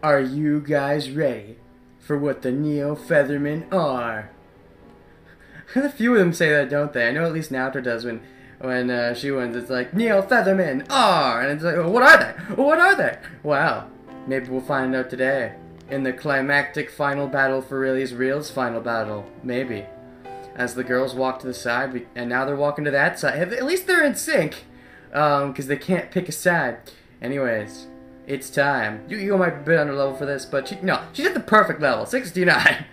Are you guys ready for what the Neo Feathermen are? A few of them say that, don't they? I know at least Naoto does when she wins. It's like, Neo Feathermen are! And it's like, well, what are they? What are they? Wow. Maybe we'll find out today. In the climactic final battle for Really's Real's final battle. Maybe. As the girls walk to the side, and now they're walking to that side. At least they're in sync. Because they can't pick a side. Anyways, it's time. Yuko might be a bit under level for this, but she's at the perfect level, 69.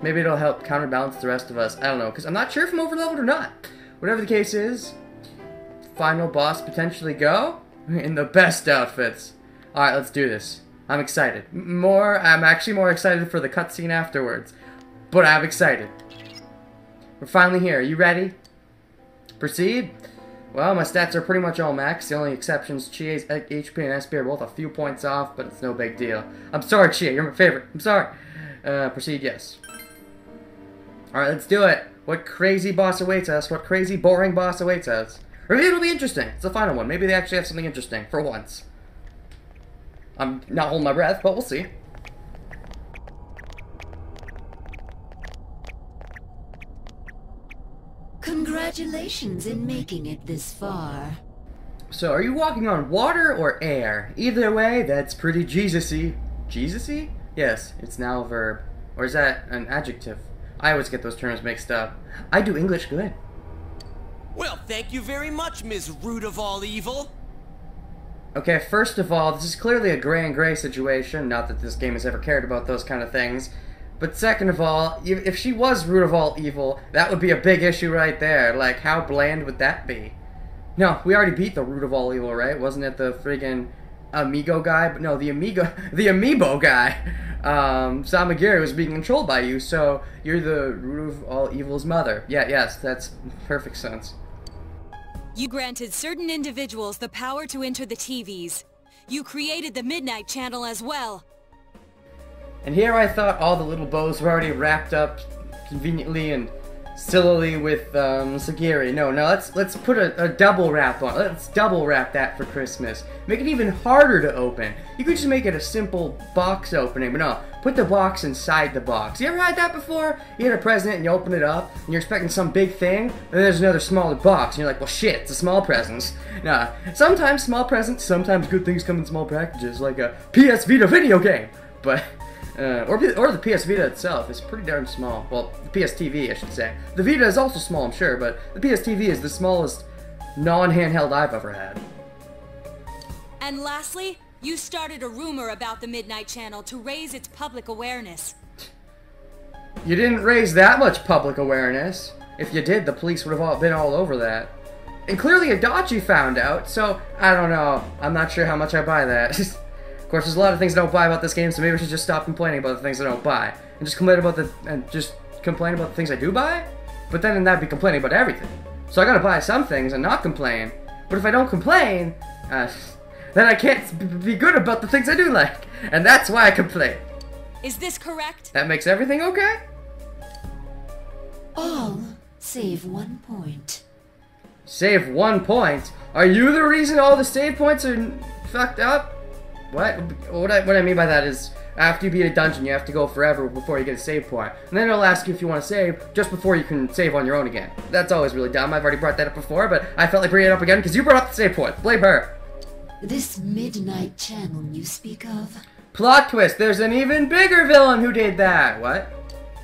Maybe it'll help counterbalance the rest of us. I don't know, because I'm not sure if I'm over leveled or not. Whatever the case is, final boss potentially go in the best outfits. Alright, let's do this. I'm excited. I'm actually more excited for the cutscene afterwards. But I'm excited. We're finally here. Are you ready? Proceed? Well, my stats are pretty much all max. The only exceptions, Chie's HP and SP are both a few points off, but it's no big deal. I'm sorry, Chie. You're my favorite. I'm sorry. Proceed, yes. Alright, let's do it. What crazy boss awaits us? What crazy, boring boss awaits us? Or maybe it'll be interesting. It's the final one. Maybe they actually have something interesting, for once. I'm not holding my breath, but we'll see. Congratulations in making it this far. So, are you walking on water or air? Either way, that's pretty Jesus-y. Jesus-y? Yes, it's now a verb. Or is that an adjective? I always get those terms mixed up. I do English good. Well, thank you very much, Ms. Root of all evil. Okay, first of all, this is clearly a gray and gray situation. Not that this game has ever cared about those kind of things. But second of all, if she was root of all evil, that would be a big issue right there. Like, how bland would that be? No, we already beat the root of all evil, right? Wasn't it the friggin' Amigo guy? But no, the Amiibo guy. Samagiri was being controlled by you, so you're the root of all evil's mother. Yes, that's perfect sense. You granted certain individuals the power to enter the TVs. You created the Midnight Channel as well. And here I thought all the little bows were already wrapped up conveniently and sillily with Sagiri. No, let's put a double wrap on it. Let's double wrap that for Christmas. Make it even harder to open. You could just make it a simple box opening, but no, put the box inside the box. You ever had that before? You had a present and you open it up and you're expecting some big thing, and then there's another smaller box and you're like, well shit, it's a small present. Nah, sometimes small presents, sometimes good things come in small packages, like a PS Vita video game. But or the PS Vita itself is pretty darn small. Well, the PS TV, I should say. The Vita is also small, I'm sure, but the PS TV is the smallest non-handheld I've ever had. And lastly, you started a rumor about the Midnight Channel to raise its public awareness. You didn't raise that much public awareness. If you did, the police would have been all over that. And clearly Adachi found out, so I don't know. I'm not sure how much I buy that. Of course, there's a lot of things I don't buy about this game, so maybe we should just stop complaining about the things I don't buy and just complain about the things I do buy. But then that'd be complaining about everything. So I gotta buy some things and not complain. But if I don't complain, then I can't be good about the things I do like, and that's why I complain. Is this correct? That makes everything okay? All save 1 point. Save 1 point? Are you the reason all the save points are fucked up? What I mean by that is, after you beat a dungeon, you have to go forever before you get a save point. And then it'll ask you if you want to save, just before you can save on your own again. That's always really dumb. I've already brought that up before, but I felt like bringing it up again because you brought up the save point. Blame her. This Midnight Channel you speak of? Plot twist, there's an even bigger villain who did that. What?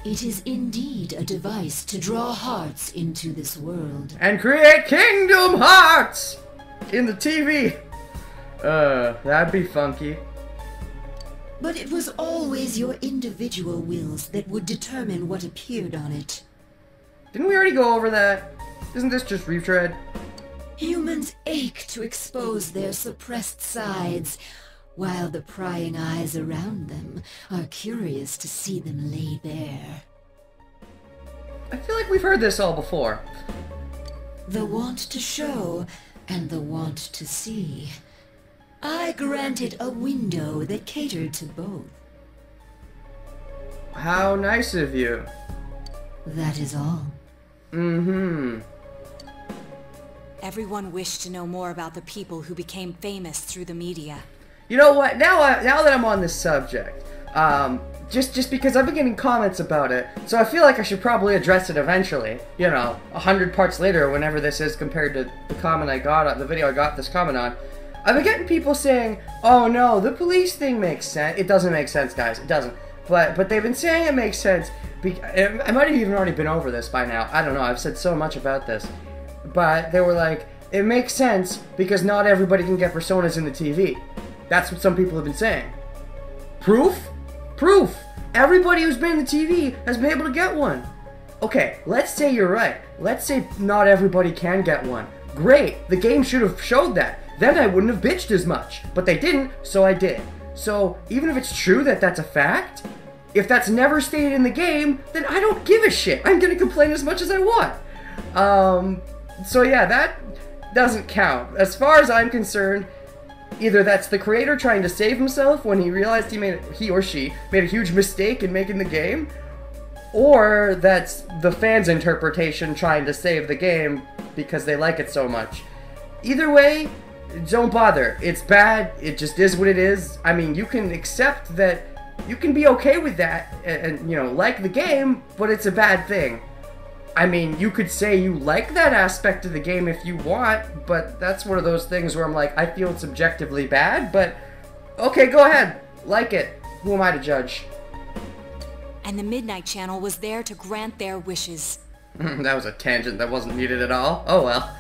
It is indeed a device to draw hearts into this world. And create Kingdom Hearts in the TV. That'd be funky. But it was always your individual wills that would determine what appeared on it. Didn't we already go over that? Isn't this just retread? Humans ache to expose their suppressed sides, while the prying eyes around them are curious to see them lay bare. I feel like we've heard this all before. The want to show and the want to see. I granted a window that catered to both. How nice of you. That is all. Mm-hmm. Everyone wished to know more about the people who became famous through the media. You know what? Now that I'm on this subject, just because I've been getting comments about it, so I feel like I should probably address it eventually. You know, 100 parts later, whenever this is compared to the comment I got on the video I got this comment on. I've been getting people saying, "Oh no, the police thing makes sense." It doesn't make sense, guys. It doesn't. But they've been saying it makes sense. I might have even already been over this by now. I don't know. I've said so much about this, but they were like, "It makes sense because not everybody can get personas in the TV." That's what some people have been saying. Proof? Proof! Everybody who's been in the TV has been able to get one. Okay, let's say you're right. Let's say not everybody can get one. Great, the game should have showed that. Then I wouldn't have bitched as much. But they didn't, so I did. So, even if it's true that that's a fact, if that's never stated in the game, then I don't give a shit. I'm gonna complain as much as I want. So yeah, that doesn't count. As far as I'm concerned, either that's the creator trying to save himself when he realized he or she made a huge mistake in making the game, or that's the fans' interpretation trying to save the game because they like it so much. Either way, don't bother. It's bad. It just is what it is. I mean, you can accept that. You can be okay with that and you know, like the game, but it's a bad thing. I mean, you could say you like that aspect of the game if you want, but that's one of those things where I'm like, I feel it's objectively bad, but okay, go ahead. Like it. Who am I to judge? And the Midnight Channel was there to grant their wishes. That was a tangent that wasn't needed at all. Oh well.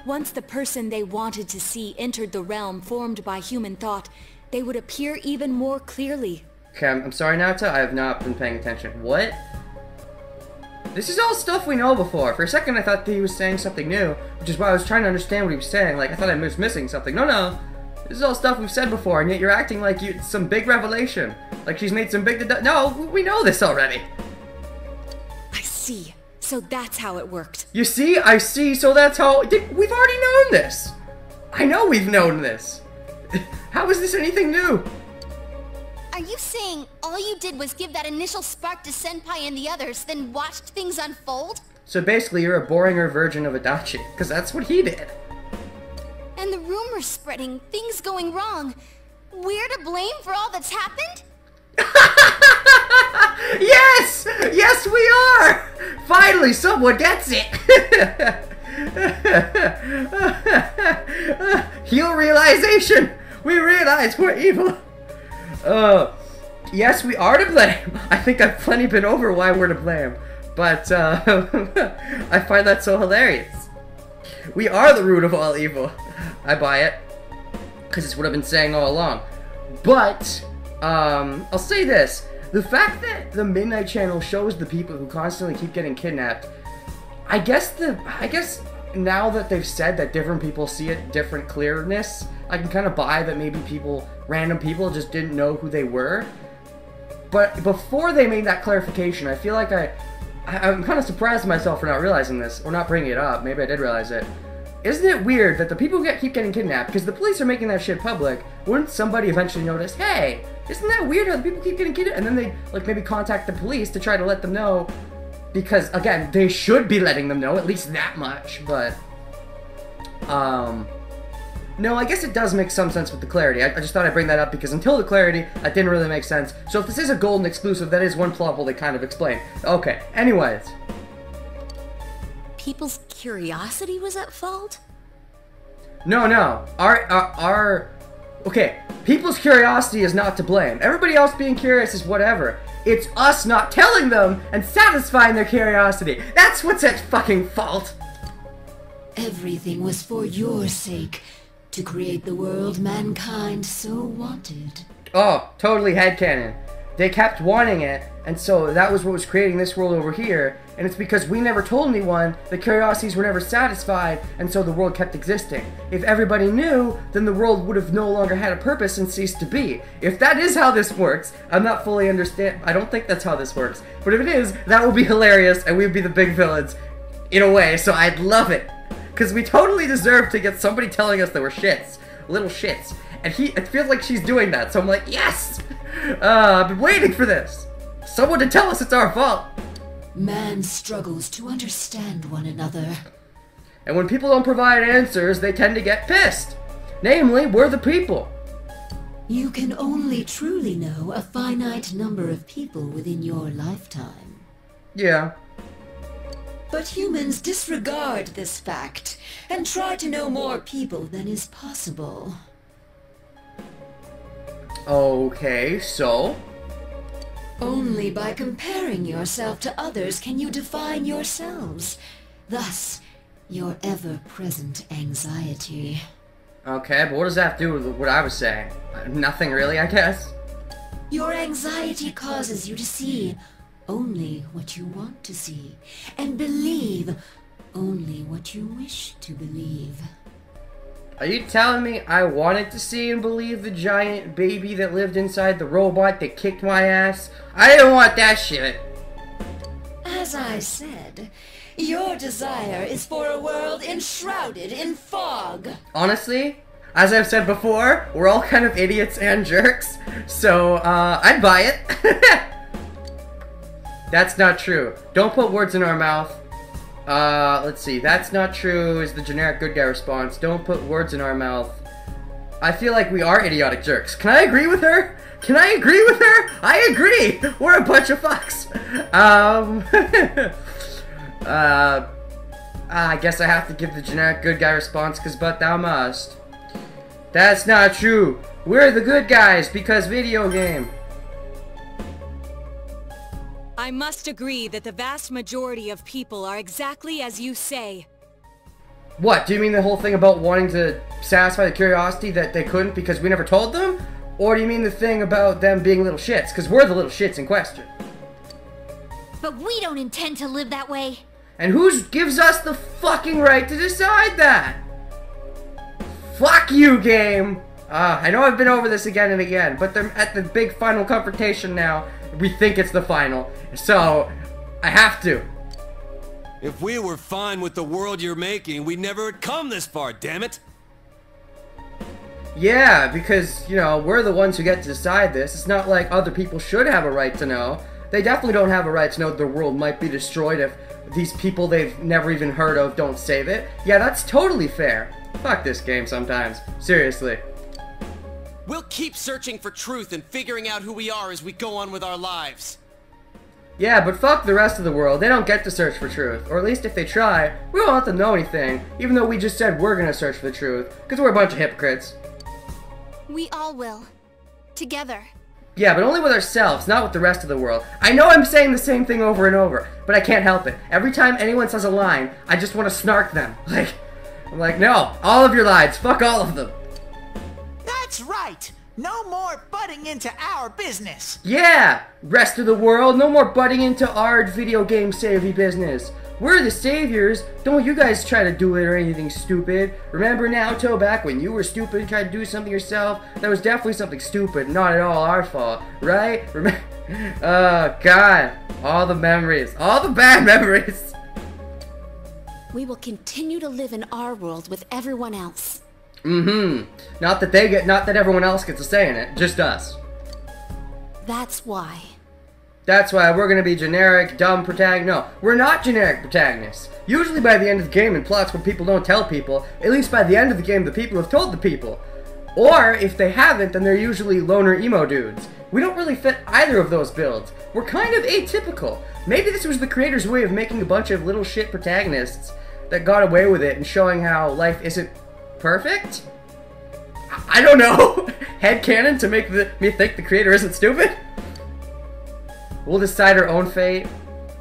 Once the person they wanted to see entered the realm formed by human thought, they would appear even more clearly. Okay, I'm sorry, Naruto. I have not been paying attention. What? This is all stuff we know before. For a second, I thought that he was saying something new, which is why I was trying to understand what he was saying. Like, I thought I was missing something. No. This is all stuff we've said before, and yet you're acting like it's some big revelation. Like she's made some big... No, we know this already. I see. So that's how it worked. You see? I see. So that's how... We've already known this. I know we've known this. How is this anything new? Are you saying all you did was give that initial spark to Senpai and the others, then watched things unfold? So basically you're a boringer version of Adachi, because that's what he did. And the rumors spreading, things going wrong. We're to blame for all that's happened? Yes! Yes, we are! Finally, someone gets it! Heel realization! We realize we're evil! Yes, we are to blame! I think I've plenty been over why we're to blame. But, I find that so hilarious. We are the root of all evil. I buy it. Because it's what I've been saying all along. But, I'll say this. The fact that the Midnight Channel shows the people who constantly keep getting kidnapped, I guess now that they've said that different people see it different clearness, I can kind of buy that maybe random people just didn't know who they were. But before they made that clarification, I feel like I'm kind of surprised myself for not realizing this, or not bringing it up. Maybe I did realize it. Isn't it weird that the people who keep getting kidnapped, because the police are making that shit public, wouldn't somebody eventually notice, hey, isn't that weird how the people keep getting kidnapped? And then they, like, maybe contact the police to try to let them know, because, again, they should be letting them know, at least that much, but, no, I guess it does make some sense with the clarity. I just thought I'd bring that up, because until the clarity, that didn't really make sense. So if this is a golden exclusive, that is one plot hole they kind of explain. Okay, anyways. People's curiosity was at fault? No. Okay, people's curiosity is not to blame. Everybody else being curious is whatever. It's us not telling them and satisfying their curiosity. That's what's at fucking fault. Everything was for your sake, to create the world mankind so wanted. Oh, totally headcanon. They kept wanting it, and so that was what was creating this world over here, and it's because we never told anyone, the curiosities were never satisfied, and so the world kept existing. If everybody knew, then the world would have no longer had a purpose and ceased to be. If that is how this works, I don't think that's how this works, but if it is, that would be hilarious, and we'd be the big villains, in a way, so I'd love it. Because we totally deserve to get somebody telling us that we're shits. Little shits. And it feels like she's doing that, so I'm like, yes! I've been waiting for this! Someone to tell us it's our fault! Man struggles to understand one another. And when people don't provide answers, they tend to get pissed. Namely, we're the people. You can only truly know a finite number of people within your lifetime. Yeah. But humans disregard this fact and try to know more people than is possible. Okay, so? Only by comparing yourself to others can you define yourselves. Thus, your ever-present anxiety. Okay, but what does that have to do with what I was saying? Nothing really, I guess. Your anxiety causes you to see only what you want to see, and believe only what you wish to believe. Are you telling me I wanted to see and believe the giant baby that lived inside the robot that kicked my ass? I didn't want that shit. As I said, your desire is for a world enshrouded in fog. Honestly, as I've said before, we're all kind of idiots and jerks, so, I'd buy it. That's not true. Don't put words in our mouth. Let's see. That's not true is the generic good guy response. Don't put words in our mouth. I feel like we are idiotic jerks. Can I agree with her? Can I agree with her? I agree! We're a bunch of fucks. I guess I have to give the generic good guy response, cause but thou must. That's not true. We're the good guys because video game. I must agree that the vast majority of people are exactly as you say. What, do you mean the whole thing about wanting to satisfy the curiosity that they couldn't because we never told them? Or do you mean the thing about them being little shits? Because we're the little shits in question. But we don't intend to live that way. And who gives us the fucking right to decide that? Fuck you, game! I know I've been over this again and again, but they're at the big final confrontation now. We think it's the final, so I have to. If we were fine with the world you're making, we never had come this far, damn it! Yeah, because, you know, we're the ones who get to decide this. It's not like other people should have a right to know. They definitely don't have a right to know that their world might be destroyed if these people they've never even heard of don't save it. Yeah, that's totally fair. Fuck this game sometimes. Seriously. We'll keep searching for truth and figuring out who we are as we go on with our lives. Yeah, but fuck the rest of the world. They don't get to search for truth. Or at least if they try, we don't let them know anything, even though we just said we're gonna search for the truth, because we're a bunch of hypocrites. We all will. Together. Yeah, but only with ourselves, not with the rest of the world. I know I'm saying the same thing over and over, but I can't help it. Every time anyone says a line, I just want to snark them. I'm like, no, all of your lines, fuck all of them. That's right! No more butting into our business! Yeah! Rest of the world, no more butting into our video game savvy business. We're the saviors. Don't you guys try to do it or anything stupid. Remember Naoto, back when you were stupid and tried to do something yourself? That was definitely something stupid, not at all our fault, right? Oh, God. All the memories. All the bad memories. We will continue to live in our world with everyone else. Not that everyone else gets a say in it, just us. That's why. That's why we're gonna be generic, dumb protagonists. No, we're not generic protagonists. Usually by the end of the game in plots where people don't tell people, at least by the end of the game the people have told the people. Or, if they haven't, then they're usually loner emo dudes. We don't really fit either of those builds. We're kind of atypical. Maybe this was the creator's way of making a bunch of little shit protagonists that got away with it and showing how life isn't perfect? I don't know. Headcanon to make me think the creator isn't stupid? We'll decide our own fate.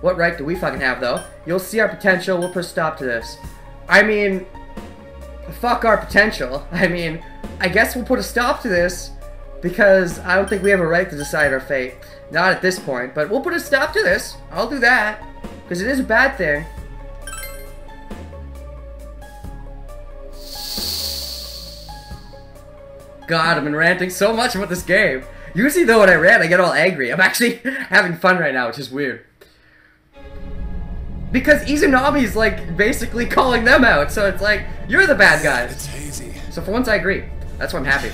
What right do we fucking have, though? You'll see our potential. We'll put a stop to this. I mean, fuck our potential. I mean, I guess we'll put a stop to this because I don't think we have a right to decide our fate. Not at this point, but we'll put a stop to this. I'll do that because it is a bad thing. God, I've been ranting so much about this game. Usually though when I rant I get all angry. I'm actually having fun right now, which is weird. Because Izanami's like basically calling them out, so it's like, you're the bad guys. It's hazy. So for once I agree. That's why I'm happy.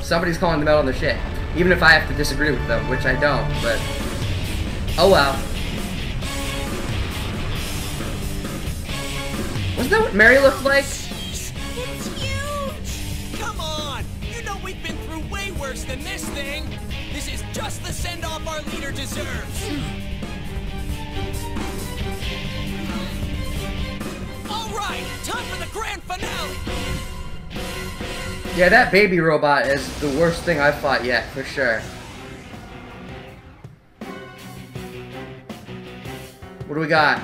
Somebody's calling them out on their shit. Even if I have to disagree with them, which I don't, but oh well. Wasn't that what Mary looked like? Come on! worse than this thing. This is just the send-off our leader deserves. All right, time for the grand finale. Yeah, that baby robot is the worst thing I've fought yet, for sure. What do we got?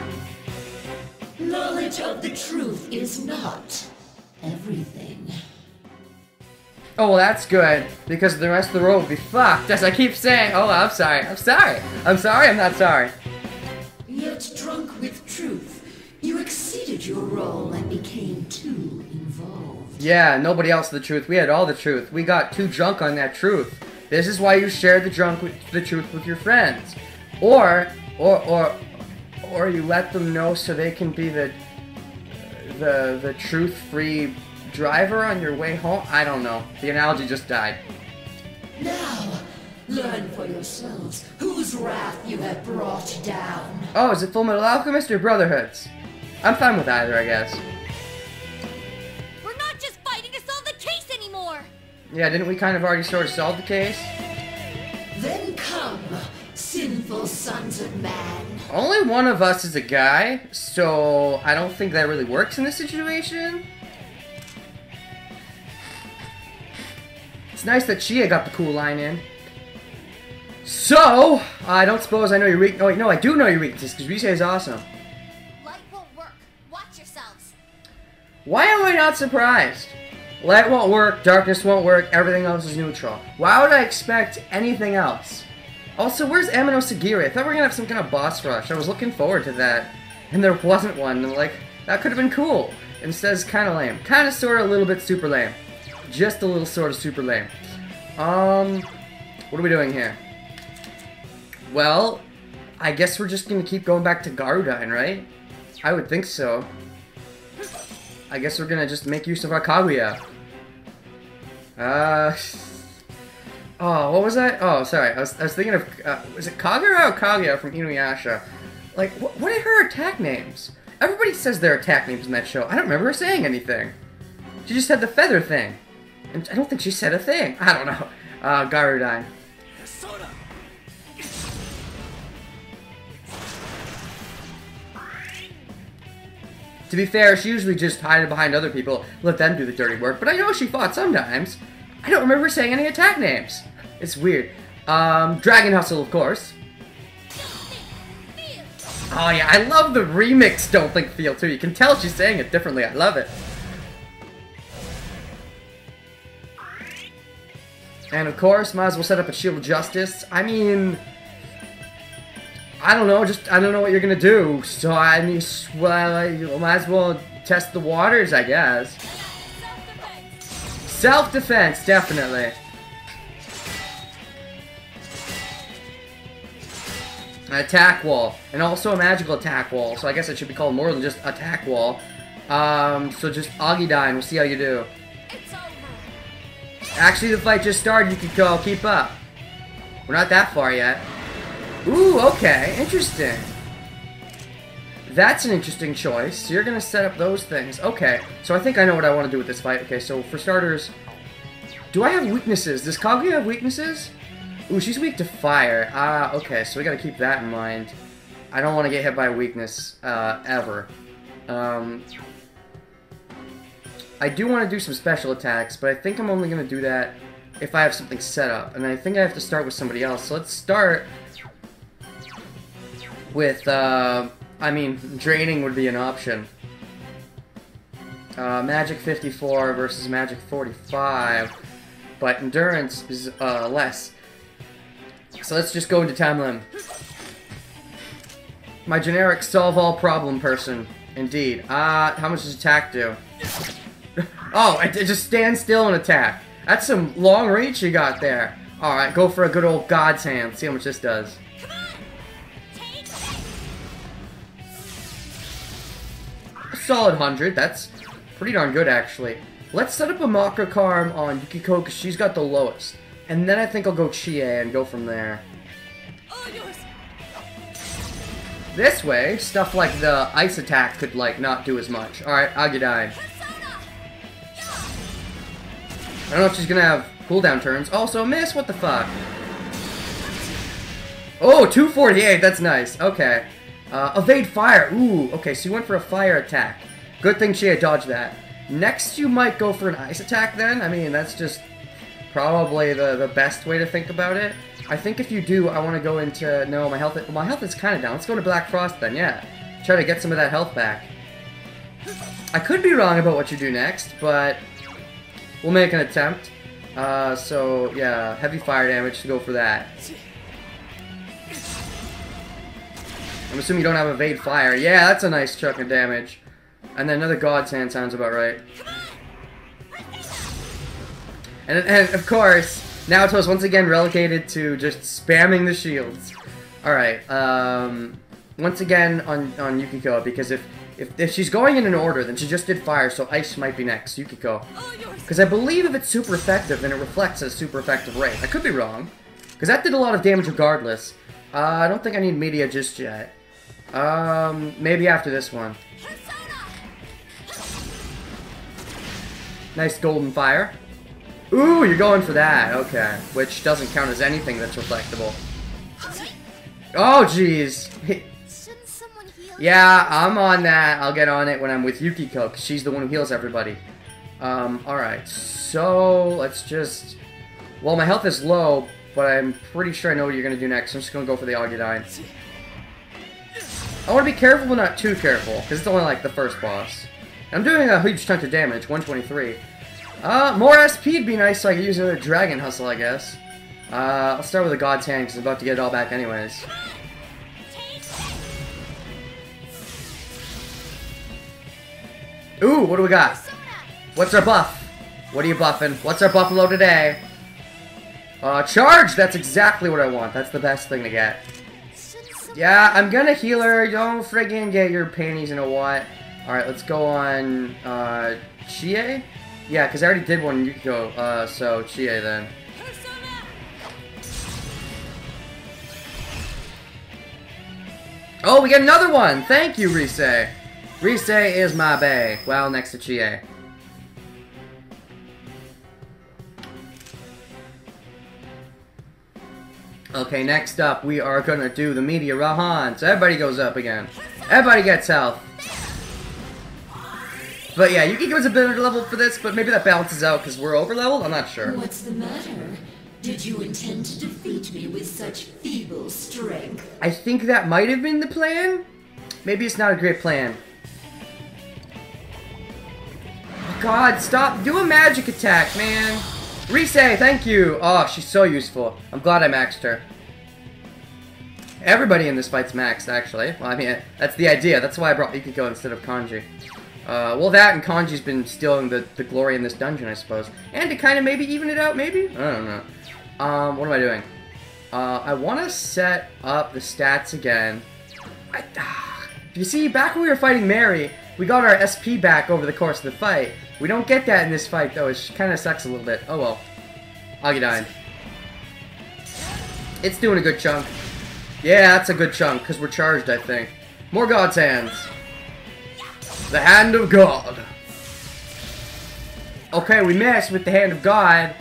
Knowledge of the truth is not everything. Oh, well, that's good, because the rest of the world will be fucked, as I keep saying. Oh, I'm sorry. I'm sorry. I'm sorry. I'm not sorry. Yet drunk with truth, you exceeded your role and became too involved. Yeah, nobody else the truth. We had all the truth. We got too drunk on that truth. This is why you share the truth with your friends, or you let them know so they can be the truth-free driver on your way home. I don't know. The analogy just died. Now, learn for yourselves whose wrath you have brought down. Oh, is it Full Metal Alchemist or Brotherhoods? I'm fine with either, I guess. We're not just fighting to solve the case anymore! Yeah, didn't we kind of already sort of solve the case? Then come, sinful sons of man. Only one of us is a guy, so I don't think that really works in this situation. It's nice that Chia got the cool line in. So, I don't suppose I know your weakness. Oh, wait, no, I do know your weaknesses, because Rize is awesome. Light won't work. Watch yourselves. Why am I not surprised? Light won't work, darkness won't work, everything else is neutral. Why would I expect anything else? Also, where's Amino Sagiri? I thought we were gonna have some kind of boss rush. I was looking forward to that. And there wasn't one. And like, that could have been cool. Instead, it's kind of lame. Kind of, sort of, a little bit super lame. Just a little sort of super lame. What are we doing here? Well, I guess we're just gonna keep going back to Garudine, right? I would think so. I guess we're gonna just make use of our Kaguya. Oh, what was that? Oh, sorry. I was thinking of, was it Kagura or Kaguya from Inuyasha? Like, what are her attack names? Everybody says their attack names in that show. I don't remember her saying anything. She just had the feather thing. And I don't think she said a thing. I don't know. Garudine. Soda. To be fair, she usually just hid behind other people, let them do the dirty work, but I know she fought sometimes. I don't remember saying any attack names. It's weird. Dragon Hustle, of course. Oh yeah, I love the remix Don't Think Feel too. You can tell she's saying it differently. I love it. And of course, might as well set up a Shield of Justice. I mean, I don't know, I don't know what you're gonna do. So I mean, well, you might as well test the waters, I guess. Self-defense, definitely. An attack wall, and also a magical attack wall. So I guess it should be called more than just attack wall. So just Agidine, we'll see how you do. It's over. Actually, the fight just started. You can go keep up. We're not that far yet. Ooh, okay, interesting. That's an interesting choice. So you're gonna set up those things. Okay, so I think I know what I want to do with this fight. Okay, so for starters, do I have weaknesses? Does Kaguya have weaknesses? Ooh, she's weak to fire. Ah, okay, so we gotta keep that in mind. I don't want to get hit by a weakness, ever. I do want to do some special attacks, but I think I'm only gonna do that if I have something set up. And I think I have to start with somebody else. So let's start with, I mean, draining would be an option. Magic 54 versus Magic 45, but endurance is less. So let's just go into Time Limb. My generic solve-all-problem person, indeed. How much does attack do? Oh, it just stands still and attack. That's some long reach you got there. Alright, go for a good old God's Hand. See how much this does. Come on! Take it! A solid 100. That's pretty darn good, actually. Let's set up a Makrokarm on Yukiko, because she's got the lowest. And then I think I'll go Chie and go from there. Oh, yours. This way, stuff like the ice attack could, like, not do as much. Alright, Agidine. I don't know if she's gonna have Cooldown turns. Also miss, what the fuck? Oh, 248, that's nice. Okay. Evade fire. Ooh, okay, so you went for a fire attack. Good thing she had dodged that. Next, you might go for an ice attack then. I mean, that's just probably the best way to think about it. I think if you do, I want to go into... No, my health is kind of down. Let's go to Black Frost then, yeah. Try to get some of that health back. I could be wrong about what you do next, but we'll make an attempt. So, yeah, heavy fire damage to go for that. I'm assuming you don't have evade fire. Yeah, that's a nice chunk of damage. And then another God's Hand sounds about right. And of course, Naoto's once again relegated to just spamming the shields. Alright, once again on Yukiko, because if she's going in an order, then she just did fire, so ice might be next, Yukiko. Because I believe if it's super effective, then it reflects at a super effective rate. I could be wrong, because that did a lot of damage regardless. I don't think I need media just yet. Maybe after this one. Nice golden fire. Ooh, you're going for that. Okay. Which doesn't count as anything that's reflectable. Oh, jeez. Shouldn't someone heal? Yeah, I'm on that. I'll get on it when I'm with Yukiko, because she's the one who heals everybody. Alright. So, let's just... Well, my health is low, but I'm pretty sure I know what you're going to do next. I'm just going to go for the Augudine. I want to be careful, but not too careful, because it's only like the first boss. I'm doing a huge chunk of damage, 123. More SP'd be nice so I could use another Dragon Hustle, I guess. I'll start with a God's Hand, because I'm about to get it all back anyways. Ooh, what do we got? What's our buff? What are you buffing? What's our buffalo today? Charge! That's exactly what I want. That's the best thing to get. Yeah, I'm gonna heal her. Don't friggin' get your panties in a what. Alright, let's go on, Chie? Yeah, because I already did one Yukiko, so Chie then. Oh, we get another one! Thank you, Rise. Rise is my bae. Well, next to Chie. Okay, next up, we are gonna do the Media Rahan. So everybody goes up again. Everybody gets health. But yeah, Yukiko's a bit level for this, but maybe that balances out because we're over leveled? I'm not sure. What's the matter? Did you intend to defeat me with such feeble strength? I think that might have been the plan. Maybe it's not a great plan. Oh God, stop. Do a magic attack, man. Rise, thank you. Oh, she's so useful. I'm glad I maxed her. Everybody in this fight's maxed, actually. Well, I mean, that's the idea. That's why I brought Yukiko instead of Kanji. Well, that and Kanji's been stealing the glory in this dungeon, I suppose. And to kind of maybe even it out, maybe? I don't know. What am I doing? I want to set up the stats again. You see, back when we were fighting Mary, we got our SP back over the course of the fight. We don't get that in this fight, though. It kind of sucks a little bit. Oh, well. Augudine. It's doing a good chunk. Yeah, that's a good chunk, because we're charged, I think. More God's Hands. The Hand of God. Okay, we missed with the Hand of God.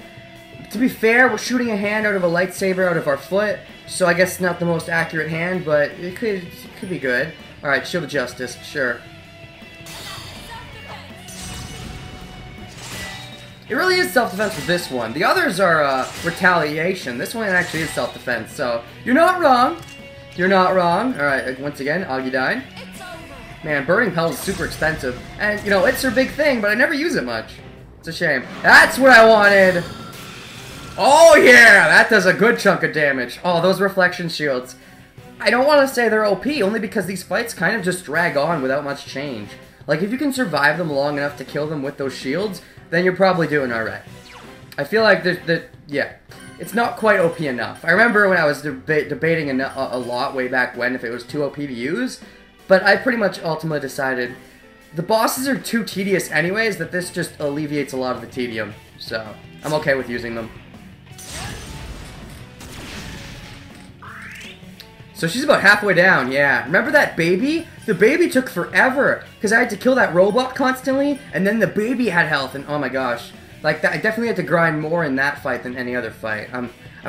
To be fair, we're shooting a hand out of a lightsaber out of our foot, so I guess it's not the most accurate hand, but it could be good. Alright, Shield of Justice, sure. It really is self-defense with this one. The others are retaliation. This one actually is self-defense, so you're not wrong. You're not wrong. Alright, once again, Augudine. Man, Burning Pelt is super expensive. And, you know, it's her big thing, but I never use it much. It's a shame. That's what I wanted! Oh, yeah! That does a good chunk of damage. Oh, those reflection shields. I don't want to say they're OP, only because these fights kind of just drag on without much change. Like, if you can survive them long enough to kill them with those shields, then you're probably doing alright. I feel like yeah. It's not quite OP enough. I remember when I was debating a lot way back when if it was too OP to use, but I pretty much ultimately decided the bosses are too tedious anyways that this just alleviates a lot of the tedium. So, I'm okay with using them. So she's about halfway down, yeah. Remember that baby? The baby took forever, because I had to kill that robot constantly, and then the baby had health, and oh my gosh. Like, I definitely had to grind more in that fight than any other fight. I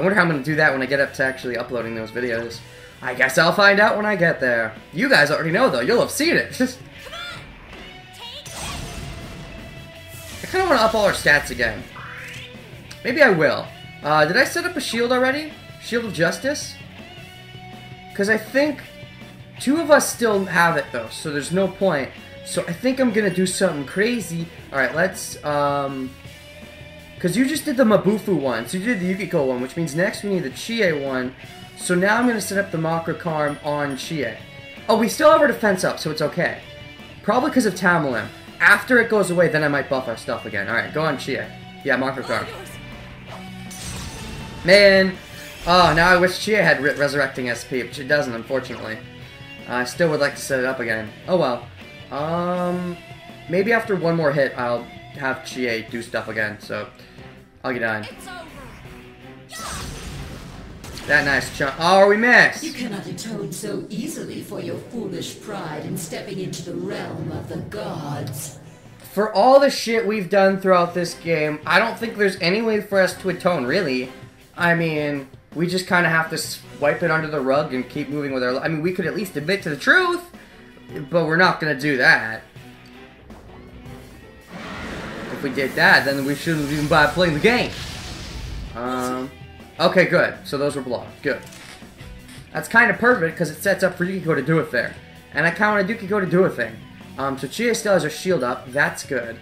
wonder how I'm going to do that when I get up to actually uploading those videos. I guess I'll find out when I get there. You guys already know, though. You'll have seen it. I kind of want to up all our stats again. Maybe I will. Did I set up a shield already? Shield of Justice? Because I think 2 of us still have it, though, so there's no point. So I think I'm going to do something crazy. Alright, let's, because you just did the Mabufu one, so you did the Yukiko one, which means next we need the Chie one. So now I'm going to set up the Makrokarm on Chie. Oh, we still have our defense up, so it's okay. Probably because of Tamalim. After it goes away, then I might buff our stuff again. Alright, go on Chie. Yeah, Makrokarm. Man. Oh, now I wish Chie had Resurrecting SP, which it doesn't, unfortunately. I still would like to set it up again. Oh well. Maybe after one more hit, I'll have Chie do stuff again, so I'll get on. That nice chunk. Oh, we missed! You cannot atone so easily for your foolish pride in stepping into the realm of the gods. For all the shit we've done throughout this game, I don't think there's any way for us to atone, really. I mean, we just kind of have to swipe it under the rug and keep moving with our life. I mean, we could at least admit to the truth, but we're not going to do that. If we did that, then we shouldn't even bother playing the game. Okay, good. So those were blocked. Good. That's kind of perfect because it sets up for Yukiko to do a thing. And I kind of want Yukiko to do a thing. So Chie still has her shield up. That's good.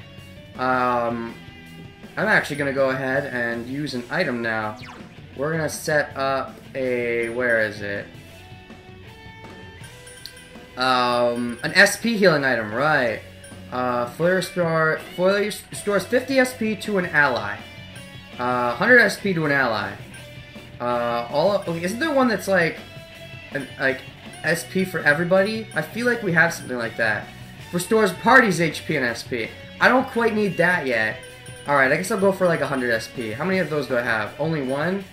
I'm actually going to go ahead and use an item now. We're going to set up a... Where is it? An SP healing item, right. Flare restores 50 SP to an ally. 100 SP to an ally. Isn't there one that's like SP for everybody? I feel like we have something like that. Restores parties HP and SP. I don't quite need that yet. Alright, I guess I'll go for like 100 SP. How many of those do I have? Only one?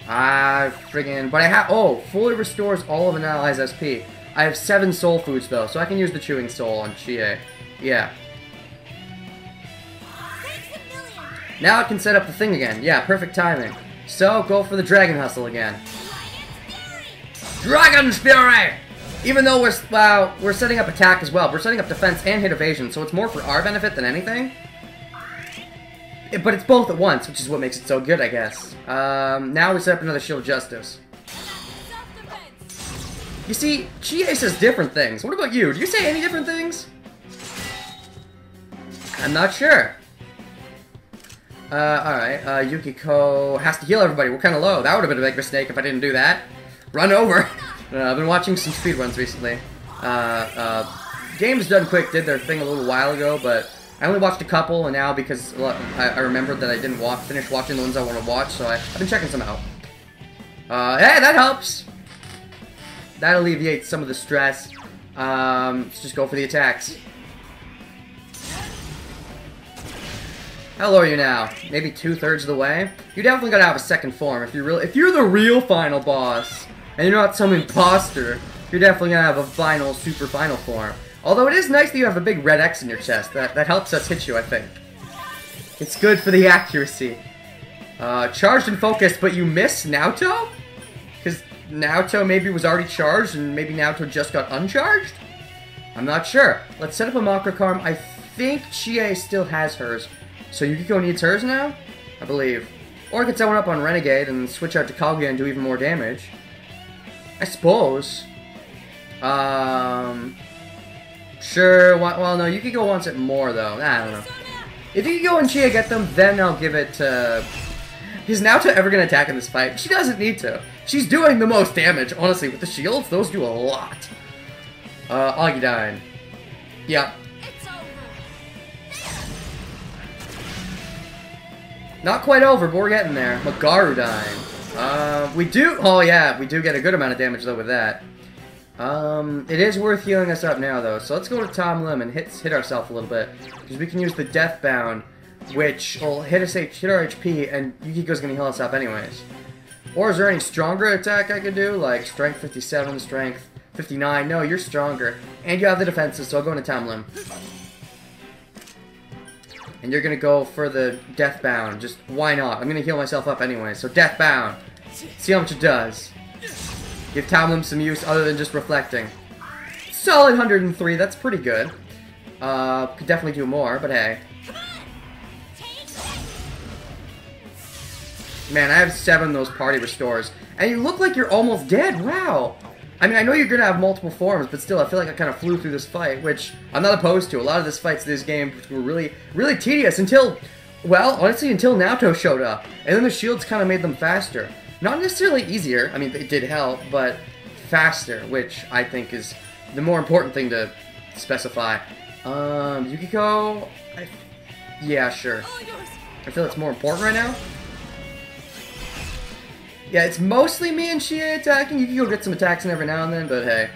Friggin'. But I have. Oh, fully restores all of an ally's SP. I have 7 soul foods though, so I can use the chewing soul on Chie. Yeah. Now I can set up the thing again. Yeah, perfect timing. So, go for the Dragon Hustle again. Dragon's Fury! Even though we're setting up attack as well. We're setting up defense and hit evasion, so it's more for our benefit than anything. But it's both at once, which is what makes it so good, I guess. Now we set up another Shield of Justice. You see, Chie says different things. What about you? Do you say any different things? I'm not sure. Alright, Yukiko has to heal everybody. We're kind of low. That would have been a big mistake if I didn't do that. Run over! I've been watching some speedruns recently. Games Done Quick did their thing a little while ago, but I only watched a couple, and now because I remembered that I didn't finish watching the ones I want to watch, so I've been checking some out. Hey, that helps! That alleviates some of the stress. Let's just go for the attacks. How low are you now? Maybe 2/3 of the way? You definitely gotta have a second form if you're the real final boss, and you're not some imposter. You're definitely gonna have a super final form. Although it is nice that you have a big red X in your chest. That helps us hit you, I think. It's good for the accuracy. Charged and focused, but you miss Naoto? Because Naoto maybe was already charged, and maybe Naoto just got uncharged? I'm not sure. Let's set up a Makrokarm. I think Chie still has hers. So Yukiko needs hers now? I believe. Or I could set one up on Renegade and switch out to Kaguya and do even more damage. I suppose. Sure, well no, Yukiko wants it more though. I don't know. If Yukiko and Chie get them, then I'll give it to... Is Naoto ever going to attack in this fight? She doesn't need to. She's doing the most damage, honestly. With the shields, those do a lot. Agudine. Yep. Not quite over, but we're getting there. Magarudine. We do... Oh, yeah, we do get a good amount of damage, though, with that. It is worth healing us up now, though. So let's go to Tamalim and hit ourselves a little bit. Because we can use the Deathbound, which will hit our HP, and Yukiko's going to heal us up anyways. Or is there any stronger attack I could do? Like, Strength 57, Strength 59. No, you're stronger. And you have the defenses, so I'll go into Tamalim. And you're gonna go for the Deathbound. Just, why not? I'm gonna heal myself up anyway. So Deathbound. See how much it does. Give Tamlin some use other than just reflecting. Solid 103, that's pretty good. Could definitely do more, but hey. Man, I have 7 of those party restores. And you look like you're almost dead, wow! I mean, I know you're gonna have multiple forms, but still, I feel like I kind of flew through this fight, which I'm not opposed to. A lot of the fights in this game were really, really tedious until, well, honestly, until Naoto showed up. And then the shields kind of made them faster. Not necessarily easier, I mean, it did help, but faster, which I think is the more important thing to specify. Yukiko? Yeah, sure. I feel it's more important right now. Yeah, it's mostly me and Chie attacking. Yukiko gets some attacks in every now and then, but hey.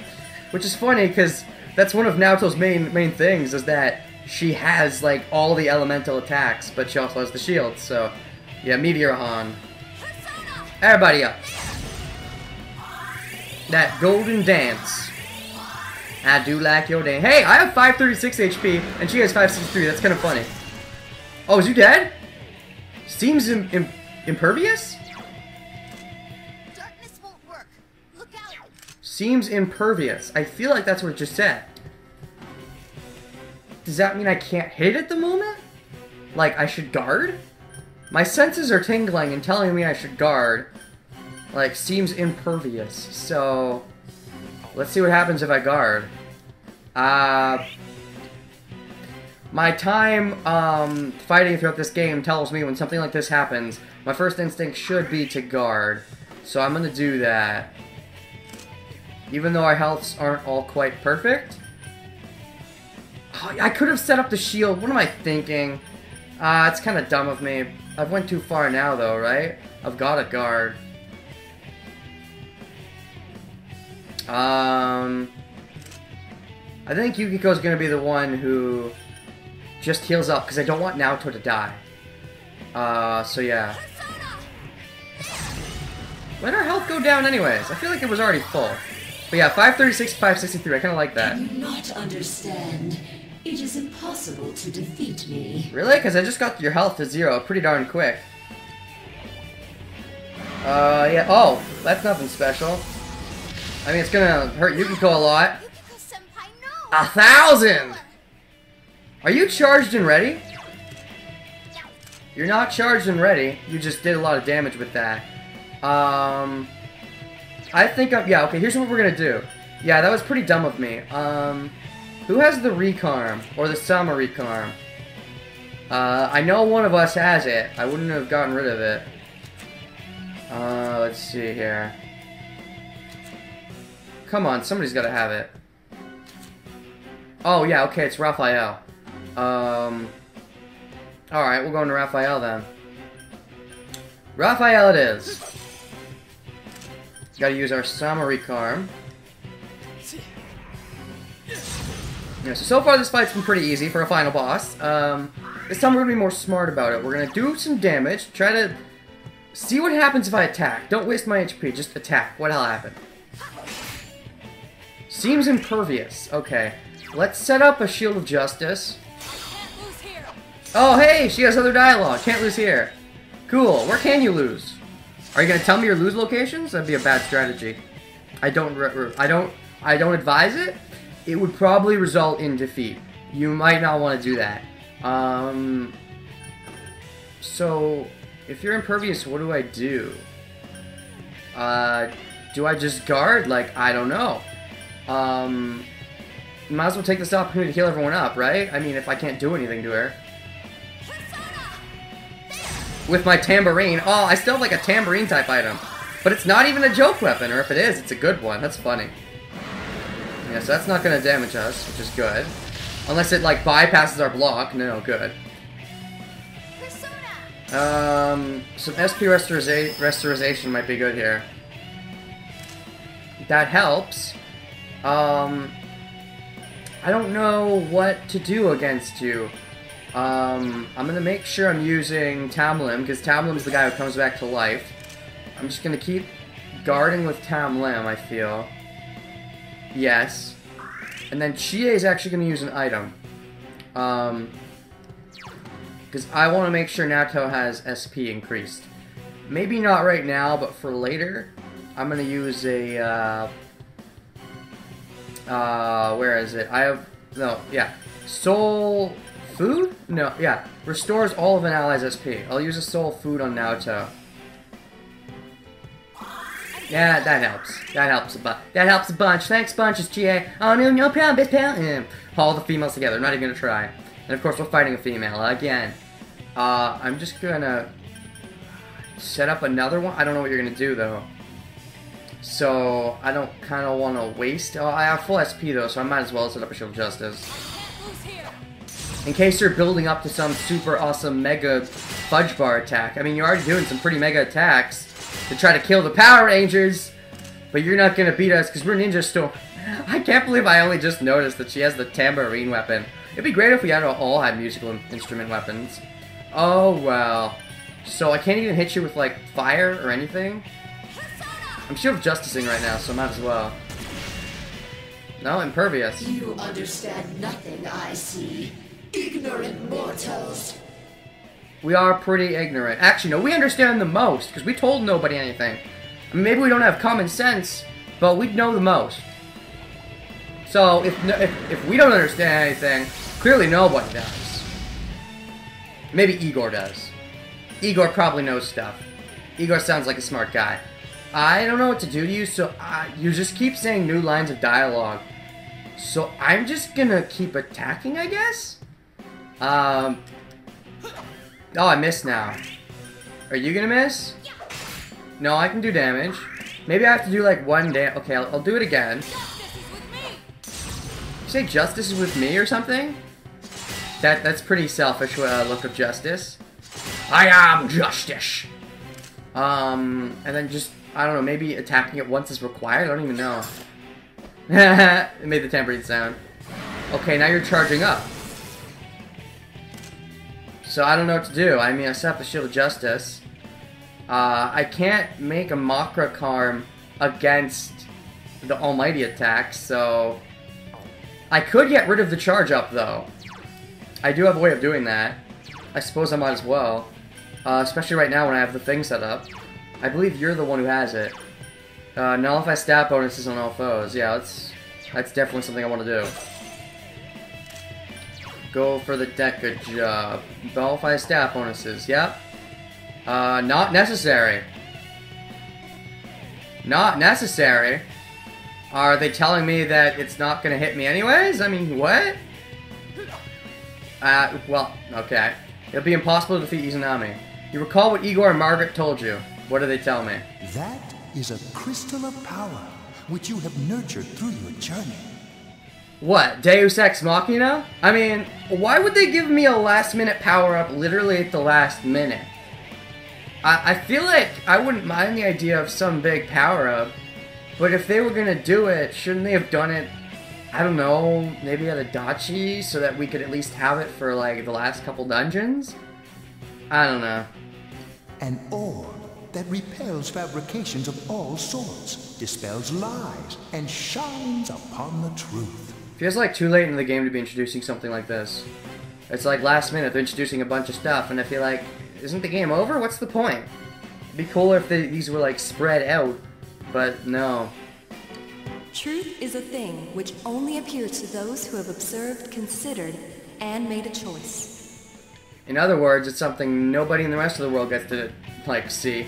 Which is funny, because that's one of Naoto's main things, is that she has, like, all the elemental attacks, but she also has the shield, so... Yeah, Meteor-Han. Everybody up. That golden dance. I do like your dance. Hey, I have 536 HP, and she has 563. That's kind of funny. Oh, is you dead? Seems impervious? Darkness won't work. Look out. Seems impervious. I feel like that's what it just said. Does that mean I can't hit at the moment? Like, I should guard? My senses are tingling and telling me I should guard. Like, seems impervious. So, let's see what happens if I guard. My time fighting throughout this game tells me when something like this happens, my first instinct should be to guard. So I'm gonna do that. Even though our healths aren't all quite perfect. Oh, I could have set up the shield. What am I thinking? It's kind of dumb of me. I've went too far now, though, right? I've got a guard. I think Yukiko's gonna be the one who just heals up, because I don't want Naoto to die. So yeah. When our health go down anyways? I feel like it was already full. But yeah, 536, 563, I kinda like that. Can you not understand? It is impossible to defeat me. Really? Because I just got your health to 0 pretty darn quick. Yeah. Oh, that's nothing special. I mean, it's gonna hurt Yukiko a lot. Yukiko-senpai, no! 1,000! Are you charged and ready? You're not charged and ready. You just did a lot of damage with that. I think yeah, okay, here's what we're gonna do. Yeah, that was pretty dumb of me. Who has the Recarm? Or the Sama Recarm? I know one of us has it. I wouldn't have gotten rid of it. Let's see here. Come on, somebody's gotta have it. Oh, yeah, okay, it's Raphael. Alright, we'll go into Raphael then. Raphael it is. Gotta use our Sama Recarm. Yeah, so far this fight's been pretty easy for a final boss. This time we're gonna be more smart about it. We're gonna do some damage, try to see what happens if I attack. Don't waste my HP, just attack. What'll happen? Seems impervious. Okay. Let's set up a Shield of Justice. Oh, hey! She has other dialogue. Can't lose here. Cool. Where can you lose? Are you gonna tell me your lose locations? That'd be a bad strategy. I don't advise it. It would probably result in defeat. You might not want to do that. So, if you're impervious, what do I do? Do I just guard? Like, I don't know. Might as well take this opportunity to heal everyone up, right? I mean, if I can't do anything to her. With my tambourine. Oh, I still have like a tambourine type item. But it's not even a joke weapon, or if it is, it's a good one. That's funny. Yeah, so that's not gonna damage us, which is good. Unless it like bypasses our block. No, good. Some SP restoration might be good here. That helps. I don't know what to do against you. I'm gonna make sure I'm using Tamlin, because Tamlin's the guy who comes back to life. I'm just gonna keep guarding with Tamlin, I feel. Yes. And then Chie is actually gonna use an item. Because I want to make sure Naoto has SP increased. Maybe not right now, but for later, I'm going to use a, where is it? I have, no, yeah. Soul Food? No, yeah. Restores all of an ally's SP. I'll use a Soul Food on Naoto. Yeah, that helps. That helps a bunch. That helps a bunch. Thanks, bunches, GA. Oh, no problem, best pal. All the females together. Not even gonna try. And of course, we're fighting a female again. I'm just gonna set up another one. I don't know what you're gonna do though. So I don't kind of want to waste. Oh, I have full SP though, so I might as well set up a Shield of Justice. In case you're building up to some super awesome mega fudge bar attack. I mean, you're already doing some pretty mega attacks to try to kill the Power Rangers, but you're not gonna beat us because we're Ninja Storm. I can't believe I only just noticed that she has the tambourine weapon. It'd be great if we all had musical instrument weapons. Oh well. So I can't even hit you with like fire or anything. I'm Shield of Justicing right now, so I might as well. No, impervious. You understand nothing, I see. Ignorant mortals. We are pretty ignorant. Actually, no, we understand the most, because we told nobody anything. I mean, maybe we don't have common sense, but we know the most. So, if we don't understand anything, clearly nobody does. Maybe Igor does. Igor probably knows stuff. Igor sounds like a smart guy. I don't know what to do to you, so you just keep saying new lines of dialogue. So I'm just gonna keep attacking, I guess? Oh, I missed now. Are you gonna miss? No, I can do damage. Maybe I have to do like one damage. Okay, I'll do it again. You say justice is with me or something? That's pretty selfish look of justice. I am justice. And then just, I don't know, maybe attacking it once is required? I don't even know. It made the tambourine sound. Okay, now you're charging up. So I don't know what to do. I mean, I set up the Shield of Justice. I can't make a Makra Karm against the Almighty attack, so... I could get rid of the charge up, though. I do have a way of doing that. I suppose I might as well. Especially right now when I have the thing set up. I believe you're the one who has it. Nullify stat bonuses on all foes. Yeah, that's definitely something I want to do. Go for the Deca job. Nullify stat bonuses. Yep. Not necessary. Not necessary? Are they telling me that it's not gonna hit me anyways? I mean, what? Well, okay. It'll be impossible to defeat Izanami. You recall what Igor and Margaret told you. What do they tell me? That is a crystal of power, which you have nurtured through your journey. What, Deus Ex Machina? I mean, why would they give me a last-minute power-up literally at the last minute? I feel like I wouldn't mind the idea of some big power-up, but if they were gonna do it, shouldn't they have done it, I don't know, maybe at Adachi, so that we could at least have it for, like, the last couple dungeons? I don't know. An orb that repels fabrications of all sorts, dispels lies, and shines upon the truth. Feels like too late in the game to be introducing something like this. It's like last minute, they're introducing a bunch of stuff, and I feel like, isn't the game over? What's the point? It'd be cooler if these were like spread out, but no. Truth is a thing which only appears to those who have observed, considered, and made a choice. In other words, it's something nobody in the rest of the world gets to, like, see.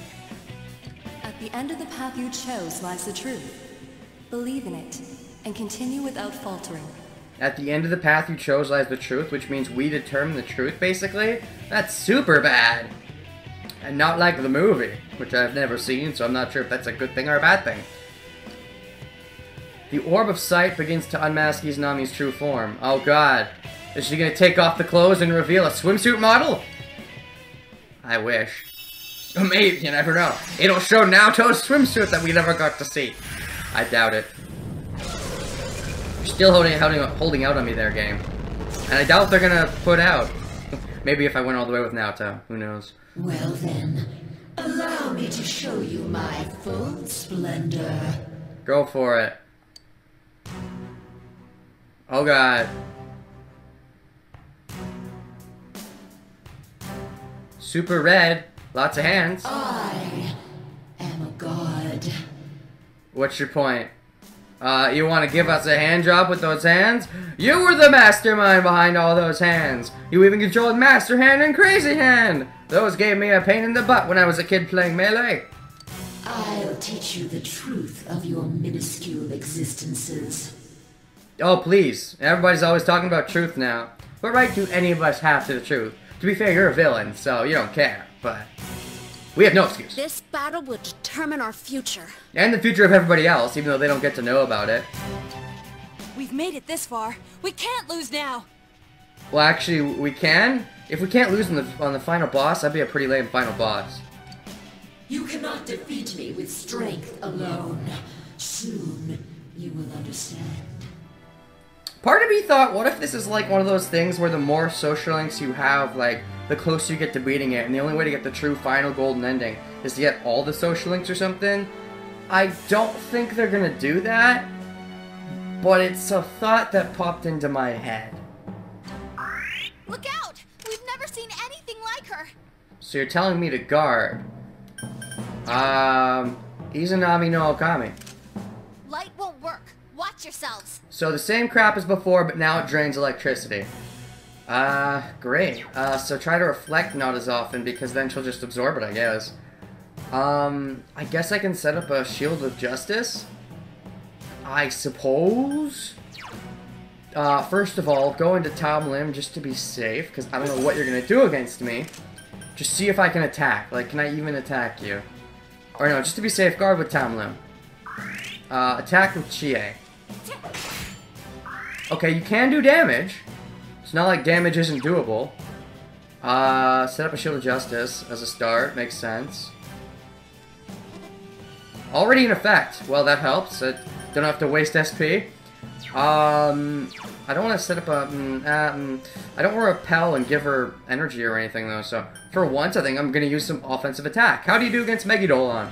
At the end of the path you chose lies the truth. Believe in it, and continue without faltering. At the end of the path you chose lies the truth, which means we determine the truth, basically? That's super bad! And not like the movie, which I've never seen, so I'm not sure if that's a good thing or a bad thing. The Orb of Sight begins to unmask Izanami's true form. Oh god. Is she gonna take off the clothes and reveal a swimsuit model? I wish. Or maybe, you never know. It'll show Naoto's swimsuit that we never got to see. I doubt it. You're still holding out on me there, game. And I doubt they're gonna put out. Maybe if I went all the way with Naoto. Who knows? Well then, allow me to show you my full splendor. Go for it. Oh god. Super red. Lots of hands. I am a god. What's your point? You want to give us a hand job with those hands? You were the mastermind behind all those hands. You even controlled Master Hand and Crazy Hand. Those gave me a pain in the butt when I was a kid playing Melee. I'll teach you the truth of your minuscule existences. Oh, please. Everybody's always talking about truth now. What right do any of us have to the truth? To be fair, you're a villain, so you don't care, but we have no excuse. This battle will determine our future. And the future of everybody else, even though they don't get to know about it. We've made it this far. We can't lose now. Well, actually, we can. If we can't lose on the final boss, that'd be a pretty lame final boss. You cannot defeat me with strength alone. Soon, you will understand. Part of me thought, what if this is like one of those things where the more social links you have, like, the closer you get to beating it, and the only way to get the true final golden ending is to get all the social links or something? I don't think they're gonna do that, but it's a thought that popped into my head. Look out! We've never seen anything like her. So you're telling me to guard. Izanami no Okami. Light won't work. Watch yourselves. So the same crap as before, but now it drains electricity. Great. So try to reflect not as often, because then she'll just absorb it, I guess. I guess I can set up a Shield of Justice? I suppose? First of all, go into Tom Lim just to be safe, because I don't know what you're gonna do against me. Just see if I can attack. Like, can I even attack you? Or no, just to be safe, guard with Tom Lim. Attack with Chie. Okay, you can do damage. It's not like damage isn't doable. Set up a Shield of Justice as a start. Makes sense. Already in effect. Well, that helps. I don't have to waste SP. I don't want to set up a... I don't want to repel and give her energy or anything, though. So, for once, I think I'm going to use some offensive attack. How do you do against Megidolon?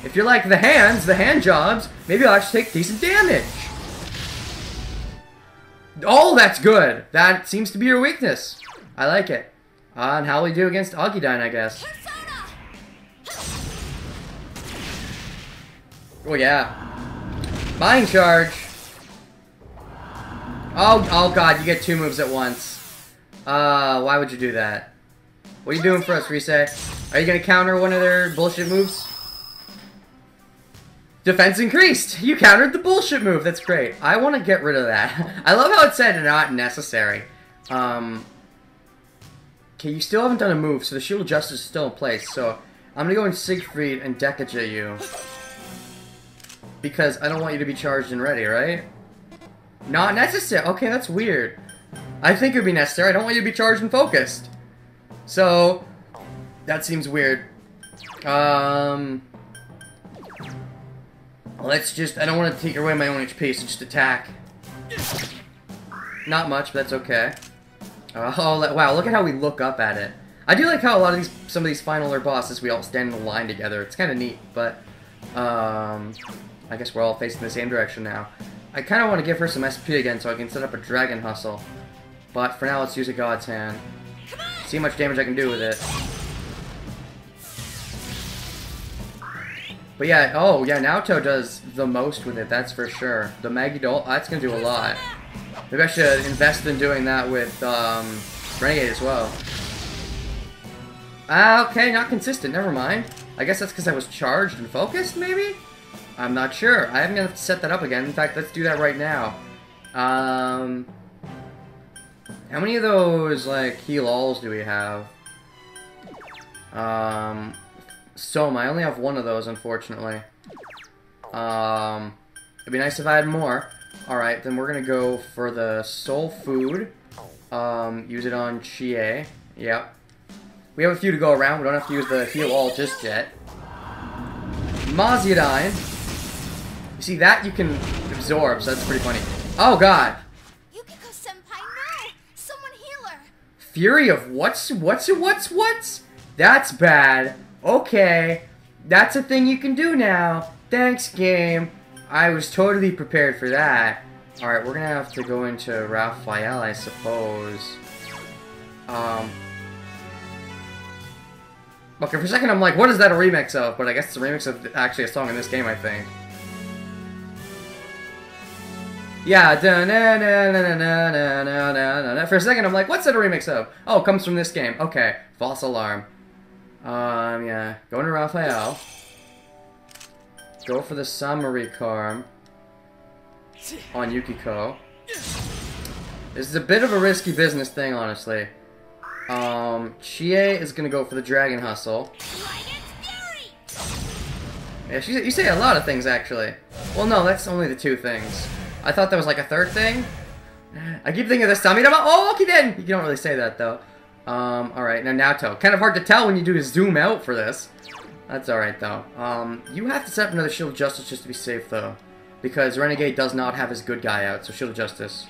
If you're like the hands, the hand jobs, maybe I'll actually take decent damage. Oh, that's good. That seems to be your weakness. I like it. And how will we do against Augidine, I guess? Oh, yeah. Mind Charge. Oh god, you get two moves at once. Why would you do that? What are you doing for us, Rise? Are you gonna counter one of their bullshit moves? Defense increased! You countered the bullshit move, that's great. I want to get rid of that. I love how it said not necessary. Okay, you still haven't done a move, so the Shield of Justice is still in place, so I'm gonna go in Siegfried and Decaja you. Because I don't want you to be charged and ready, right? Not necessary. Okay, that's weird. I think it would be necessary. I don't want you to be charged and focused. So, that seems weird. Let's just... I don't want to take away my own HP, so just attack. Not much, but that's okay. Wow, look at how we look up at it. I do like how a lot of some of these final bosses, we all stand in a line together. It's kind of neat, but... I guess we're all facing the same direction now. I kind of want to give her some SP again so I can set up a Dragon Hustle. But for now, let's use a God's Hand. See how much damage I can do with it. But yeah, oh yeah, Naoto does the most with it, that's for sure. The Magidol, that's going to do a lot. Maybe I should invest in doing that with Renegade as well. Okay, not consistent, never mind. I guess that's because I was charged and focused, maybe? I'm not sure. I haven't gonna set that up again. In fact, let's do that right now. How many of those, like, heal-alls do we have? Soma. I only have one of those, unfortunately. It'd be nice if I had more. Alright, then we're gonna go for the Soul Food. Use it on Chie. Yep. We have a few to go around. We don't have to use the heal-all just yet. Maziadine. You see, that you can absorb, so that's pretty funny. Oh, God. Yukiko-senpai, no! Someone heal her! Fury of what's? That's bad. Okay. That's a thing you can do now. Thanks, game. I was totally prepared for that. Alright, we're gonna have to go into Raphael, I suppose. Okay, for a second I'm like, what is that a remix of? But I guess it's a remix of actually a song in this game, I think. Yeah, for a second I'm like, what's that a remix of? Oh, it comes from this game. Okay, false alarm. Yeah, going to Raphael. Go for the Summary Charm on Yukiko. This is a bit of a risky business thing, honestly. Chie is gonna go for the Dragon Hustle. Yeah, you say a lot of things, actually. Well, no, that's only the 2 things. I thought that was like a 3rd thing. I keep thinking of the Samirama. Oh, okay then! You don't really say that, though. Alright, now Naoto. Kind of hard to tell when you do zoom out for this. That's alright, though. You have to set up another Shield of Justice just to be safe, though. Because Renegade does not have his good guy out, so Shield of Justice.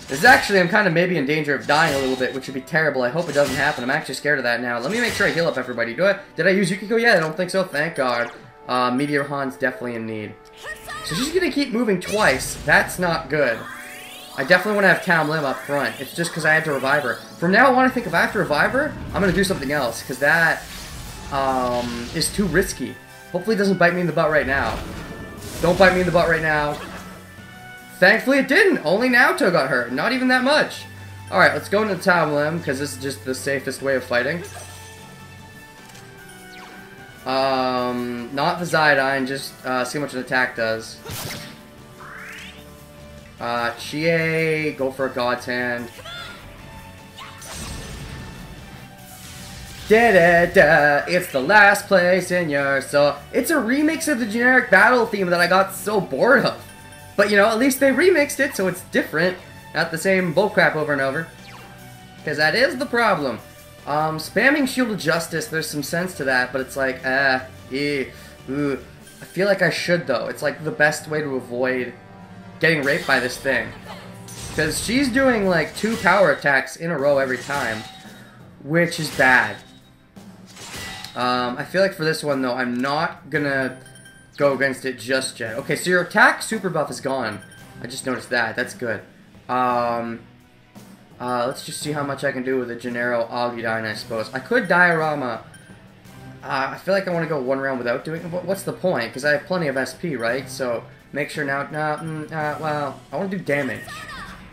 This is actually, I'm kind of maybe in danger of dying a little bit, which would be terrible. I hope it doesn't happen. I'm actually scared of that now. Let me make sure I heal up everybody. Did I use Yukiko yet? I don't think so. Thank God. Meteor Han's definitely in need. So she's going to keep moving twice. That's not good. I definitely want to have Tam Lim up front. It's just because I had to revive her. From now on, I think if I have to revive her, I'm going to do something else. Because that is too risky. Hopefully it doesn't bite me in the butt right now. Don't bite me in the butt right now. Thankfully it didn't. Only Naoto got hurt. Not even that much. Alright, let's go into Tam Lim, because this is just the safest way of fighting. Not the Zidane, just see how much an attack does. Chie, go for a God's Hand. Da-da-da, it's the last place in your soul. It's a remix of the generic battle theme that I got so bored of. But, you know, at least they remixed it, so it's different. Not the same bullcrap over and over. Because that is the problem. Spamming Shield of Justice, there's some sense to that, but it's like, I feel like I should, though. It's like the best way to avoid getting raped by this thing. Because she's doing, like, 2 power attacks in a row every time. Which is bad. I feel like for this one, though, I'm not gonna go against it just yet. Okay, so your attack super buff is gone. I just noticed that. That's good. Let's just see how much I can do with a Gennaro Agudine, I suppose. I could Diorama. I feel like I want to go 1 round without doing it. What's the point? Because I have plenty of SP, right? So, make sure now... well, I want to do damage.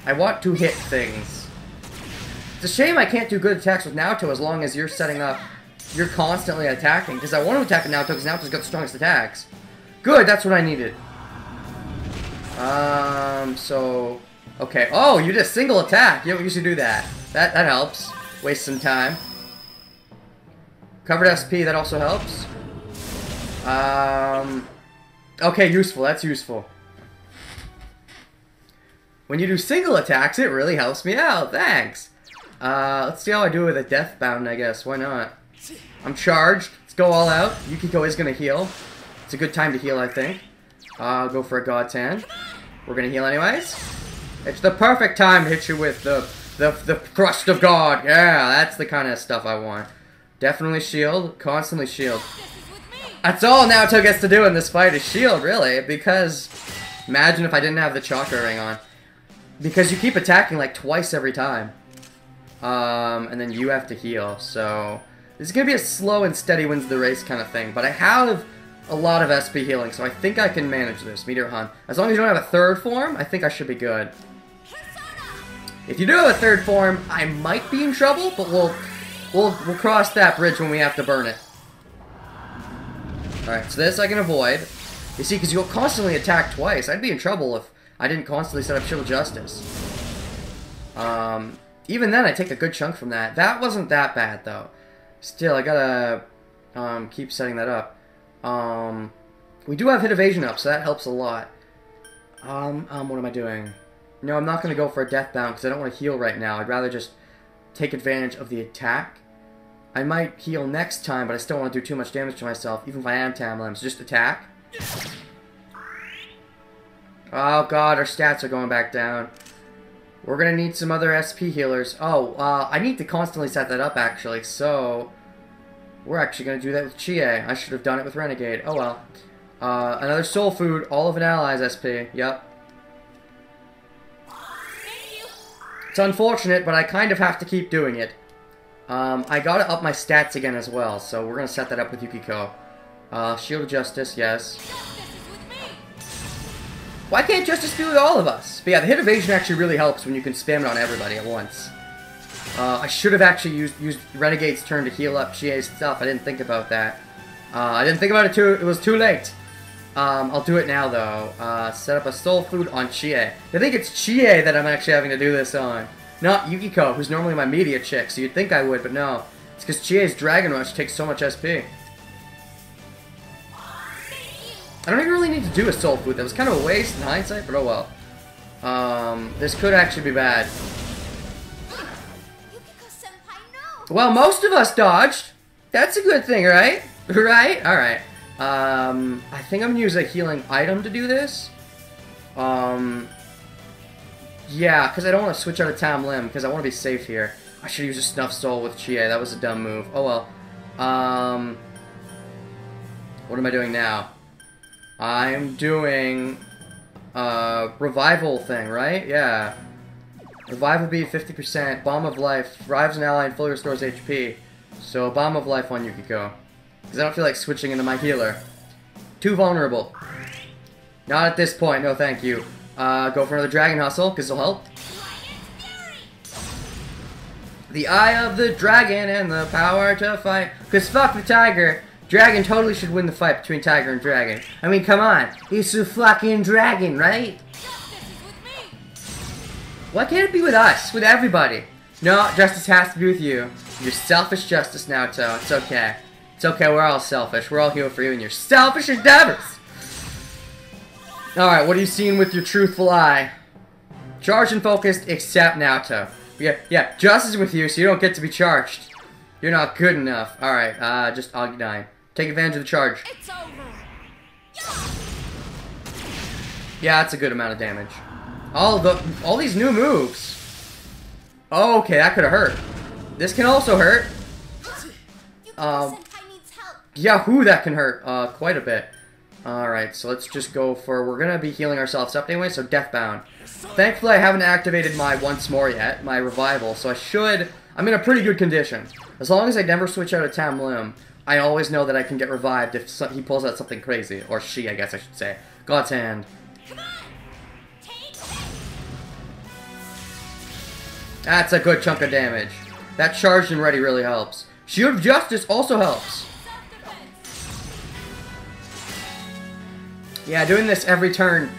I want to hit things. It's a shame I can't do good attacks with Naoto as long as you're setting up... You're constantly attacking. Because I want to attack Naoto because Naoto's got the strongest attacks. Good, that's what I needed. So... Okay. Oh, you did a single attack. You don't usually do that. That helps. Waste some time. Covered SP, that also helps. Okay, useful. That's useful. When you do single attacks, it really helps me out. Thanks. Let's see how I do with a Deathbound, I guess. Why not? I'm charged. Let's go all out. Yukiko is going to heal. It's a good time to heal, I think. I'll go for a God's Hand. We're going to heal anyways. It's the perfect time to hit you with the Crust of God. Yeah, that's the kind of stuff I want. Definitely shield. Constantly shield. That's all Naoto gets to do in this fight is shield, really. Because, imagine if I didn't have the chakra ring on. Because you keep attacking like twice every time. And then you have to heal. So, this is going to be a slow and steady wins the race kind of thing. But I have a lot of SP healing, so I think I can manage this. Meteor Han. As long as you don't have a 3rd form, I think I should be good. If you do have a 3rd form, I might be in trouble, but we'll cross that bridge when we have to burn it. Alright, so this I can avoid. You see, because you'll constantly attack twice. I'd be in trouble if I didn't constantly set up Shield of Justice. Even then, I take a good chunk from that. That wasn't that bad, though. Still, I gotta keep setting that up. We do have hit evasion up, so that helps a lot. What am I doing? No, I'm not going to go for a Deathbound because I don't want to heal right now. I'd rather just take advantage of the attack. I might heal next time, but I still want to do too much damage to myself, even if I am Tam Lim. So just attack. Oh god, our stats are going back down. We're going to need some other SP healers. Oh, I need to constantly set that up, actually. So, we're actually going to do that with Chie. I should have done it with Renegade. Oh well. Another soul food, all of an ally's SP. Yep. It's unfortunate, but I kind of have to keep doing it. I gotta up my stats again as well, so we're gonna set that up with Yukiko. Shield of Justice, yes. Why can't Justice be with all of us? But yeah, the hit evasion actually really helps when you can spam it on everybody at once. I should have actually used Renegade's turn to heal up Chie's stuff. I didn't think about that. I didn't think about it it was too late. I'll do it now though. Set up a soul food on Chie. I think it's Chie that I'm actually having to do this on. Not Yukiko, who's normally my media chick, so you'd think I would, but no. It's because Chie's Dragon Rush takes so much SP. I don't even really need to do a soul food. That was kind of a waste in hindsight, but oh well. This could actually be bad. Well, most of us dodged. That's a good thing, right? Right? Alright. I think I'm gonna use a healing item to do this. Yeah, because I don't want to switch out of Tam Lim, because I want to be safe here. I should use a Snuff Soul with Chie. That was a dumb move. Oh well. What am I doing now? I'm doing revival thing, right? Yeah. Revival B 50%, Bomb of Life, revives an ally and fully restores HP. So Bomb of Life on Yukiko. Because I don't feel like switching into my healer. Too vulnerable. Not at this point, no thank you. Go for another Dragon Hustle, because it'll help. The Eye of the Dragon and the power to fight. Because fuck the Tiger. Dragon totally should win the fight between Tiger and Dragon. I mean, come on. He's a fucking dragon, right? Why can't it be with us? With everybody? No, justice has to be with you. You're selfish Justice, Naoto. It's okay. It's okay, we're all selfish. We're all here for you and your selfish endeavors! Alright, what are you seeing with your truthful eye? Charged and focused, except Naoto. Yeah, Justice is with you, so you don't get to be charged. You're not good enough. Alright, just Oggyine. Take advantage of the charge. It's over. Yeah, that's a good amount of damage. All these new moves. Oh, okay, that could have hurt. This can also hurt. Yahoo, that can hurt quite a bit. Alright, so let's just go for... We're gonna be healing ourselves up anyway, so Deathbound. Thankfully, I haven't activated my once more yet, my revival, so I should... I'm in a pretty good condition. As long as I never switch out of Tam Lim, I always know that I can get revived if he pulls out something crazy. Or she, I guess I should say. God's Hand. That's a good chunk of damage. That charged and ready really helps. Shield of Justice also helps. Yeah, doing this every turn.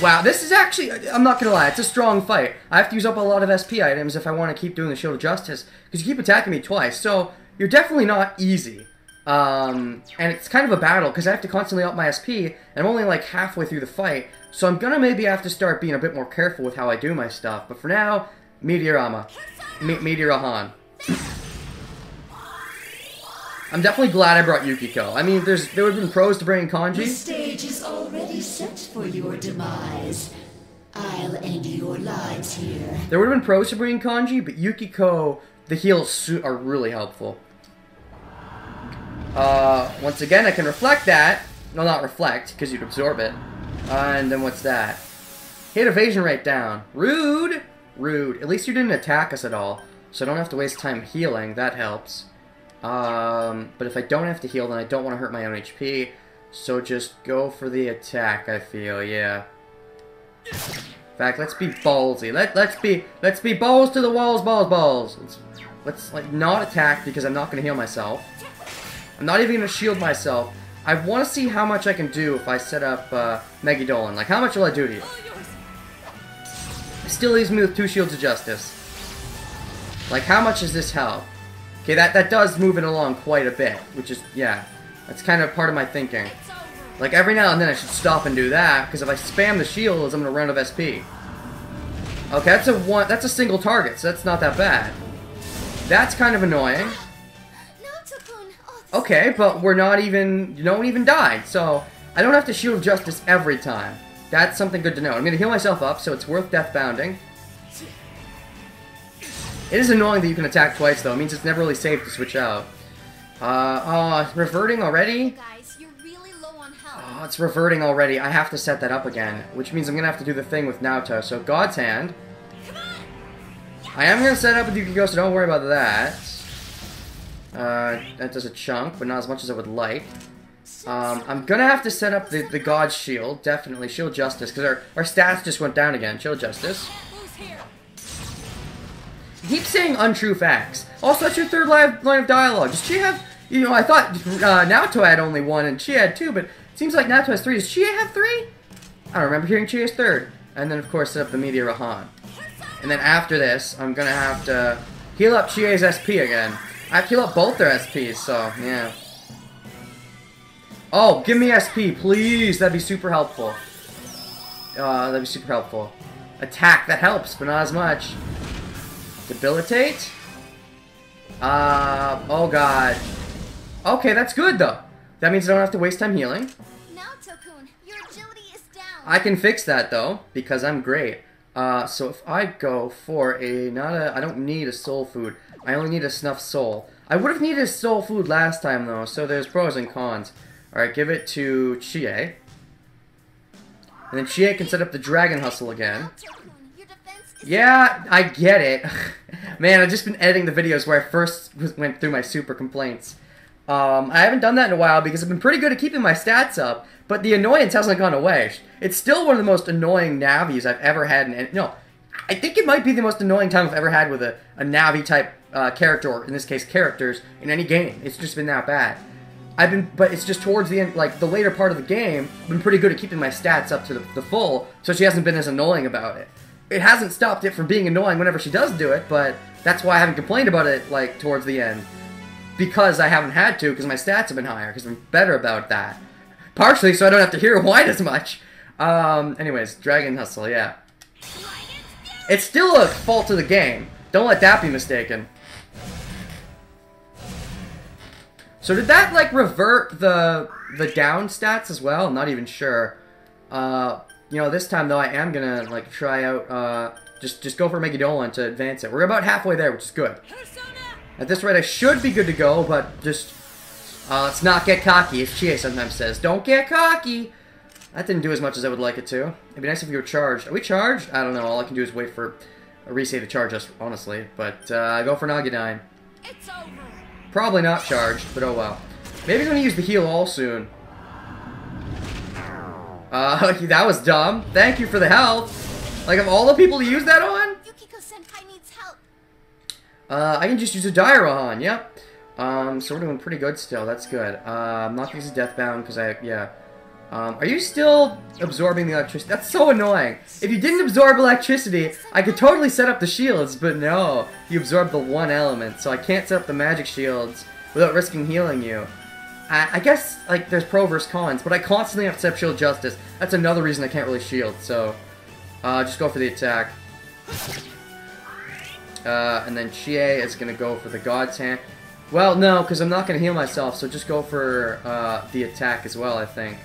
Wow, this is actually, I'm not gonna lie, it's a strong fight. I have to use up a lot of SP items if I want to keep doing the Shield of Justice, because you keep attacking me twice, so you're definitely not easy. And it's kind of a battle, because I have to constantly up my SP, and I'm only like halfway through the fight, so I'm gonna maybe have to start being a bit more careful with how I do my stuff. But for now, Meteorama. Meteorahan. I'm definitely glad I brought Yukiko. I mean, there would have been pros to bringing Kanji. The stage is already set for your demise. I'll end your lives here. There would have been pros to bringing Kanji, but Yukiko, the heals are really helpful. Once again, I can reflect that. No, not reflect, because you'd absorb it. And then what's that? Hit evasion rate down. Rude! Rude. At least you didn't attack us at all, so I don't have to waste time healing. That helps. But if I don't have to heal, then I don't want to hurt my own HP. So just go for the attack, I feel, yeah. In fact, let's be ballsy. Let's be balls to the walls, balls. Let's like not attack because I'm not gonna heal myself. I'm not even gonna shield myself. I want to see how much I can do if I set up Megidolan. Like, how much will I do to you? It still leaves me with 2 Shields of Justice. Like, how much does this help? Okay, that does move it along quite a bit, which is, yeah, that's kind of part of my thinking. Like, every now and then I should stop and do that, because if I spam the shields, I'm going to run out of SP. Okay, that's a single target, so that's not that bad. That's kind of annoying. Okay, but we're not even, no one even died, so I don't have to Shield of Justice every time. That's something good to know. I'm going to heal myself up, so it's worth Deathbounding. It is annoying that you can attack twice, though. It means it's never really safe to switch out. Reverting already? Oh, it's reverting already. I have to set that up again, which means I'm going to have to do the thing with Naoto. So, God's Hand. I am going to set up with Yukiko, so don't worry about that. That does a chunk, but not as much as I would like. I'm gonna have to set up the God Shield, definitely. Shield Justice, because our stats just went down again. Shield Justice. Keep saying untrue facts. Also, that's your third line of dialogue. Does she have... You know, I thought Naoto had only one and Chie had two, but it seems like Naoto has three. Does Chie have three? I don't remember hearing Chie's third. And then, of course, set up the Meteor Rahan. And then after this, I'm gonna have to heal up Chie's SP again. I have to heal up both their SPs, so, yeah. Oh, give me SP, please! That'd be super helpful. That'd be super helpful. Attack, that helps, but not as much. Debilitate? Oh god. Okay, that's good, though. That means I don't have to waste time healing. Naoto-kun, your agility is down. I can fix that, though, because I'm great. So if I go for I don't need a soul food. I only need a snuff soul. I would have needed a soul food last time, though, so there's pros and cons. Alright, give it to Chie. And then Chie can set up the Dragon Hustle again. Yeah, I get it. Man, I've just been editing the videos where I first went through my super complaints. I haven't done that in a while because I've been pretty good at keeping my stats up, but the annoyance hasn't gone away. It's still one of the most annoying Navis I've ever had in... No, I think it might be the most annoying time I've ever had with a Navi-type character, or in this case, characters, in any game. It's just been that bad. But it's just towards the end, like, the later part of the game, I've been pretty good at keeping my stats up to the full, so she hasn't been as annoying about it. It hasn't stopped it from being annoying whenever she does do it, but that's why I haven't complained about it, like, towards the end. Because I haven't had to, because my stats have been higher, because I'm better about that. Partially so I don't have to hear her whine as much. Anyways, Dragon Hustle, yeah. It's still a fault of the game. Don't let that be mistaken. So did that, like, revert the down stats as well? I'm not even sure. You know, this time, though, I am gonna, like, try out, just go for Megadolan to advance it. We're about halfway there, which is good. At this rate, I should be good to go, but just, let's not get cocky, as Chie sometimes says. Don't get cocky! That didn't do as much as I would like it to. It'd be nice if you were charged. Are we charged? I don't know. All I can do is wait for a Risei to charge us, honestly. But, go for Nagadine. It's over. Probably not charged, but oh well. Maybe I'm gonna use the heal all soon. That was dumb. Thank you for the help. Like, of all the people to use that on? Yukiko-senpai needs help. I can just use a Dairahan, yep. So we're doing pretty good still, that's good. I'm not gonna use a Deathbound, because are you still absorbing the electricity? That's so annoying. If you didn't absorb electricity, I could totally set up the shields, but no. You absorb the one element, so I can't set up the magic shields without risking healing you. I guess, like, there's pro versus cons, but I constantly have to set up Shield Justice. That's another reason I can't really shield, so... just go for the attack. And then Chie is gonna go for the God's Hand. Well, no, because I'm not gonna heal myself, so just go for, the attack as well, I think.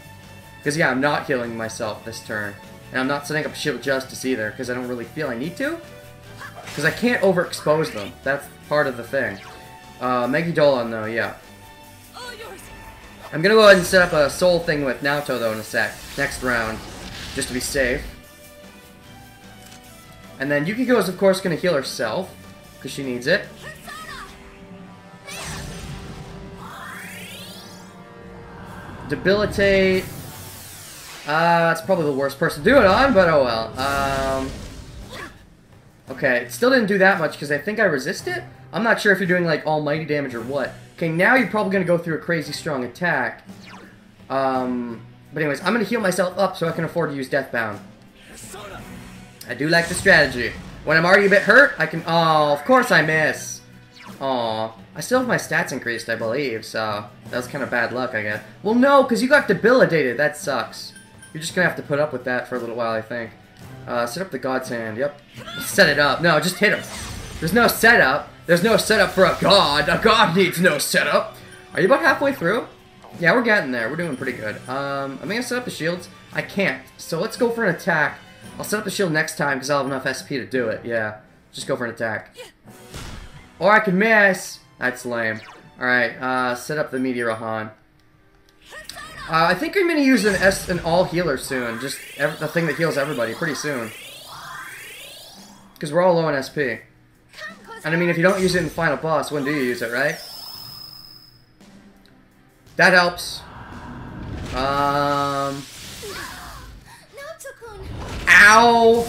Because, yeah, I'm not healing myself this turn. And I'm not setting up Shield Justice either, because I don't really feel I need to. Because I can't overexpose them. That's part of the thing. Megadolan, though, yeah. I'm gonna go ahead and set up a soul thing with Naoto, though, in a sec. Next round. Just to be safe. And then Yukiko is, of course, gonna heal herself. Because she needs it. Debilitate. That's probably the worst person to do it on, but oh well. Okay, it still didn't do that much because I think I resist it? I'm not sure if you're doing, like, almighty damage or what. Okay, now you're probably going to go through a crazy strong attack. But anyways, I'm going to heal myself up so I can afford to use Deathbound. I do like the strategy. When I'm already a bit hurt, I can... Oh, of course I miss. Aw. I still have my stats increased, I believe, so... That was kind of bad luck, I guess. Well, no, because you got debilitated. That sucks. You're just going to have to put up with that for a little while, I think. Set up the God's Hand. Yep. Set it up. No, just hit him. There's no setup. There's no setup for a god. A god needs no setup. Are you about halfway through? Yeah, we're getting there. We're doing pretty good. Am I going to set up the shields? I can't. So let's go for an attack. I'll set up the shield next time because I'll have enough SP to do it. Yeah. Just go for an attack. Or I can miss. That's lame. Alright, set up the Meteor Rahan. I think I'm going to use an all healer soon. Just the thing that heals everybody pretty soon. Because we're all low on SP. And I mean, if you don't use it in the final boss, when do you use it, right? That helps. Ow!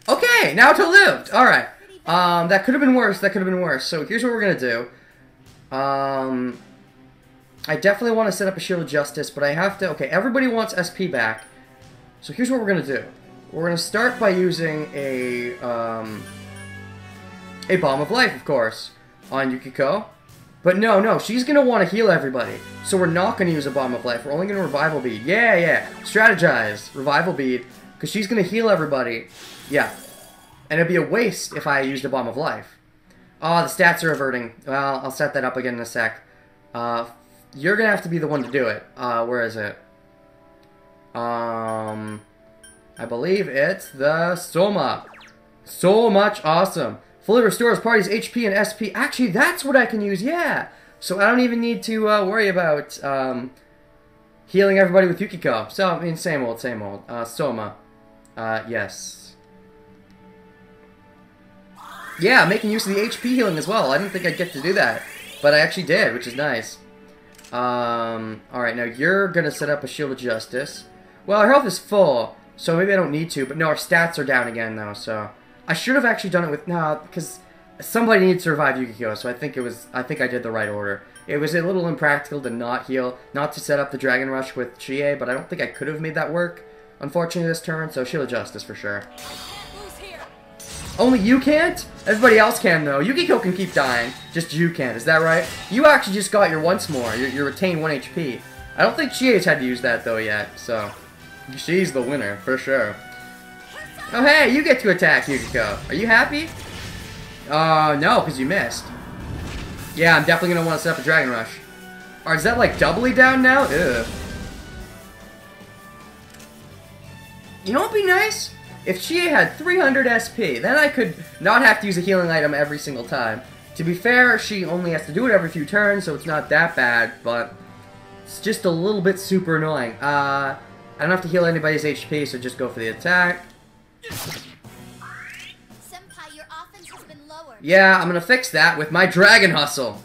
Okay, Naoto lived. Alright. That could have been worse. That could have been worse. So here's what we're gonna do. I definitely want to set up a Shield of Justice, but I have to... Okay, everybody wants SP back. So here's what we're gonna do. We're gonna start by using a Bomb of Life, of course, on Yukiko. But no, she's gonna want to heal everybody. So we're not gonna use a Bomb of Life. We're only gonna Revival Bead. Yeah. Strategize. Revival Bead. Because she's gonna heal everybody. Yeah. And it'd be a waste if I used a Bomb of Life. Oh, the stats are reverting. Well, I'll set that up again in a sec. You're gonna have to be the one to do it. Where is it? I believe it's the Soma. So much awesome. Fully restores party's HP and SP. Actually, that's what I can use, yeah! So I don't even need to worry about healing everybody with Yukiko. So, I mean, same old. Soma. Yes. Yeah, making use of the HP healing as well. I didn't think I'd get to do that. But I actually did, which is nice. Alright, now you're gonna set up a Shield of Justice. Well, our health is full, so maybe I don't need to. But no, our stats are down again, though, so... I should have actually done it with... No, because somebody needs to revive Yukiko, so I think I did the right order. It was a little impractical to not heal, not to set up the Dragon Rush with Chie, but I don't think I could have made that work, unfortunately, this turn, so Shield of Justice for sure. Only you can't? Everybody else can, though. Yukiko can keep dying, just you can't, is that right? You actually just got your once more, your retained 1 HP. I don't think Chie's had to use that, though, yet, so... She's the winner, for sure. Oh, hey, you get to attack, Yukiko. Are you happy? No, because you missed. Yeah, I'm definitely going to want to set up a Dragon Rush. Or is that, like, doubly down now? Ugh. You know what would be nice? If Chie had 300 SP, then I could not have to use a healing item every single time. To be fair, she only has to do it every few turns, so it's not that bad, but it's just a little bit super annoying. I don't have to heal anybody's HP, so just go for the attack. Senpai, your offense has been lowered. Yeah, I'm gonna fix that with my Dragon Hustle.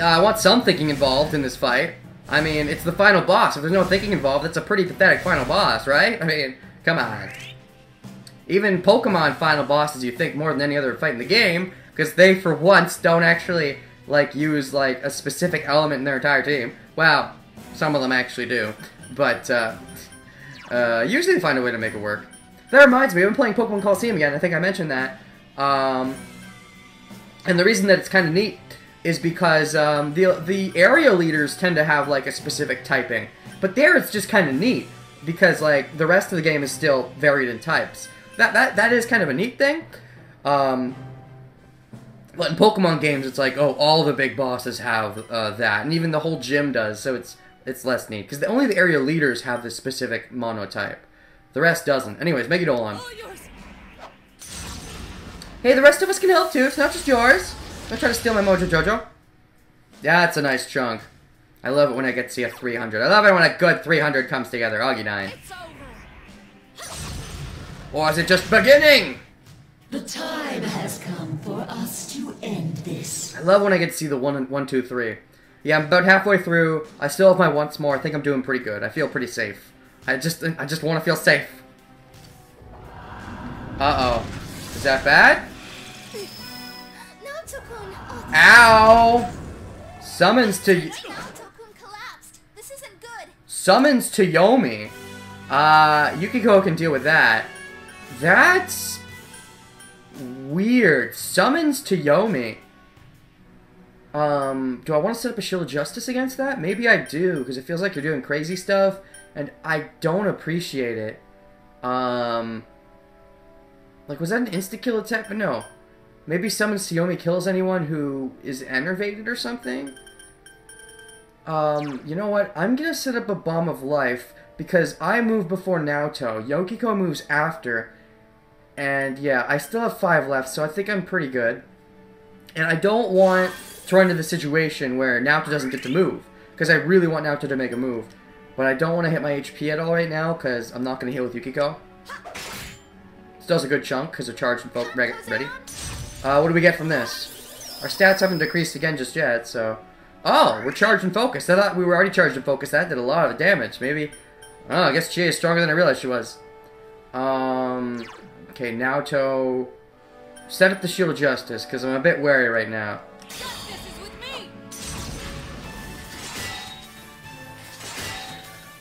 I want some thinking involved in this fight. I mean, it's the final boss. If there's no thinking involved, that's a pretty pathetic final boss, right? I mean, come on. Even Pokemon final bosses you think more than any other fight in the game, because they, for once, don't actually, like, use, like, a specific element in their entire team. Well, some of them actually do. But, usually they find a way to make it work. That reminds me, I've been playing Pokemon Coliseum again, I think I mentioned that. And the reason that it's kind of neat is because the area leaders tend to have, like, a specific typing. But there it's just kind of neat, because, like, the rest of the game is still varied in types. That is kind of a neat thing. But in Pokemon games, it's like, oh, all the big bosses have that, and even the whole gym does, so it's less neat. Because only the area leaders have this specific monotype. The rest doesn't. Anyways, Megadolon. Hey, the rest of us can help too, it's not just yours. Don't try to steal my Mojo Jojo. That's a nice chunk. I love it when I get to see a 300. I love it when a good 300 comes together. Augie 9. Or is it just beginning? The time has come for us to end this. I love when I get to see the 1, 2, 3. Yeah, I'm about halfway through. I still have my once more. I think I'm doing pretty good. I feel pretty safe. I just want to feel safe. Uh-oh. Is that bad? Ow! Summons to... This isn't good. Summons to Yomi. Yukiko can deal with that. That's... weird. Summons to Yomi. Do I want to set up a Shield of Justice against that? Maybe I do, because it feels like you're doing crazy stuff, and I don't appreciate it. Like, was that an insta-kill attack? But no. Maybe Summons to Yomi kills anyone who is enervated or something? You know what? I'm gonna set up a Bomb of Life, because I move before Naoto. Yukiko moves after. And yeah, I still have 5 left, so I think I'm pretty good. And I don't want to run into the situation where Naoto doesn't get to move, because I really want Naoto to make a move. But I don't want to hit my HP at all right now, because I'm not going to heal with Yukiko. Still has a good chunk, because they're charged and ready. What do we get from this? Our stats haven't decreased again just yet, so... Oh, we're charged and focused. I thought we were already charged and focused. That did a lot of damage. Maybe... Oh, I guess Chie is stronger than I realized she was. Okay, Naoto... Set up the Shield of Justice, because I'm a bit wary right now.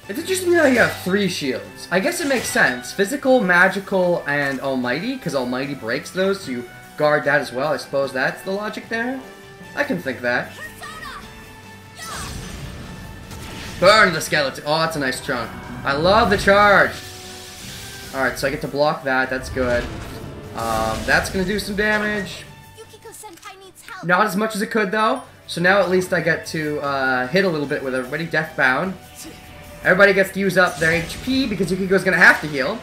It's interesting how you have 3 shields. I guess it makes sense. Physical, magical, and almighty, because almighty breaks those, so you guard that as well. I suppose that's the logic there. I can think that. Burn the skeleton. Oh, that's a nice chunk. I love the charge. Alright, so I get to block that. That's good. That's gonna do some damage. Yukiko-senpai needs help. Not as much as it could, though. So now at least I get to hit a little bit with everybody. Deathbound. Everybody gets to use up their HP because Yukiko's gonna have to heal.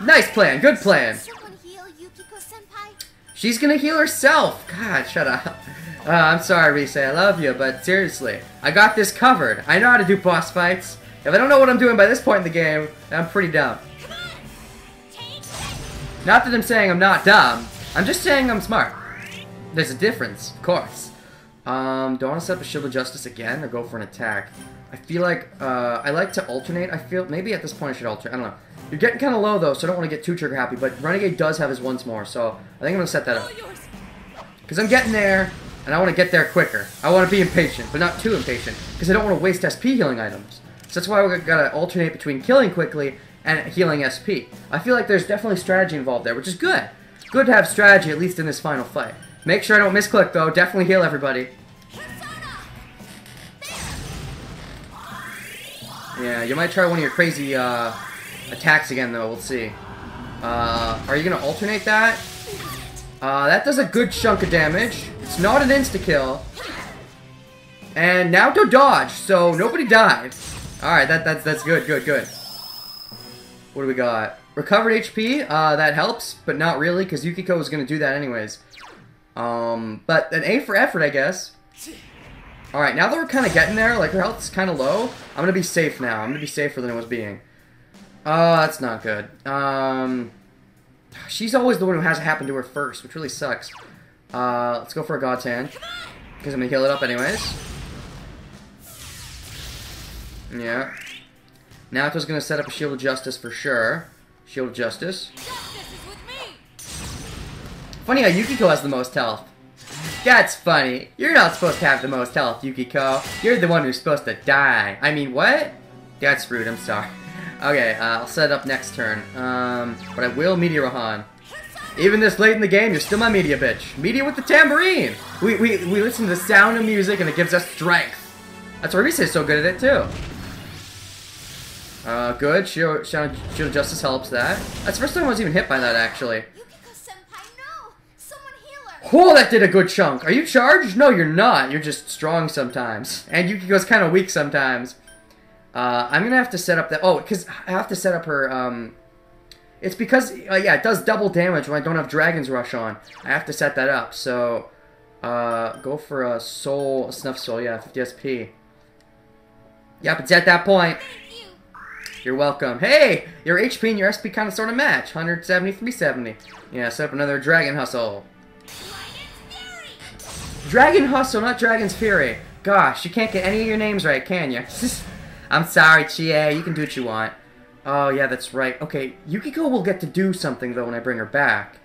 Nice plan. Good plan. Someone heal Yukiko-senpai? She's gonna heal herself. God, shut up. I'm sorry, Rise. I love you, but seriously. I got this covered. I know how to do boss fights. If I don't know what I'm doing by this point in the game, I'm pretty dumb. Not that I'm saying I'm not dumb. I'm just saying I'm smart. There's a difference, of course. Do I want to set up a Shield of Justice again or go for an attack? I feel like, I like to alternate. I feel, maybe at this point I should alternate. I don't know. You're getting kind of low though, so I don't want to get too trigger happy, but Renegade does have his once more, so I think I'm going to set that up. Because I'm getting there, and I want to get there quicker. I want to be impatient, but not too impatient, because I don't want to waste SP healing items. So that's why we've got to alternate between killing quickly and healing SP. I feel like there's definitely strategy involved there, which is good. Good to have strategy, at least in this final fight. Make sure I don't misclick, though. Definitely heal everybody. Yeah, you might try one of your crazy attacks again, though. We'll see. Are you going to alternate that? That does a good chunk of damage. It's not an insta-kill. And Naoto dodged, so nobody died. Alright, that's good, good, good. What do we got? Recovered HP, that helps, but not really, because Yukiko was going to do that anyways. But an A for effort, I guess. Alright, now that we're kind of getting there, like her health's kind of low, I'm going to be safe now. I'm going to be safer than I was being. That's not good. She's always the one who has it happen to her first, which really sucks. Let's go for a God's Hand, because I'm going to heal it up anyways. Yeah. Naoto's going to set up a Shield of Justice for sure. Shield of Justice. Funny how Yukiko has the most health. That's funny. You're not supposed to have the most health, Yukiko. You're the one who's supposed to die. I mean, what? That's rude, I'm sorry. Okay, I'll set it up next turn. But I will Meteor Rohan. Even this late in the game, you're still my media bitch. Media with the tambourine! We listen to the sound of music and it gives us strength. That's why Rise's so good at it, too. Good. Shield of Justice helps that. That's the first time I was even hit by that, actually. Yukiko-senpai, no! Someone heal her! Oh, that did a good chunk. Are you charged? No, you're not. You're just strong sometimes. And Yukiko's kind of weak sometimes. I'm gonna have to set up that... Oh, because I have to set up her, It's because, yeah, it does double damage when I don't have Dragon's Rush on. I have to set that up, so... go for a soul, a Snuff Soul, yeah, 50 SP. Yep, it's at that point. You're welcome. Hey! Your HP and your SP kind of sort of match. 170, 370. Yeah, set up another Dragon Hustle. Dragon Hustle, not Dragon's Fury. Gosh, you can't get any of your names right, can you? I'm sorry, Chie. You can do what you want. Oh, yeah, that's right. Okay, Yukiko will get to do something, though, when I bring her back.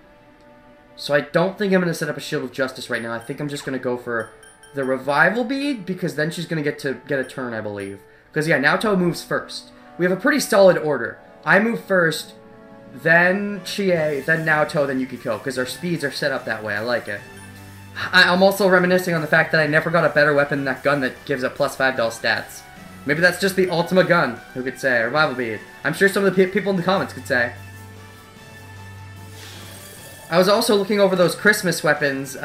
So I don't think I'm going to set up a Shield of Justice right now. I think I'm just going to go for the Revival Bead, because then she's going to get a turn, I believe. Because, yeah, Naoto moves first. We have a pretty solid order. I move first, then Chie, then Naoto, then Yukiko, because our speeds are set up that way. I like it. I'm also reminiscing on the fact that I never got a better weapon than that gun that gives a plus 5 doll stats. Maybe that's just the Ultima gun, who could say. Revival Bead. I'm sure some of the people in the comments could say. I was also looking over those Christmas weapons when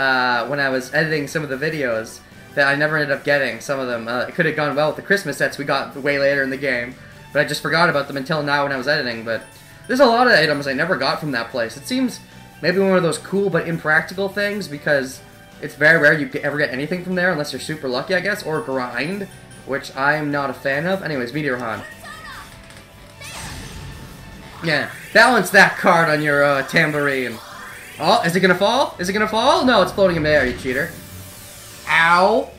I was editing some of the videos that I never ended up getting. Some of them, it could have gone well with the Christmas sets we got way later in the game. But I just forgot about them until now when I was editing. But there's a lot of items I never got from that place. It seems maybe one of those cool but impractical things, because it's very rare you ever get anything from there unless you're super lucky, I guess, or grind, which I'm not a fan of. Anyways, Meteor Rohan. Yeah, balance that card on your tambourine. Oh, is it gonna fall? Is it gonna fall? No, it's floating in the air, you cheater. Ow!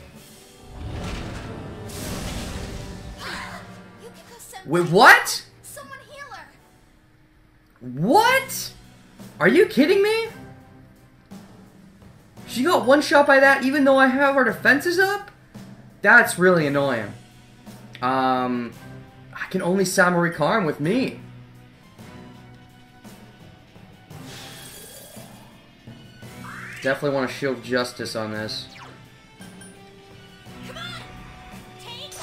Wait, what? Someone heal her. What? Are you kidding me? She got one shot by that even though I have our defenses up? That's really annoying. I can only Samurai Karm with me. Definitely want to shield justice on this. Come on. Take it.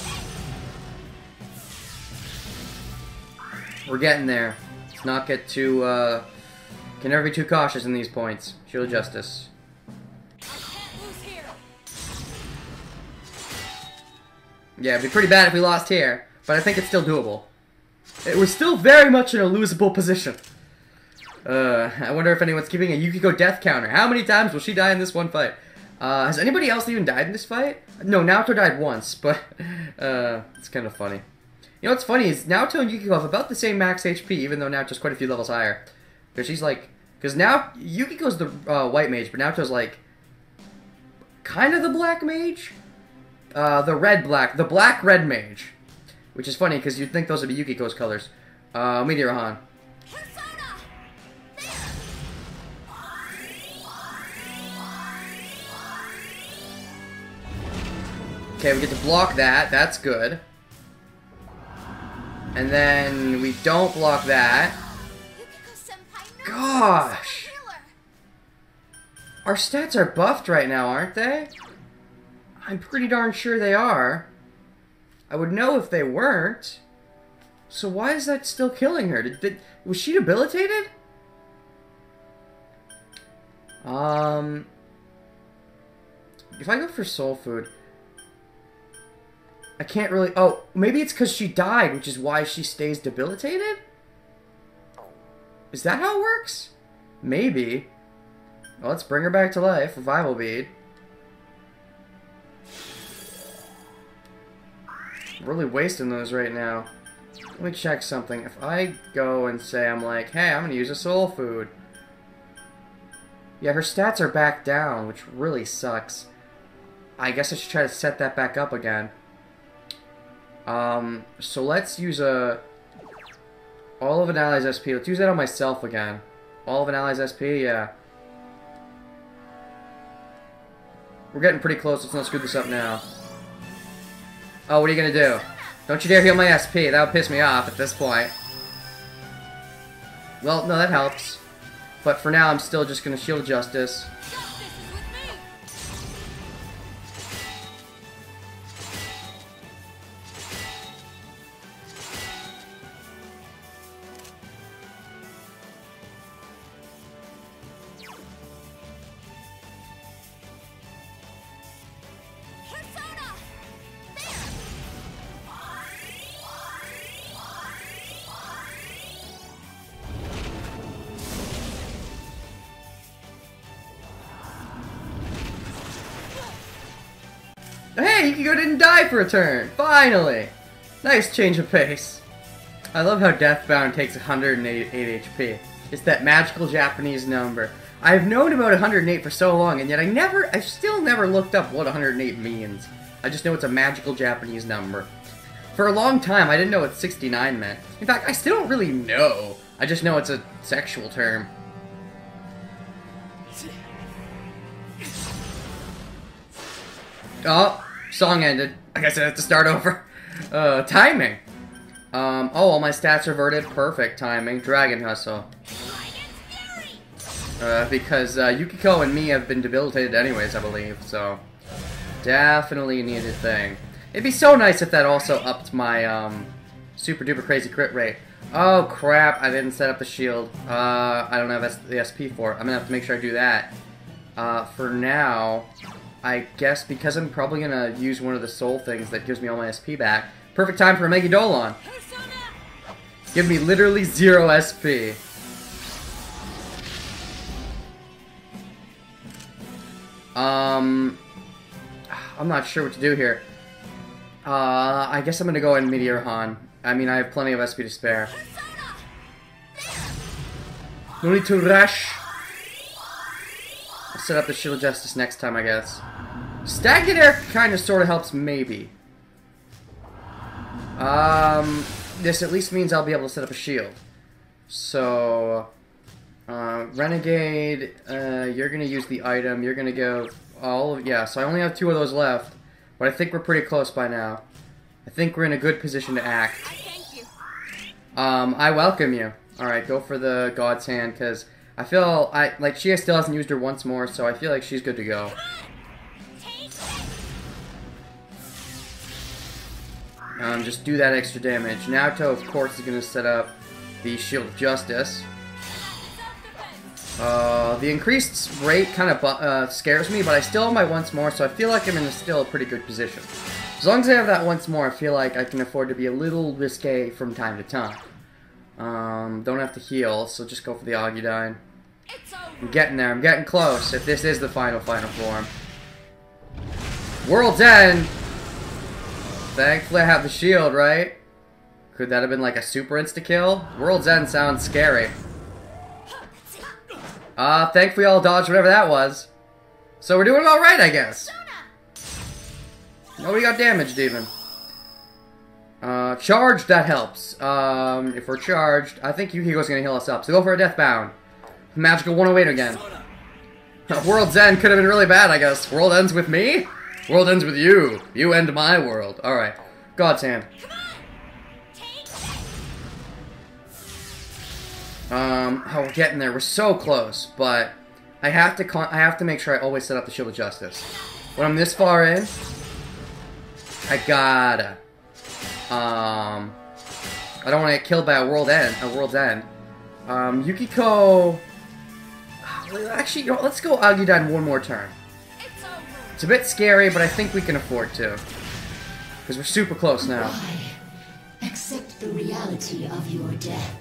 We're getting there. Let's not get too, can never be too cautious in these points. Shield justice. Yeah, it'd be pretty bad if we lost here, but I think it's still doable. It was still very much in a losable position. I wonder if anyone's keeping a Yukiko death counter. How many times will she die in this one fight? Has anybody else even died in this fight? No, Naoto died once, but it's kind of funny. You know what's funny is Naoto and Yukiko have about the same max HP, even though Naoto's quite a few levels higher. Because she's like, because now Yukiko's the white mage, but Naoto's like kind of the black mage. The black-red mage. Which is funny, because you'd think those would be Yukiko's colors. Meteor-Han. Okay, we get to block that. That's good. And then we don't block that. Gosh! Our stats are buffed right now, aren't they? I'm pretty darn sure they are. I would know if they weren't. So why is that still killing her? Was she debilitated? If I go for soul food, I can't really... Oh, maybe it's because she died, which is why she stays debilitated? Is that how it works? Maybe. Well, let's bring her back to life. Revival bead. Really wasting those right now. Let me check something. If I go and say, I'm like, hey, I'm gonna use a soul food. Yeah, her stats are back down, which really sucks. I guess I should try to set that back up again. So let's use all of an ally's SP. Let's use that on myself again. All of an ally's SP, yeah. We're getting pretty close. Let's not screw this up now. Oh, what are you gonna do? Don't you dare heal my SP. That would piss me off at this point. Well, no, that helps. But for now, I'm still just gonna shield justice. Hey, Yukiko didn't die for a turn! Finally! Nice change of pace. I love how Deathbound takes 108 HP. It's that magical Japanese number. I've known about 108 for so long, and yet I've still never looked up what 108 means. I just know it's a magical Japanese number. For a long time, I didn't know what 69 meant. In fact, I still don't really know. I just know it's a sexual term. Oh, song ended. I guess I have to start over. Timing. Oh, all my stats reverted. Perfect timing. Dragon Hustle. Because Yukiko and me have been debilitated anyways, I believe, so definitely a needed thing. It'd be so nice if that also upped my super duper crazy crit rate. Oh crap, I didn't set up the shield. I don't have the SP for it. I'm gonna have to make sure I do that. For now, I guess because I'm probably gonna use one of the soul things that gives me all my SP back. Perfect time for a Megidolon. Give me literally 0 SP. I'm not sure what to do here. I guess I'm gonna go ahead and Meteor-Han. I mean, I have plenty of SP to spare. No need to rush. I'll set up the Shield of Justice next time, I guess. Stagnant air kind of sort of helps, maybe. This at least means I'll be able to set up a shield. So, Renegade, you're gonna use the item. You're gonna go all of, yeah, so I only have 2 of those left. But I think we're pretty close by now. I think we're in a good position to act. I welcome you. Alright, go for the God's Hand, because I feel, like, she still hasn't used her once more, so I feel like she's good to go. Just do that extra damage. Naoto, of course, is going to set up the Shield of Justice. The increased rate kind of scares me, but I still have my once more, so I feel like I'm in still a pretty good position. As long as I have that once more, I feel like I can afford to be a little risque from time to time. Don't have to heal, so just go for the Augudine. I'm getting there, I'm getting close, if this is the final form. World's End! Thankfully I have the shield, right? Could that have been like a super insta-kill? World's End sounds scary. Thankfully I'll dodge whatever that was. So we're doing alright, I guess. Nobody got damaged, even. Charged, that helps. If we're charged, I think Yukiko's gonna heal us up. So go for a Deathbound. Magical 108 again. World's End could have been really bad, I guess. World ends with me? World ends with you. You end my world. Alright. God's Hand. Oh, we're getting there. We're so close, but I have to make sure I always set up the Shield of Justice. When I'm this far in, I gotta. I don't want to get killed by a World's End. Yukiko. Actually, you know, let's go Augudine one more turn. It's a bit scary, but I think we can afford to. Because we're super close now. Why? Accept the reality of your death.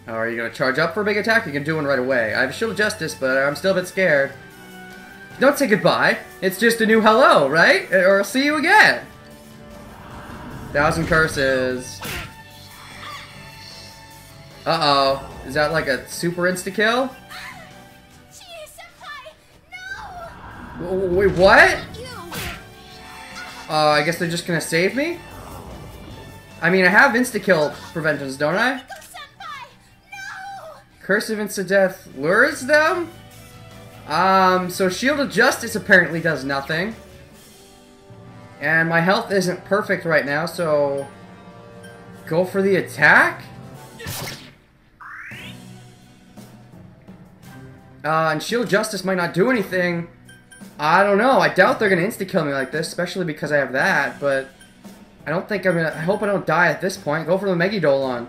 Oh, are you going to charge up for a big attack? You can do one right away. I have a Shield of Justice, but I'm still a bit scared. Don't say goodbye. It's just a new hello, right? Or I'll see you again. 1,000 curses. Uh-oh. Is that like a super insta-kill? Wait, what? I guess they're just gonna save me? I mean, I have insta-kill preventions, don't I? Curse of insta-death lures them? So Shield of Justice apparently does nothing. And my health isn't perfect right now, so... Go for the attack? And Shield of Justice might not do anything. I don't know. I doubt they're gonna insta-kill me like this, especially because I have that, but... I don't think I'm gonna... I hope I don't die at this point. Go for the Megidolon.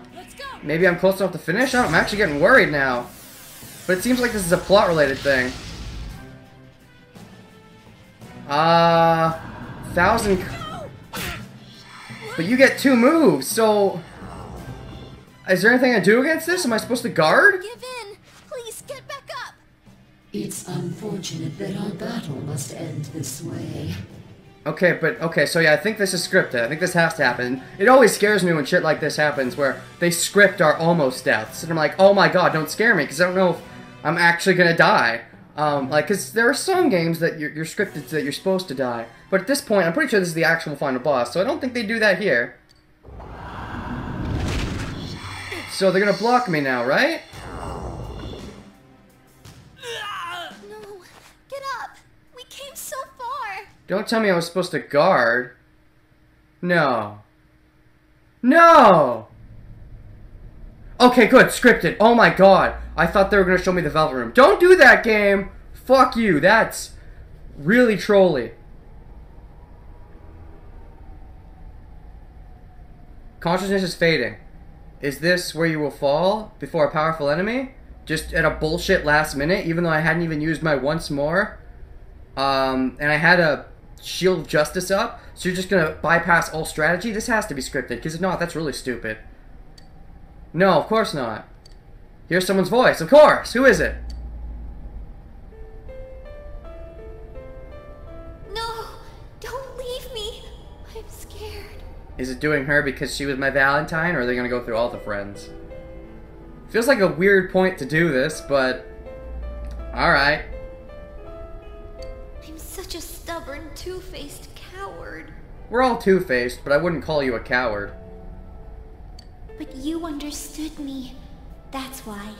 Maybe I'm close enough to finish? I'm actually getting worried now. But it seems like this is a plot-related thing. 1,000... But you get 2 moves, so... Is there anything I do against this? Am I supposed to guard? Give in! Please, get back up! It's unfortunate that our battle must end this way. Okay, so yeah, I think this is scripted. I think this has to happen. It always scares me when shit like this happens, where they script our almost deaths. And I'm like, oh my god, don't scare me, because I don't know if I'm actually gonna die. Because there are some games that you're scripted that you're supposed to die. But at this point, I'm pretty sure this is the actual final boss, so I don't think they do that here. So they're gonna block me now, right? No, get up! We came so far! Don't tell me I was supposed to guard. No. No! Okay, good. Scripted. Oh my god. I thought they were going to show me the Velvet Room. Don't do that, game! Fuck you. That's really trolly. Consciousness is fading. Is this where you will fall before a powerful enemy? Just at a bullshit last minute, even though I hadn't even used my once more? And I had a Shield of Justice up, so you're just gonna bypass all strategy? This has to be scripted, because if not, that's really stupid. No, of course not. Here's someone's voice, of course! Who is it? No! Don't leave me! I'm scared. Is it doing her because she was my Valentine, or are they gonna go through all the friends? Feels like a weird point to do this, but... Alright. I'm such such a stubborn, two-faced coward. We're all two-faced, but I wouldn't call you a coward. But you understood me. That's why.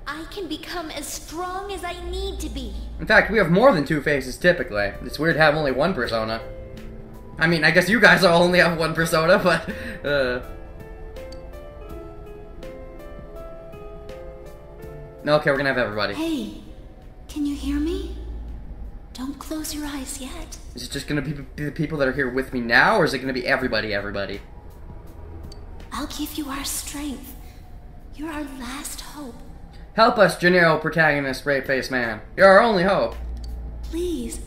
I can become as strong as I need to be. In fact, we have more than two faces typically. It's weird to have only one persona. I mean, I guess you guys all only have one persona, but, Okay, we're gonna have everybody. Hey, can you hear me? Don't close your eyes yet. Is it just gonna be the people that are here with me now, or is it gonna be everybody? I'll give you our strength. You're our last hope. Help us, Janelle, protagonist, straight-faced man. You're our only hope. Please,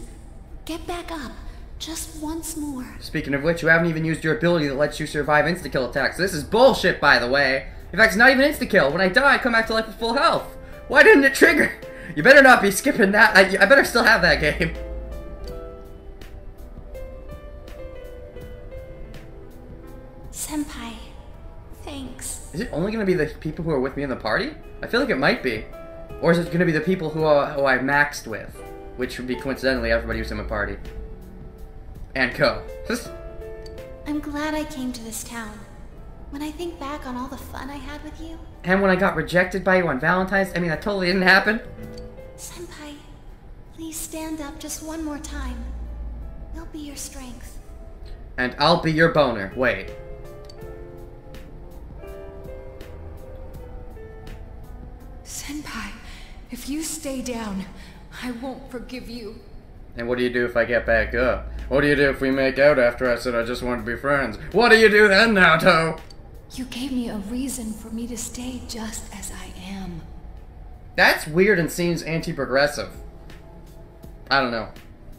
get back up. Just once more. Speaking of which, you haven't even used your ability that lets you survive insta-kill attacks. This is bullshit, by the way. In fact, it's not even insta-kill. When I die, I come back to life with full health. Why didn't it trigger? You better not be skipping that. I better still have that game. Senpai, thanks. Is it only going to be the people who are with me in the party? I feel like it might be. Or is it going to be the people who I maxed with? Which would be coincidentally everybody who's in my party. And Co. I'm glad I came to this town. When I think back on all the fun I had with you... And when I got rejected by you on Valentine's, I mean, that totally didn't happen. Senpai, please stand up just one more time. We'll be your strength. And I'll be your boner. Wait. Senpai, if you stay down, I won't forgive you. And what do you do if I get back up? What do you do if we make out after I said I just wanted to be friends? What do you do then, Naoto? You gave me a reason for me to stay just as I am. That's weird and seems anti-progressive. I don't know.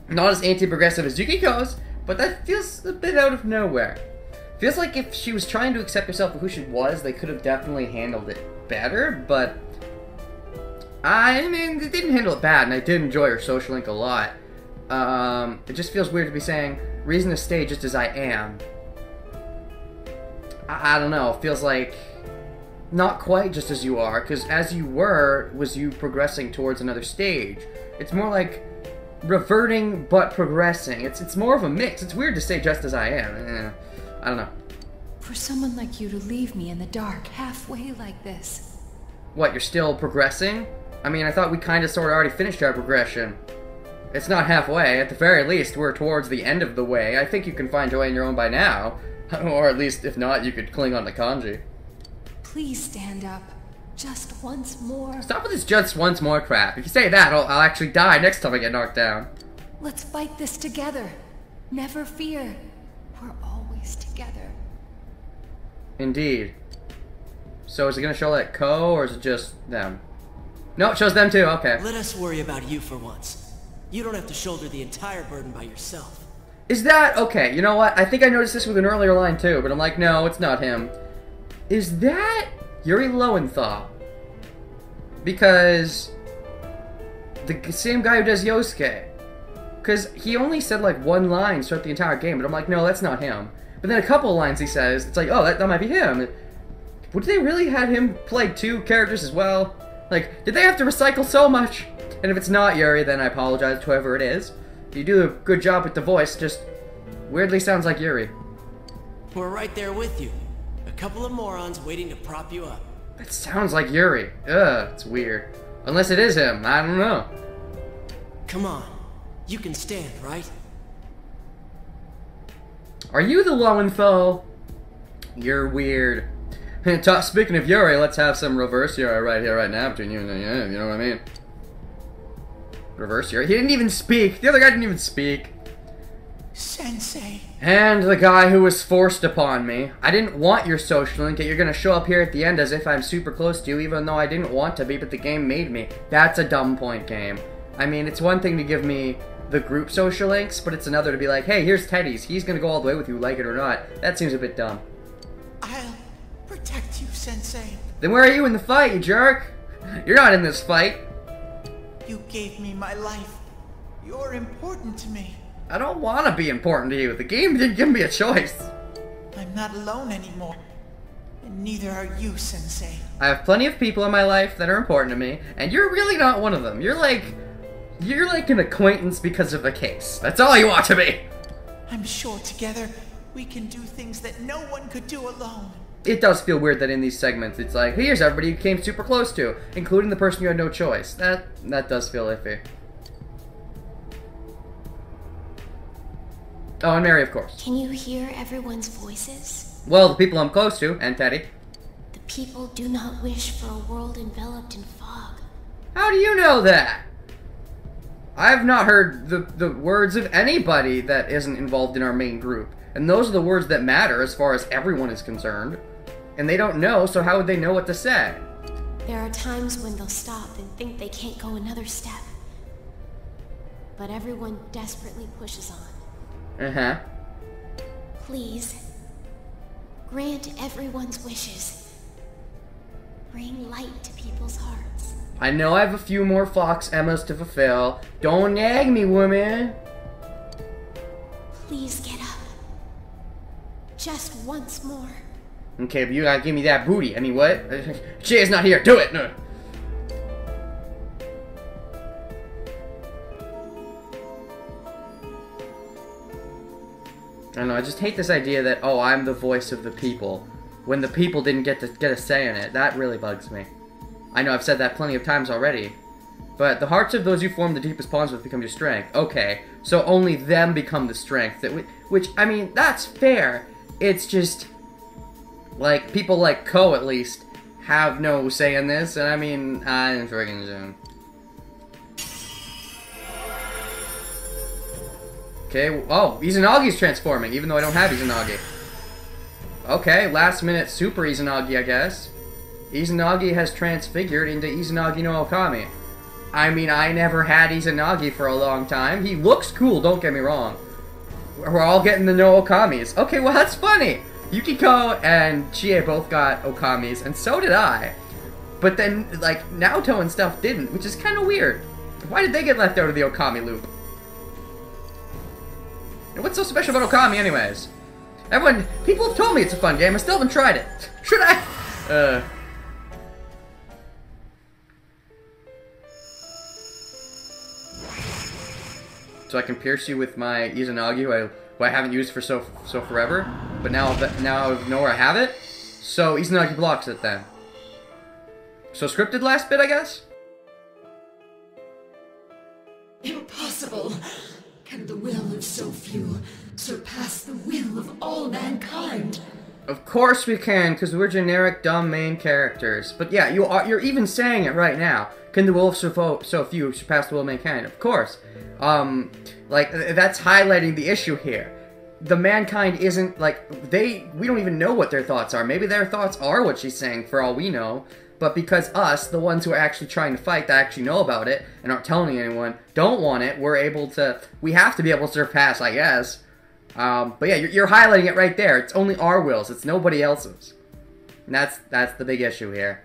Not as anti-progressive as Yukiko's, but that feels a bit out of nowhere. Feels like if she was trying to accept herself for who she was, they could have definitely handled it better, but... I mean, they didn't handle it bad, and I did enjoy her social link a lot. It just feels weird to be saying, reason to stay just as I am. I don't know, it feels like not quite just as you are, because as you were, was you progressing towards another stage. It's more like reverting but progressing. It's more of a mix. It's weird to say just as I am. I don't know. For someone like you to leave me in the dark halfway like this. What, you're still progressing? I mean, I thought we kind of sort of already finished our progression. It's not halfway. At the very least, we're towards the end of the way. I think you can find joy in your own by now. Or at least, if not, you could cling on to Kanji. Please stand up. Just once more. Stop with this just once more crap. If you say that, I'll actually die next time I get knocked down. Let's fight this together. Never fear. We're always together. Indeed. So is it going to show like Ko, or is it just them? No, it shows them too, okay. Let us worry about you for once. You don't have to shoulder the entire burden by yourself. Is that... Okay, you know what? I think I noticed this with an earlier line too, but I'm like, no, it's not him. Is that Yuri Lowenthal? Because... the same guy who does Yosuke. Because he only said like one line throughout the entire game, but I'm like, no, that's not him. But then a couple lines he says, it's like, oh, that might be him. Would they really have him play two characters as well? Like, did they have to recycle so much? And if it's not Yuri, then I apologize to whoever it is. You do a good job with the voice, just weirdly sounds like Yuri. We're right there with you. A couple of morons waiting to prop you up. That sounds like Yuri. Ugh, it's weird. Unless it is him, I don't know. Come on. You can stand, right? Are you the Lowenthal? You're weird. Speaking of Yuri, let's have some reverse Yuri right here, right now, between you and him, you know what I mean? Reverse Yuri. He didn't even speak. The other guy didn't even speak. Sensei. And the guy who was forced upon me. I didn't want your social link, yet you're gonna show up here at the end as if I'm super close to you, even though I didn't want to be, but the game made me. That's a dumb point, game. I mean, it's one thing to give me the group social links, but it's another to be like, hey, here's Teddy's. He's gonna go all the way with you, like it or not. That seems a bit dumb. I'll protect you, Sensei. Then where are you in the fight, you jerk? You're not in this fight. You gave me my life. You're important to me. I don't want to be important to you. The game didn't give me a choice. I'm not alone anymore. And neither are you, Sensei. I have plenty of people in my life that are important to me, and you're really not one of them. You're like You're like an acquaintance because of the case. That's all you ought to be. I'm sure together we can do things that no one could do alone. It does feel weird that in these segments it's like, here's everybody you came super close to, including the person you had no choice. That does feel iffy. Oh, and Mary, of course. Can you hear everyone's voices? Well, the people I'm close to, and Teddy. The people do not wish for a world enveloped in fog. How do you know that? I've not heard the words of anybody that isn't involved in our main group. And those are the words that matter as far as everyone is concerned. And they don't know, so how would they know what to say? There are times when they'll stop and think they can't go another step. But everyone desperately pushes on. Uh-huh. Please, grant everyone's wishes. Bring light to people's hearts. I know I have a few more Fox Emmas to fulfill. Don't nag me, woman. Please get up. Just once more. Okay, but you gotta give me that booty. I mean, what? Shay's not here. Do it! No. I don't know, I just hate this idea that, oh, I'm the voice of the people, when the people didn't get a say in it. That really bugs me. I know I've said that plenty of times already. But the hearts of those you form the deepest bonds with become your strength. Okay, so only them become the strength. Which, I mean, that's fair. It's just, like, people like Ko, at least, have no say in this, and I mean, I didn't friggin' zoom. Okay, oh, Izanagi's transforming, even though I don't have Izanagi. Okay, last minute Super Izanagi, I guess. Izanagi has transfigured into Izanagi no Okami. I mean, I never had Izanagi for a long time. He looks cool, don't get me wrong. We're all getting the no Okamis. Okay, well, that's funny. Yukiko and Chie both got Okamis, and so did I. But then, like, Naoto and stuff didn't, which is kind of weird. Why did they get left out of the Okami loop? And what's so special about Okami, anyways? Everyone, people have told me it's a fun game. I still haven't tried it. Should I? So I can pierce you with my Izanagi, who I haven't used for so forever. But now I know where I have it. So Izanagi blocks it then. So scripted last bit, I guess? Impossible! Can the will of so few surpass the will of all mankind? Of course we can, because we're generic, dumb main characters. But yeah, you're even saying it right now. Can the will of so few surpass the will of mankind? Of course. Like, that's highlighting the issue here. The mankind isn't, like, we don't even know what their thoughts are. Maybe their thoughts are what she's saying, for all we know. But because us, the ones who are actually trying to fight, that actually know about it, and aren't telling anyone, don't want it, we have to be able to surpass, I guess. But yeah, you're highlighting it right there. It's only our wills, it's nobody else's. And that's the big issue here.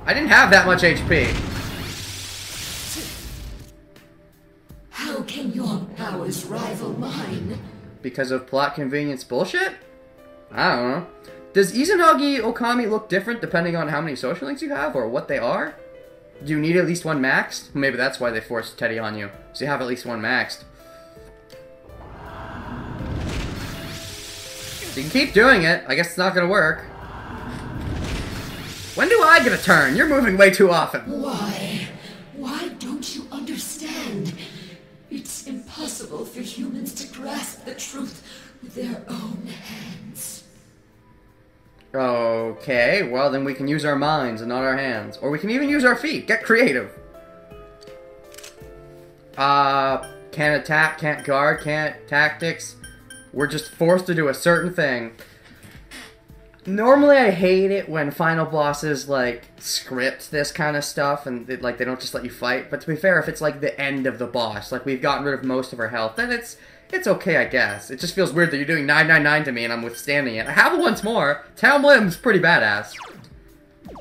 I didn't have that much HP. How can your powers rival mine? Because of plot convenience bullshit? I don't know. Does Izanagi Okami look different depending on how many social links you have, or what they are? Do you need at least one maxed? Maybe that's why they forced Teddy on you. So you have at least one maxed. You can keep doing it. I guess it's not gonna work. When do I get a turn? You're moving way too often. Why? Why don't you understand? It's impossible for humans to grasp the truth with their own hands. Okay, well then we can use our minds and not our hands. Or we can even use our feet. Get creative. Can't attack, can't guard, can't tactics. We're just forced to do a certain thing. Normally I hate it when final bosses, like, script this kind of stuff and, they don't just let you fight. But to be fair, if it's, like, the end of the boss, like, we've gotten rid of most of our health, then it's okay, I guess. It just feels weird that you're doing 999 to me and I'm withstanding it. I have it once more. Talmlim's pretty badass.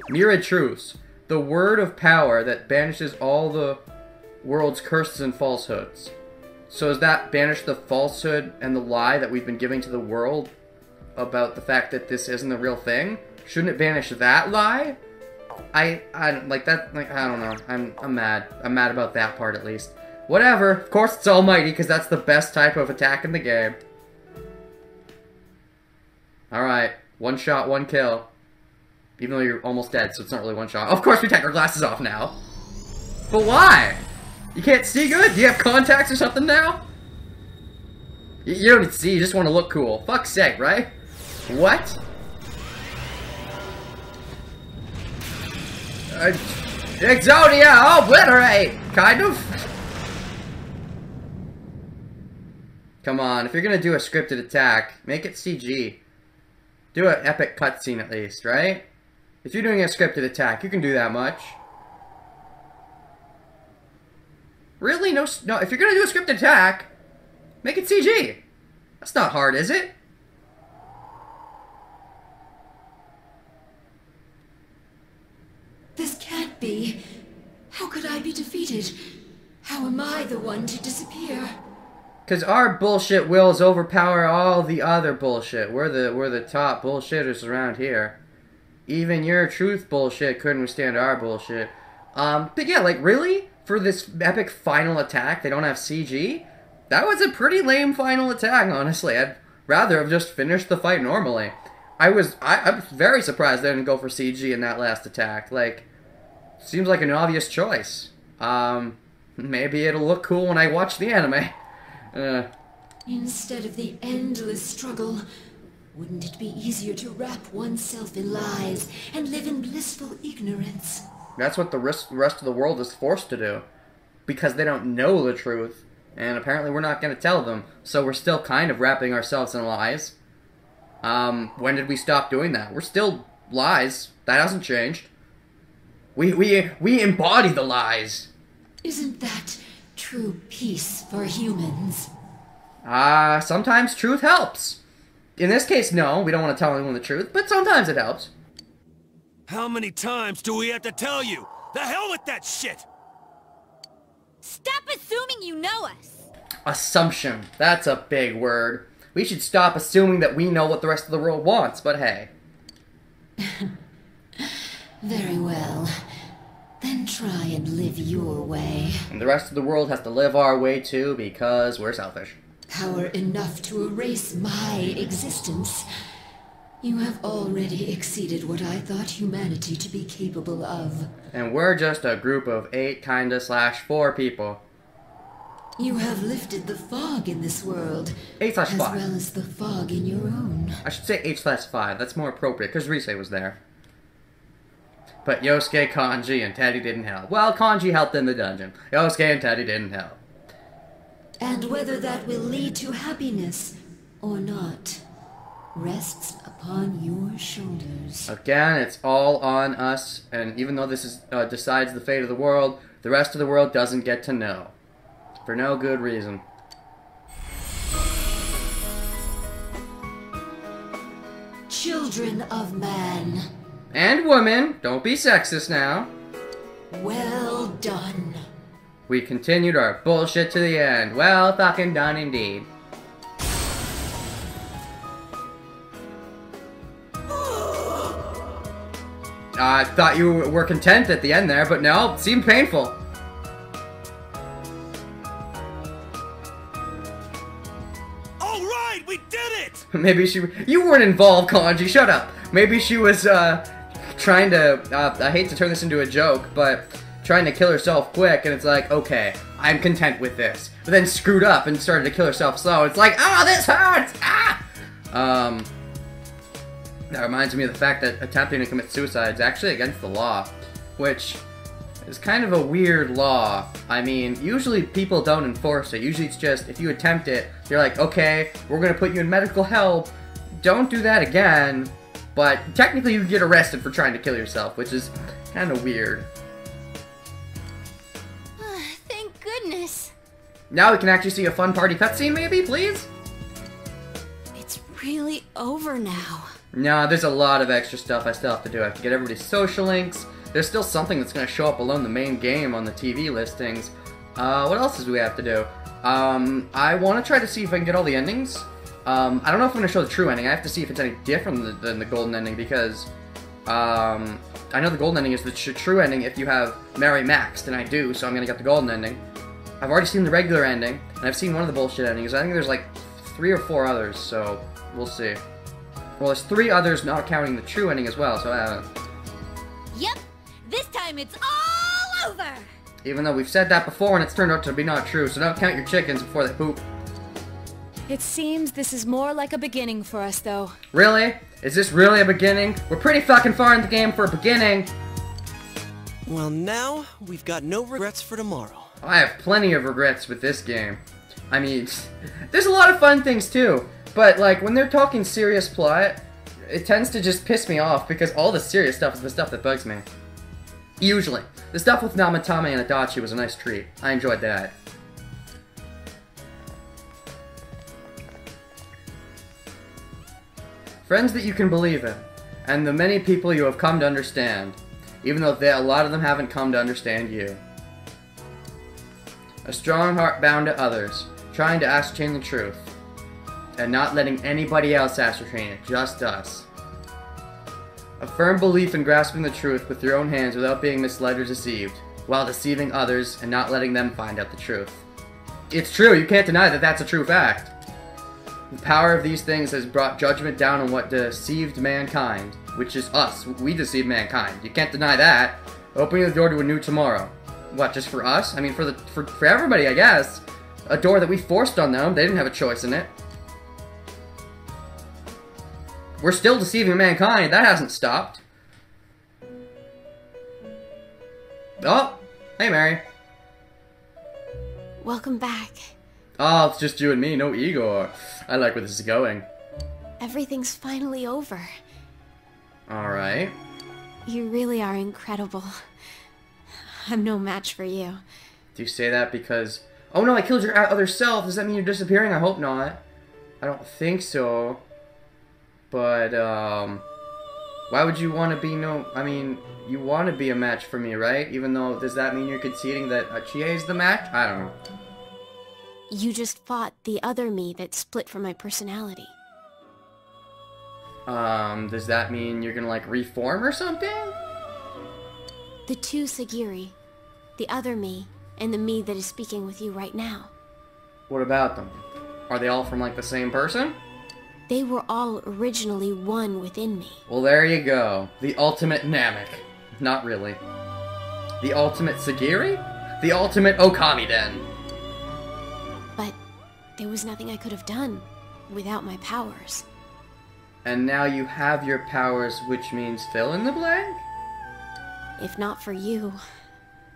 Mirror Truce. The word of power that banishes all the world's curses and falsehoods. So does that banish the falsehood and the lie that we've been giving to the world about the fact that this isn't a real thing? Shouldn't it banish that lie? I like that, like, I don't know. I'm mad. I'm mad about that part, at least. Whatever. Of course it's Almighty, because that's the best type of attack in the game. Alright. One shot, one kill. Even though you're almost dead, so it's not really one shot. Of course we take our glasses off now. But why? You can't see good? Do you have contacts or something now? You don't need to see, you just want to look cool. Fuck's sake, right? What? Exodia, obliterate! Kind of? Come on, if you're gonna do a scripted attack, make it CG. Do an epic cutscene at least, right? If you're doing a scripted attack, you can do that much. Really? No, if you're gonna do a scripted attack, make it CG. That's not hard, is it? This can't be. How could I be defeated? How am I the one to disappear? Because our bullshit wills overpower all the other bullshit. We're the top bullshitters around here. Even your truth bullshit couldn't withstand our bullshit. But yeah, like, really? For this epic final attack, they don't have CG? That was a pretty lame final attack, honestly. I'd rather have just finished the fight normally. I'm very surprised they didn't go for CG in that last attack. Like, seems like an obvious choice. Maybe it'll look cool when I watch the anime. Instead of the endless struggle, wouldn't it be easier to wrap oneself in lies and live in blissful ignorance? That's what the rest of the world is forced to do. Because they don't know the truth. And apparently we're not going to tell them. So we're still kind of wrapping ourselves in lies. When did we stop doing that? We're still lies. That hasn't changed. We embody the lies. Isn't that true peace for humans? Sometimes truth helps. In this case, no. We don't want to tell anyone the truth, but sometimes it helps. How many times do we have to tell you? The hell with that shit! Stop assuming you know us! Assumption. That's a big word. We should stop assuming that we know what the rest of the world wants, but hey. Very well. Then try and live your way. And the rest of the world has to live our way too, because we're selfish. Power enough to erase my existence. You have already exceeded what I thought humanity to be capable of. And we're just a group of 8/4 people. You have lifted the fog in this world. 8/5. As well as the fog in your own. I should say 8/5. That's more appropriate, because Rise was there. But Yosuke, Kanji, and Teddy didn't help. Well, Kanji helped in the dungeon. Yosuke and Teddy didn't help. And whether that will lead to happiness or not rests upon your shoulders. Again, it's all on us, and even though this is decides the fate of the world, the rest of the world doesn't get to know. For no good reason. Children of man. And women, don't be sexist now. Well done. We continued our bullshit to the end. Well fucking done indeed. I thought you were content at the end there, but no, it seemed painful. Alright, we did it! Maybe you weren't involved, Kanji, shut up. Maybe she was, trying to, I hate to turn this into a joke, but trying to kill herself quick, and it's like, okay, I'm content with this. But then screwed up and started to kill herself slow. It's like, ah, this hurts! Ah! That reminds me of the fact that attempting to commit suicide is actually against the law, which is kind of a weird law. I mean, usually people don't enforce it. Usually it's just, if you attempt it, you're like, okay, we're gonna put you in medical help. Don't do that again. But technically you get arrested for trying to kill yourself, which is kind of weird. Thank goodness. Now we can actually see a fun party cutscene, maybe, please? It's really over now. No, there's a lot of extra stuff I still have to do. I have to get everybody's social links. There's still something that's going to show up along the main game on the TV listings. What else do we have to do? I want to try to see if I can get all the endings. I don't know if I'm going to show the true ending. I have to see if it's any different than the golden ending, because I know the golden ending is the true ending if you have Mary maxed, and I do, so I'm gonna get the golden ending. I've already seen the regular ending, and I've seen one of the bullshit endings. I think there's like 3 or 4 others, so we'll see. Well, there's 3 others not counting the true ending as well, so Yep, this time it's all over! even though we've said that before and it's turned out to be not true, so don't count your chickens before they poop. It seems this is more like a beginning for us, though. Really? Is this really a beginning? We're pretty fucking far in the game for a beginning. Well, now we've got no regrets for tomorrow. I have plenty of regrets with this game. I mean, there's a lot of fun things too, but like when they're talking serious plot, it tends to just piss me off because all the serious stuff is the stuff that bugs me. Usually. The stuff with Namatame and Adachi was a nice treat. I enjoyed that. Friends that you can believe in, and the many people you have come to understand, even though a lot of them haven't come to understand you. A strong heart bound to others, trying to ascertain the truth, and not letting anybody else ascertain it, just us. A firm belief in grasping the truth with your own hands without being misled or deceived, while deceiving others and not letting them find out the truth. It's true, you can't deny that that's a true fact. The power of these things has brought judgment down on what deceived mankind, which is us. We deceived mankind. You can't deny that. Opening the door to a new tomorrow. What, just for us? I mean, for everybody, I guess. A door that we forced on them. They didn't have a choice in it. We're still deceiving mankind. That hasn't stopped. Oh, hey, Mary. Welcome back. Oh, it's just you and me, no Igor. I like where this is going. Everything's finally over. Alright. You really are incredible. I'm no match for you. Do you say that because... Oh no, I killed your other self. Does that mean you're disappearing? I hope not. I don't think so. But, why would you want to be I mean, you want to be a match for me, right? Even though, does that mean you're conceding that Chie is the match? I don't know. You just fought the other me that split from my personality. Does that mean you're gonna, like, reform or something? The 2 Sagiri, the other me, and the me that is speaking with you right now. What about them? Are they all from, like, the same person? They were all originally one within me. Well, there you go. The ultimate Namek. Not really. The ultimate Sagiri? The ultimate Okamiden. But there was nothing I could have done without my powers. And now you have your powers, which means fill in the blank? If not for you,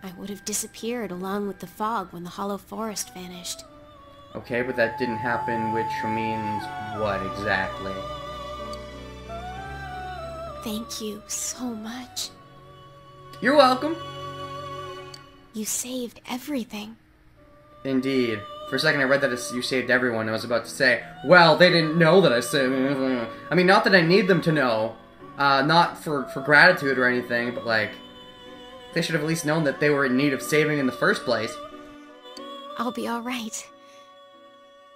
I would have disappeared along with the fog when the Hollow Forest vanished. Okay, but that didn't happen, which means what exactly? Thank you so much. You're welcome. You saved everything. Indeed. For a second I read that you saved everyone, I was about to say, well, they didn't know that I saved... I mean, not that I need them to know. Not for gratitude or anything, but like... They should have at least known that they were in need of saving in the first place. I'll be alright.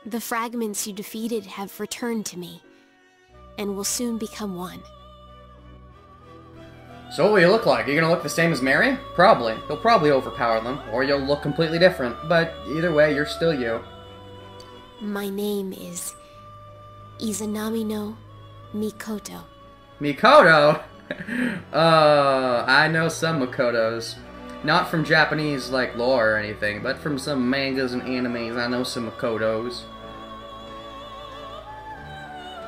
The fragments you defeated have returned to me, and will soon become one. So what will you look like? Are you gonna look the same as Mary? Probably. You'll probably overpower them, or you'll look completely different. But either way, you're still you. My name is Izanami no Mikoto. Mikoto? I know some Mikotos. Not from Japanese, like, lore or anything, but from some mangas and animes, I know some Mikotos.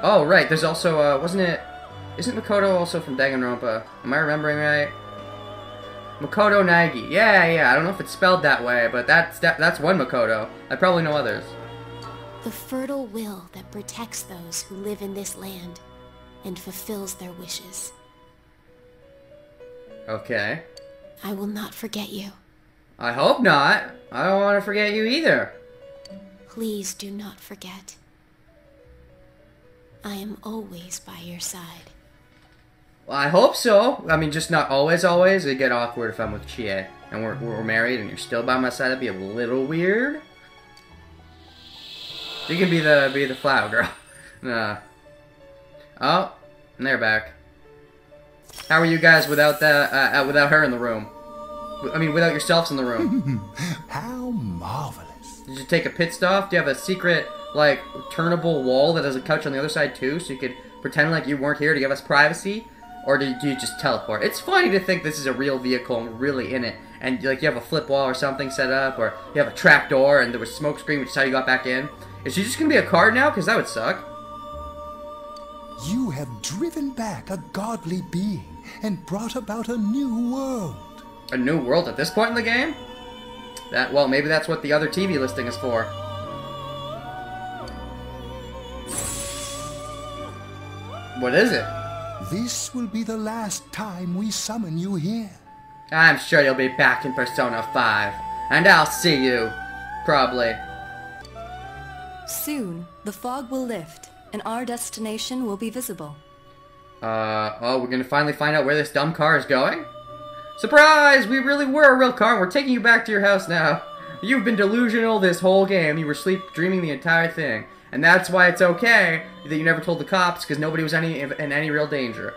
Oh, right, there's also, isn't Mikoto also from Danganronpa? Am I remembering right? Makoto Nagi. Yeah, I don't know if it's spelled that way, but that's one Makoto. I probably know others. The fertile will that protects those who live in this land, and fulfills their wishes. Okay. I will not forget you. I hope not. I don't want to forget you either. Please do not forget. I am always by your side. Well, I hope so. I mean, just not always. It'd get awkward if I'm with Chie and we're married and you're still by my side. That'd be a little weird. You can be the flower girl. Nah. Oh, and they're back. How are you guys without that? Without her in the room? I mean, without yourselves in the room. How marvelous! Did you take a pit stop? Do you have a secret, like, turnable wall that has a couch on the other side too, so you could pretend like you weren't here to give us privacy? Or do you just teleport? It's funny to think this is a real vehicle and we're really in it. And, like, you have a flip wall or something set up, or you have a trap door and there was smoke screen, which is how you got back in. Is she just gonna be a card now? Because that would suck. You have driven back a godly being and brought about a new world. A new world at this point in the game? Well, maybe that's what the other TV listing is for. What is it? This will be the last time we summon you here. I'm sure you'll be back in Persona 5. And I'll see you. Probably. Soon, the fog will lift, and our destination will be visible. Oh, we're gonna finally find out where this dumb car is going? Surprise! We really were a real car, and we're taking you back to your house now. You've been delusional this whole game. You were sleep dreaming the entire thing. And that's why it's okay that you never told the cops, because nobody was in any real danger.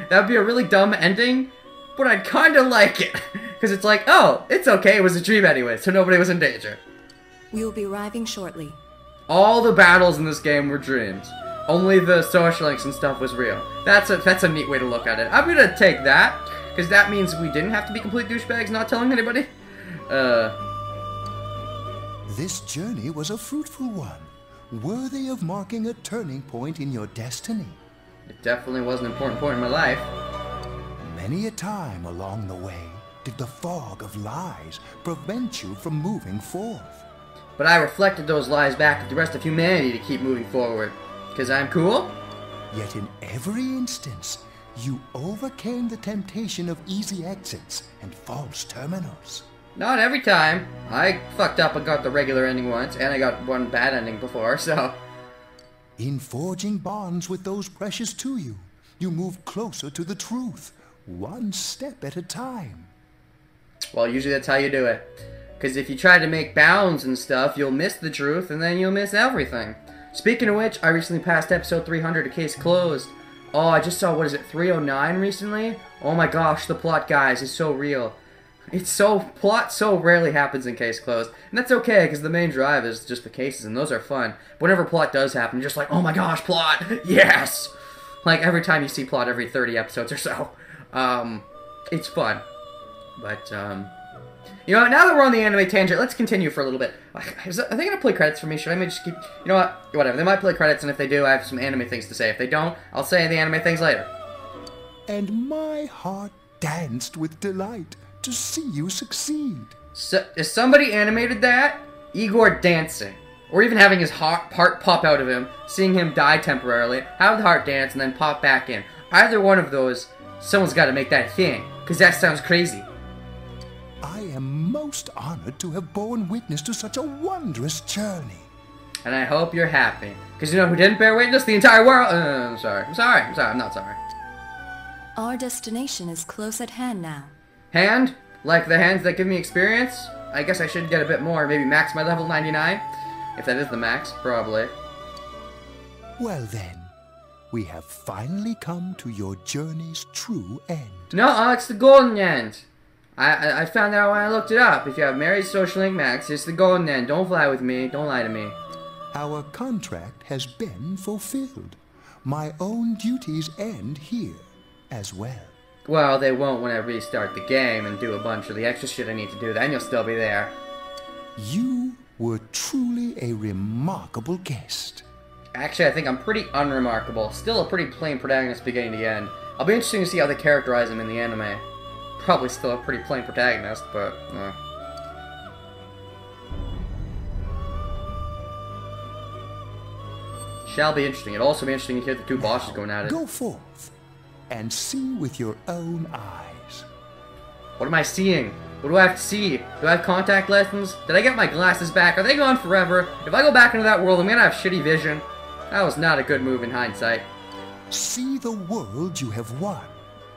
That would be a really dumb ending, but I'd kinda like it. Because it's like, oh, it's okay, it was a dream anyway, so nobody was in danger. We will be arriving shortly. All the battles in this game were dreams. Only the social links and stuff was real. That's a neat way to look at it. I'm gonna take that, because that means we didn't have to be complete douchebags not telling anybody. This journey was a fruitful one, worthy of marking a turning point in your destiny. It definitely was an important point in my life. Many a time along the way did the fog of lies prevent you from moving forth. But I reflected those lies back at the rest of humanity to keep moving forward. Because I'm cool? Yet in every instance, you overcame the temptation of easy exits and false terminals. Not every time. I fucked up and got the regular ending once, and I got one bad ending before, so... In forging bonds with those precious to you, you move closer to the truth, one step at a time. Well, usually that's how you do it. Because if you try to make bounds and stuff, you'll miss the truth, and then you'll miss everything. Speaking of which, I recently passed episode 300 of Case Closed. Oh, I just saw, what is it, 309 recently? Oh my gosh, the plot, guys, is so real. Plot so rarely happens in Case Closed. And that's okay, because the main drive is just the cases, and those are fun. But whenever plot does happen, you're just like, oh my gosh, plot! Yes! Like, every time you see plot every 30 episodes or so. It's fun. But, you know what, now that we're on the anime tangent, let's continue for a little bit. Are they gonna play credits for me? Should I maybe just keep... You know what? Whatever, they might play credits, and if they do, I have some anime things to say. If they don't, I'll say the anime things later. And my heart danced with delight to see you succeed. So, if somebody animated that, Igor dancing, or even having his heart pop out of him, seeing him die temporarily, have the heart dance, and then pop back in. Either one of those, someone's got to make that thing, because that sounds crazy. I am most honored to have borne witness to such a wondrous journey. And I hope you're happy, because you know who didn't bear witness? The entire world. I'm sorry, I'm not sorry. Our destination is close at hand now. Hand? Like the hands that give me experience? I guess I should get a bit more, maybe max my level 99? If that is the max, probably. Well then, we have finally come to your journey's true end. No, it's the golden end. I found out when I looked it up. If you have Mary's social link max, it's the golden end. Don't fly with me. Don't lie to me. Our contract has been fulfilled. My own duties end here as well. Well, they won't when I restart the game and do a bunch of the extra shit I need to do. Then you'll still be there. You were truly a remarkable guest. Actually, I think I'm pretty unremarkable. Still a pretty plain protagonist beginning to end. I'll be interested to see how they characterize him in the anime. Probably still a pretty plain protagonist, but... Shall be interesting. It'll also be interesting to hear the two bosses going at it. Go forth and see with your own eyes. What am I seeing? What do I have to see? Do I have contact lenses? Did I get my glasses back? Are they gone forever? If I go back into that world, I'm gonna have shitty vision. That was not a good move in hindsight. See the world you have won.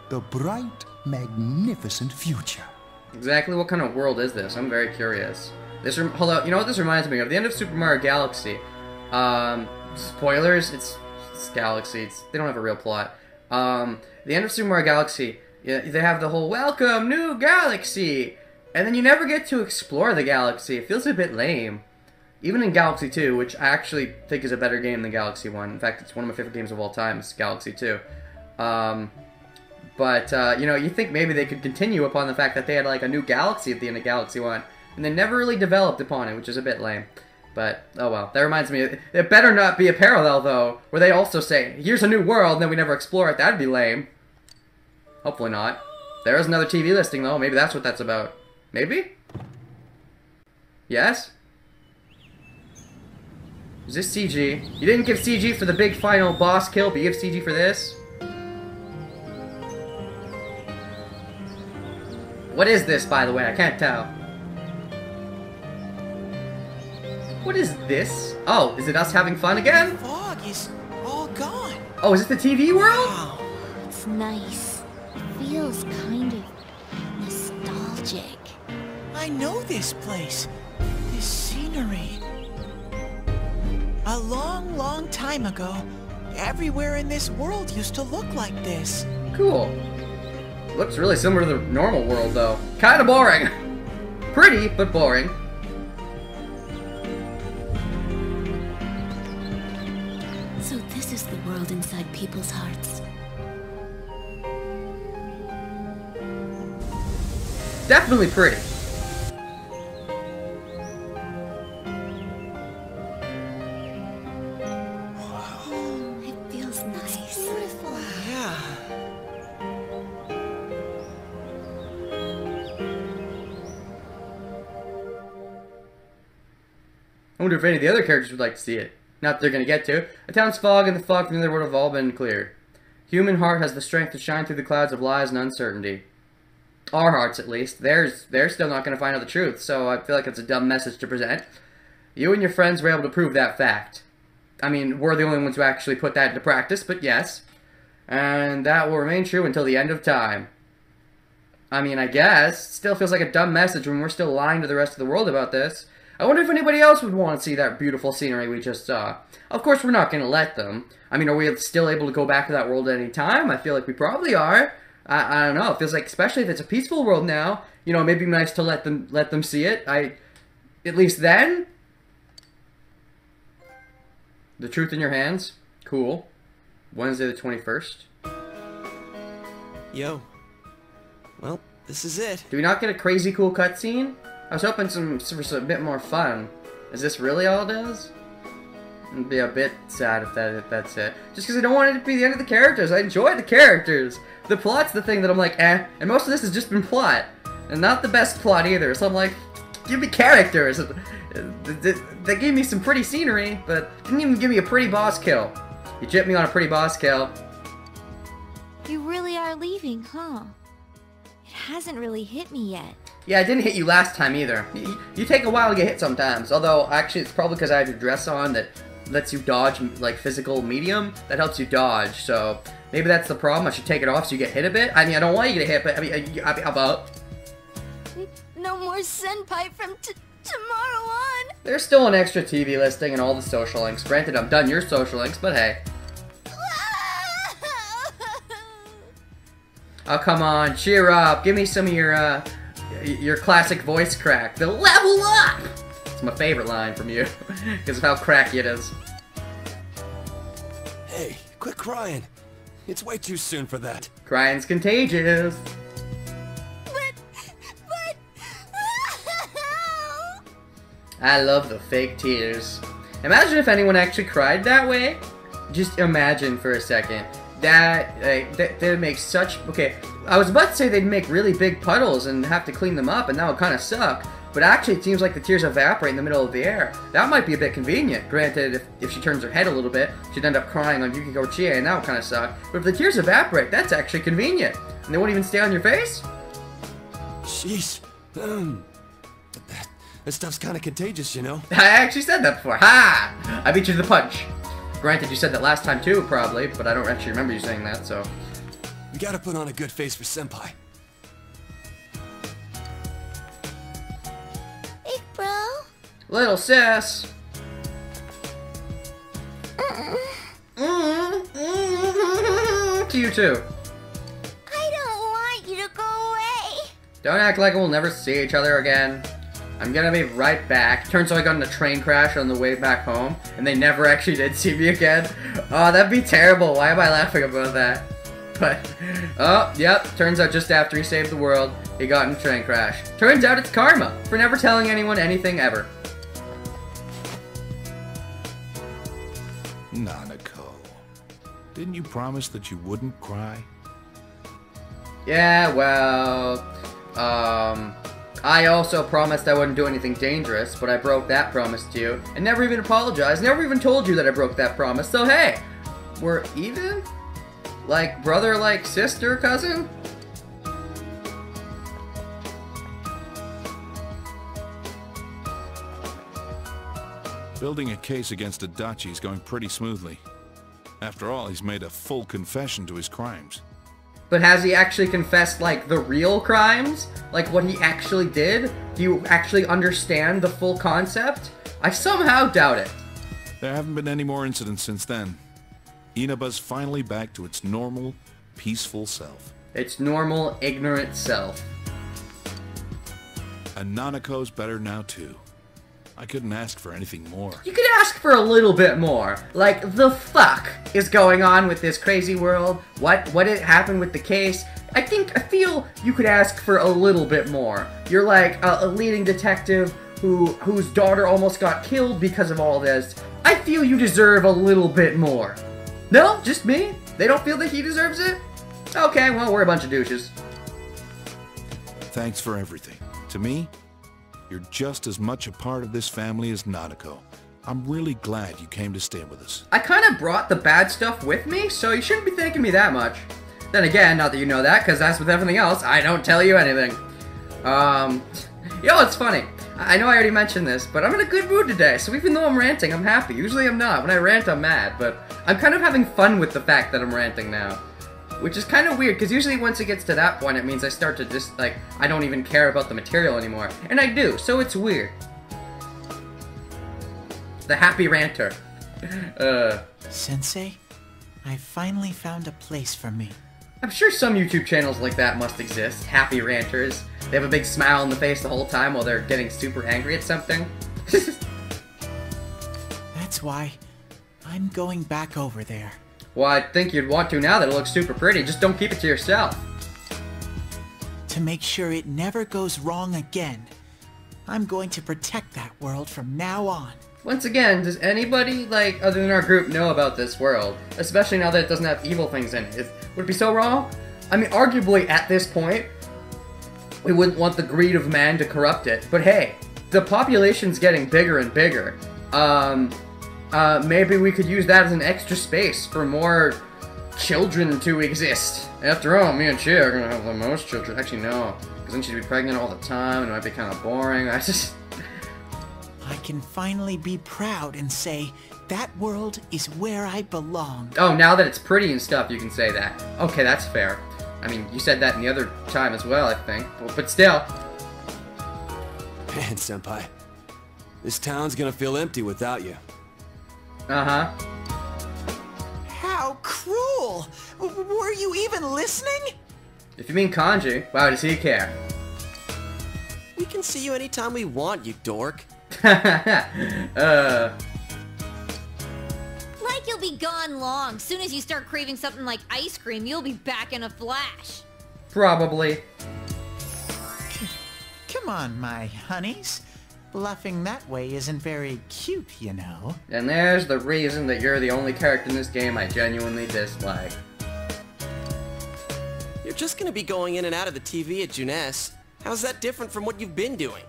The bright, magnificent future. Exactly what kind of world is this? I'm very curious. Hold on, you know what this reminds me of? The end of Super Mario Galaxy. Spoilers, it's Galaxy. They don't have a real plot. The end of Super Mario Galaxy, they have the whole welcome new galaxy, and then you never get to explore the galaxy. It feels a bit lame. Even in Galaxy 2, which I actually think is a better game than Galaxy 1. In fact, it's one of my favorite games of all time, is Galaxy 2. You know, you think maybe they could continue upon the fact that they had like a new galaxy at the end of Galaxy 1, and they never really developed upon it, which is a bit lame. But, oh well. That reminds me, it better not be a parallel, though, where they also say, here's a new world, and then we never explore it. That'd be lame. Hopefully not. There is another TV listing, though. Maybe that's what that's about. Maybe? Yes? Is this CG? You didn't give CG for the big final boss kill, but you give CG for this? What is this, by the way? I can't tell. What is this? Oh, is it us having fun again? The fog is all gone. Oh, is it the TV world? Wow. It's nice. It feels kind of nostalgic. I know this place. This scenery. A long, long time ago, everywhere in this world used to look like this. Cool. Looks really similar to the normal world, though. Kinda boring. Pretty, but boring. So this is the world inside people's hearts. Definitely pretty. It feels nice. Beautiful. Yeah. I wonder if any of the other characters would like to see it. Not that they're going to get to. The town's fog and the fog from the other world have all been cleared. Human heart has the strength to shine through the clouds of lies and uncertainty. Our hearts, at least. They're still not going to find out the truth, so I feel like it's a dumb message to present. You and your friends were able to prove that fact. I mean, we're the only ones who actually put that into practice, but yes. And that will remain true until the end of time. I mean, I guess. Still feels like a dumb message when we're still lying to the rest of the world about this. I wonder if anybody else would want to see that beautiful scenery we just saw. Of course, we're not going to let them. I mean, are we still able to go back to that world at any time? I feel like we probably are. I don't know. It feels like, especially if it's a peaceful world now, you know, maybe nice to let them see it. At least then. The truth in your hands. Cool. Wednesday the 21st. Yo. Well, this is it. Do we not get a crazy cool cutscene? I was hoping for a bit more fun. Is this really all it is? It'd be a bit sad if that's it. Just because I don't want it to be the end of the characters. I enjoy the characters. The plot's the thing that I'm like, eh. And most of this has just been plot. And not the best plot either. So I'm like, give me characters. They gave me some pretty scenery, but didn't even give me a pretty boss kill. You gypped me on a pretty boss kill. You really are leaving, huh? It hasn't really hit me yet. Yeah, it didn't hit you last time either. You take a while to get hit sometimes. Although, actually, it's probably because I have your dress on that lets you dodge, like, physical medium. That helps you dodge, so maybe that's the problem. I should take it off so you get hit a bit. I mean, I don't want you to get hit, but, I mean, how about? No more senpai from tomorrow on. There's still an extra TV listing and all the social links. Granted, I've done your social links, but hey. Oh, come on, cheer up. Give me some of your classic voice crack. The level up! It's my favorite line from you, because of how cracky it is. Hey, quit crying. It's way too soon for that. Crying's contagious. But... I love the fake tears. Imagine if anyone actually cried that way. Just imagine for a second. They'd make such... Okay, I was about to say they'd make really big puddles and have to clean them up, and that would kind of suck. But actually, it seems like the tears evaporate in the middle of the air. That might be a bit convenient. Granted, if she turns her head a little bit, she'd end up crying on Yukiko Chie, and that would kind of suck. But if the tears evaporate, that's actually convenient. And they won't even stay on your face? Sheesh. That stuff's kind of contagious, you know? I actually said that before. Ha! I beat you to the punch. Granted, you said that last time too, probably, but I don't actually remember you saying that, so... You gotta put on a good face for Senpai. Hey, bro. Little sis. to you too. I don't want you to go away. Don't act like we'll never see each other again. I'm gonna be right back. Turns out I got in a train crash on the way back home, and they never actually did see me again. Oh, that'd be terrible. Why am I laughing about that? But, oh, yep, turns out just after he saved the world, he got in a train crash. Turns out it's karma for never telling anyone anything ever. Nanako, didn't you promise that you wouldn't cry? Yeah, well, I also promised I wouldn't do anything dangerous, but I broke that promise to you, and never even apologized, never even told you that I broke that promise, so hey, we're even? Like brother, like sister, cousin? Building a case against Adachi is going pretty smoothly. After all, he's made a full confession to his crimes. But has he actually confessed, like, the real crimes? Like, what he actually did? Do you actually understand the full concept? I somehow doubt it. There haven't been any more incidents since then. Inaba's finally back to its normal, peaceful self. Its normal, ignorant self. And Nanako's better now, too. I couldn't ask for anything more. You could ask for a little bit more. Like, the fuck is going on with this crazy world? What did happen with the case? I feel you could ask for a little bit more. You're like a leading detective whose daughter almost got killed because of all this. I feel you deserve a little bit more. No? Just me? They don't feel that he deserves it? Okay, well, we're a bunch of douches. Thanks for everything. To me, you're just as much a part of this family as Nanako. I'm really glad you came to stay with us. I kind of brought the bad stuff with me, so you shouldn't be thanking me that much. Then again, not that you know that, because as with everything else, I don't tell you anything. It's funny. I know I already mentioned this, but I'm in a good mood today, so even though I'm ranting, I'm happy. Usually I'm not. When I rant, I'm mad, but I'm kind of having fun with the fact that I'm ranting now. Which is kind of weird, because usually once it gets to that point, it means I start to just, like, I don't even care about the material anymore. And I do, so it's weird. The happy ranter. Sensei, I finally found a place for me. I'm sure some YouTube channels like that must exist. Happy ranters. They have a big smile on the face the whole time while they're getting super angry at something. That's why I'm going back over there. Well, I think you'd want to now that it looks super pretty. Just don't keep it to yourself. To make sure it never goes wrong again, I'm going to protect that world from now on. Once again, does anybody, like, other than our group know about this world? Especially now that it doesn't have evil things in it. Would it be so wrong? I mean, arguably, at this point, we wouldn't want the greed of man to corrupt it. But hey, the population's getting bigger and bigger. Maybe we could use that as an extra space for more children to exist. After all, me and Chia are gonna have the most children. Actually, no, because then she'd be pregnant all the time, and it might be kind of boring. I can finally be proud and say, that world is where I belong. Oh, now that it's pretty and stuff, you can say that. Okay, that's fair. I mean, you said that in the other time as well, I think. But still. Man, Senpai. This town's gonna feel empty without you. Uh-huh. How cruel! Were you even listening? If you mean Kanji, why does he care? We can see you anytime we want, you dork. Like you'll be gone long. Soon as you start craving something like ice cream, you'll be back in a flash. Probably. Come on, my honeys. Bluffing that way isn't very cute, you know. And there's the reason that you're the only character in this game I genuinely dislike. You're just gonna be going in and out of the TV at Junes. How's that different from what you've been doing?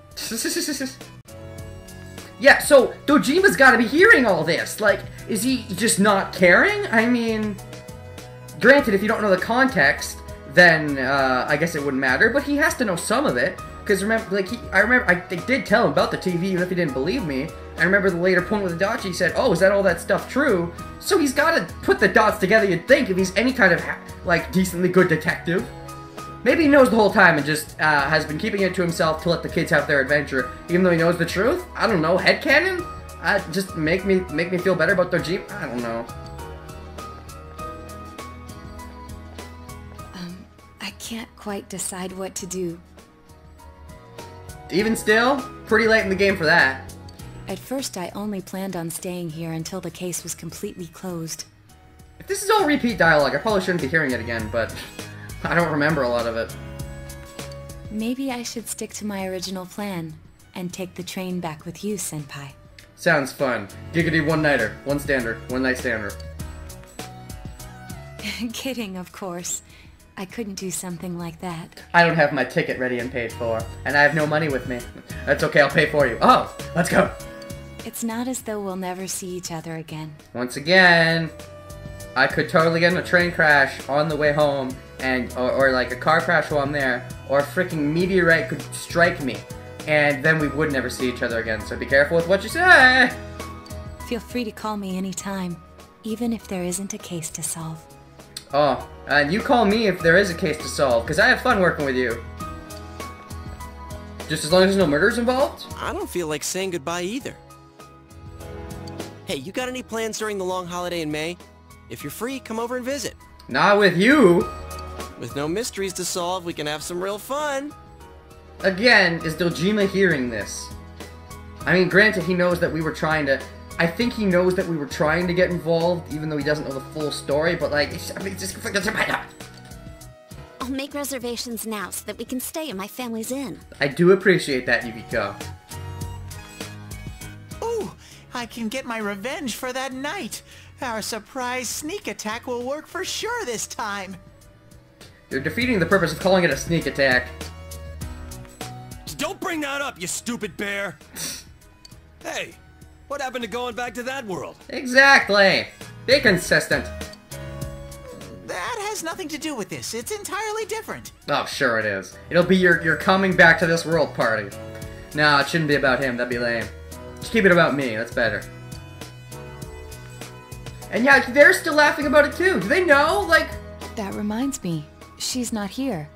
Yeah, so Dojima's gotta be hearing all this. Like, is he just not caring? I mean, granted, if you don't know the context, then I guess it wouldn't matter, but he has to know some of it. Because remember, like, I did tell him about the TV, even if he didn't believe me. I remember the later point with Adachi, he said, oh, is that all that stuff true? So he's gotta put the dots together, you'd think, if he's any kind of, like, decently good detective. Maybe he knows the whole time and just has been keeping it to himself to let the kids have their adventure, even though he knows the truth? I don't know, headcanon? Just make me feel better about Dojima? I don't know. quite decide what to do. Even still, pretty late in the game for that. At first, I only planned on staying here until the case was completely closed. If this is all repeat dialogue, I probably shouldn't be hearing it again, but I don't remember a lot of it. Maybe I should stick to my original plan and take the train back with you, Senpai. Sounds fun. Giggity one-nighter. One standard. One-night stander. Kidding, of course. I couldn't do something like that. I don't have my ticket ready and paid for, and I have no money with me. That's okay, I'll pay for you. Oh, let's go. It's not as though we'll never see each other again. Once again, I could totally get in a train crash on the way home, and or like a car crash while I'm there, or a freaking meteorite could strike me, and then we would never see each other again, so be careful with what you say! Feel free to call me anytime, even if there isn't a case to solve. Oh, and you call me if there is a case to solve, because I have fun working with you. Just as long as there's no murders involved? I don't feel like saying goodbye either. Hey, you got any plans during the long holiday in May? If you're free, come over and visit. Not with you! With no mysteries to solve, we can have some real fun. Again, is Dojima hearing this? I mean, granted, he knows that we were trying to... I think he knows that we were trying to get involved, even though he doesn't know the full story, but like, I mean, just... I'll make reservations now so that we can stay in my family's inn. I do appreciate that, Yukiko. Ooh, I can get my revenge for that night. Our surprise sneak attack will work for sure this time. You're defeating the purpose of calling it a sneak attack. Don't bring that up, you stupid bear! Hey, what happened to going back to that world? Exactly! Be consistent. That has nothing to do with this. It's entirely different. Oh, sure it is. It'll be your coming back to this world party. No, it shouldn't be about him. That'd be lame. Just keep it about me. That's better. And yeah, they're still laughing about it too. Do they know? Like... That reminds me. She's not here.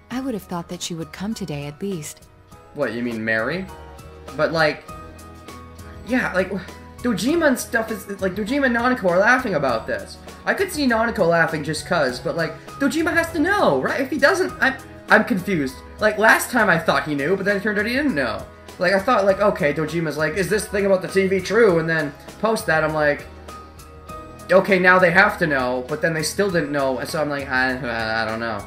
I would have thought that she would come today at least. What, you mean Mary? But like... Yeah, like... Dojima and stuff is... Like, Dojima and Nanako are laughing about this. I could see Nanako laughing just cuz, but like, Dojima has to know, right? If he doesn't, I'm confused. Like, last time I thought he knew, but then it turned out he didn't know. Like, I thought, like, okay, Dojima's like, is this thing about the TV true? And then, post that, I'm like... Okay, now they have to know, but then they still didn't know, and so I'm like, I don't know.